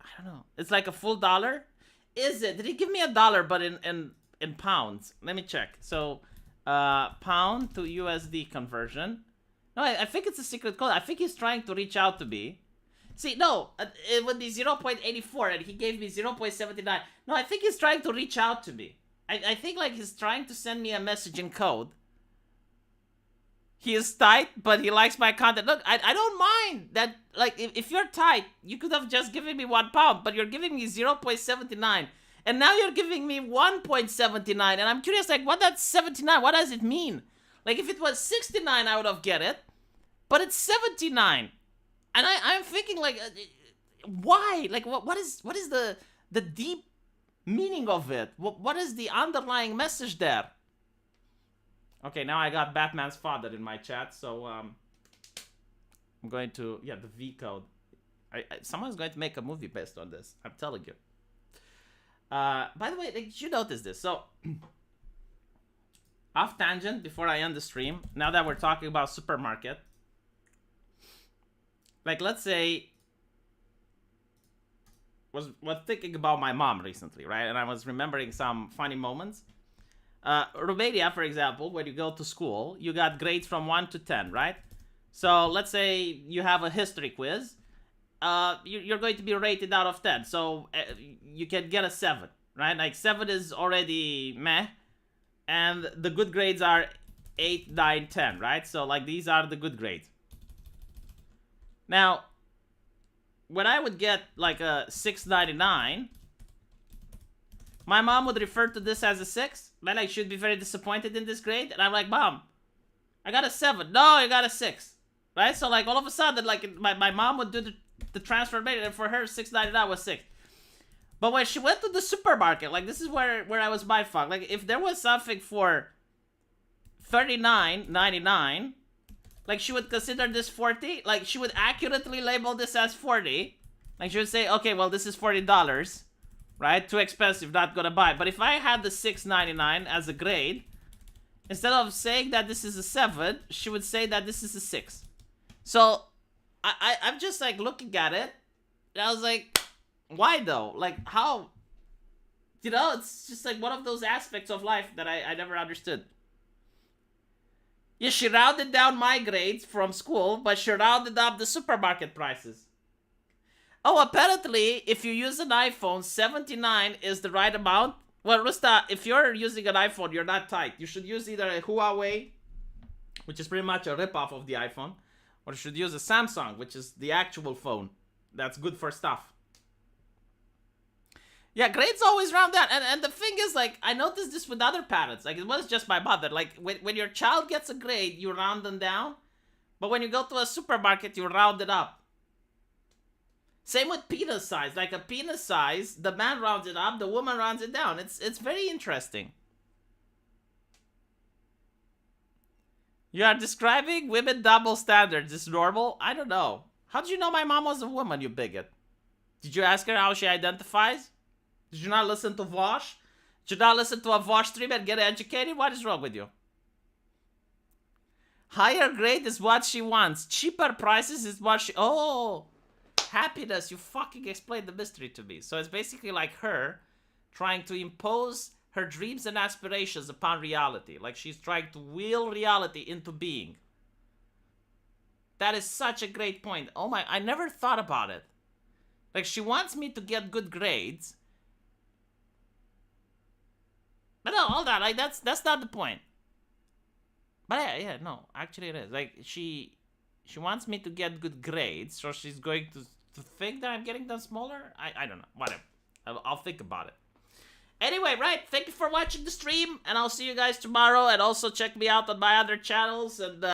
I don't know, it's a full dollar. Is it? Did he give me $1, but in pounds? Let me check. So, pound to USD conversion. No, I think it's a secret code. I think he's trying to reach out to me. See, no, it would be 0.84, and he gave me 0.79. No, I think he's trying to reach out to me. I think he's trying to send me a message in code. He is tight, but he likes my content. Look, I don't mind that. If you're tight, you could have just given me £1, but you're giving me 0.79. And now you're giving me 1.79. And I'm curious, what that's 79? What does it mean? If it was 69, I would have get it. But it's 79. And I'm thinking, why? What is the deep meaning of it? What is the underlying message there? Okay, now I got Batman's father in my chat, so I'm going to the V code. Someone's going to make a movie based on this. I'm telling you. By the way, did you notice this? So, off tangent before I end the stream. Now that we're talking about supermarket, let's say was thinking about my mom recently, right? And I was remembering some funny moments. Romania, for example, when you go to school, you got grades from 1 to 10, right? So let's say you have a history quiz. You're going to be rated out of 10. So you can get a 7, right? 7 is already meh. And the good grades are 8, 9, 10, right? So these are the good grades. Now, when I would get a 6.99, my mom would refer to this as a 6. Then I should be very disappointed in this grade. And I'm like, Mom, I got a 7. No, I got a 6. right? So like all of a sudden, like my mom would do the transfer and for her $6.99 was 6. But when she went to the supermarket, like this is where I was mind fucked. Like if there was something for $39.99, like she would consider this 40. Like she would accurately label this as 40. Like she would say, okay, well this is $40, right? Too expensive, not gonna buy. But if I had the $6.99 as a grade, instead of saying that this is a 7, she would say that this is a 6. So I'm just like looking at it, and I was like, why though? Like how? You know, it's just like one of those aspects of life that I never understood. Yeah, she rounded down my grades from school, but she rounded up the supermarket prices. Oh, apparently, if you use an iPhone, 79 is the right amount. Well, Rusta, if you're using an iPhone, you're not tight. You should use either a Huawei, which is pretty much a ripoff of the iPhone, or you should use a Samsung, which is the actual phone. That's good for stuff. Yeah, grades always round down. And the thing is, like, I noticed this with other parents. Like, it was just my mother. Like, when your child gets a grade, you round them down. But when you go to a supermarket, you round it up. Same with penis size. Like, a penis size, the man rounds it up, the woman rounds it down. It's very interesting. You are describing women double standards. Is normal? I don't know. How did you know my mom was a woman, you bigot? Did you ask her how she identifies? Did you not listen to Vosh? Did you not listen to a Vosh stream and get educated? What is wrong with you? Higher grade is what she wants. Cheaper prices is what she... Oh! Happiness, you fucking explained the mystery to me. So it's basically like her trying to impose her dreams and aspirations upon reality. Like she's trying to will reality into being. That is such a great point. Oh my, I never thought about it. Like she wants me to get good grades. But no, hold on, like that's not the point. But yeah, no, actually it is. Like she wants me to get good grades, so she's going to think that I'm getting them smaller? I don't know. Whatever. I'll think about it. Anyway, right. Thank you for watching the stream, and I'll see you guys tomorrow. And also check me out on my other channels. And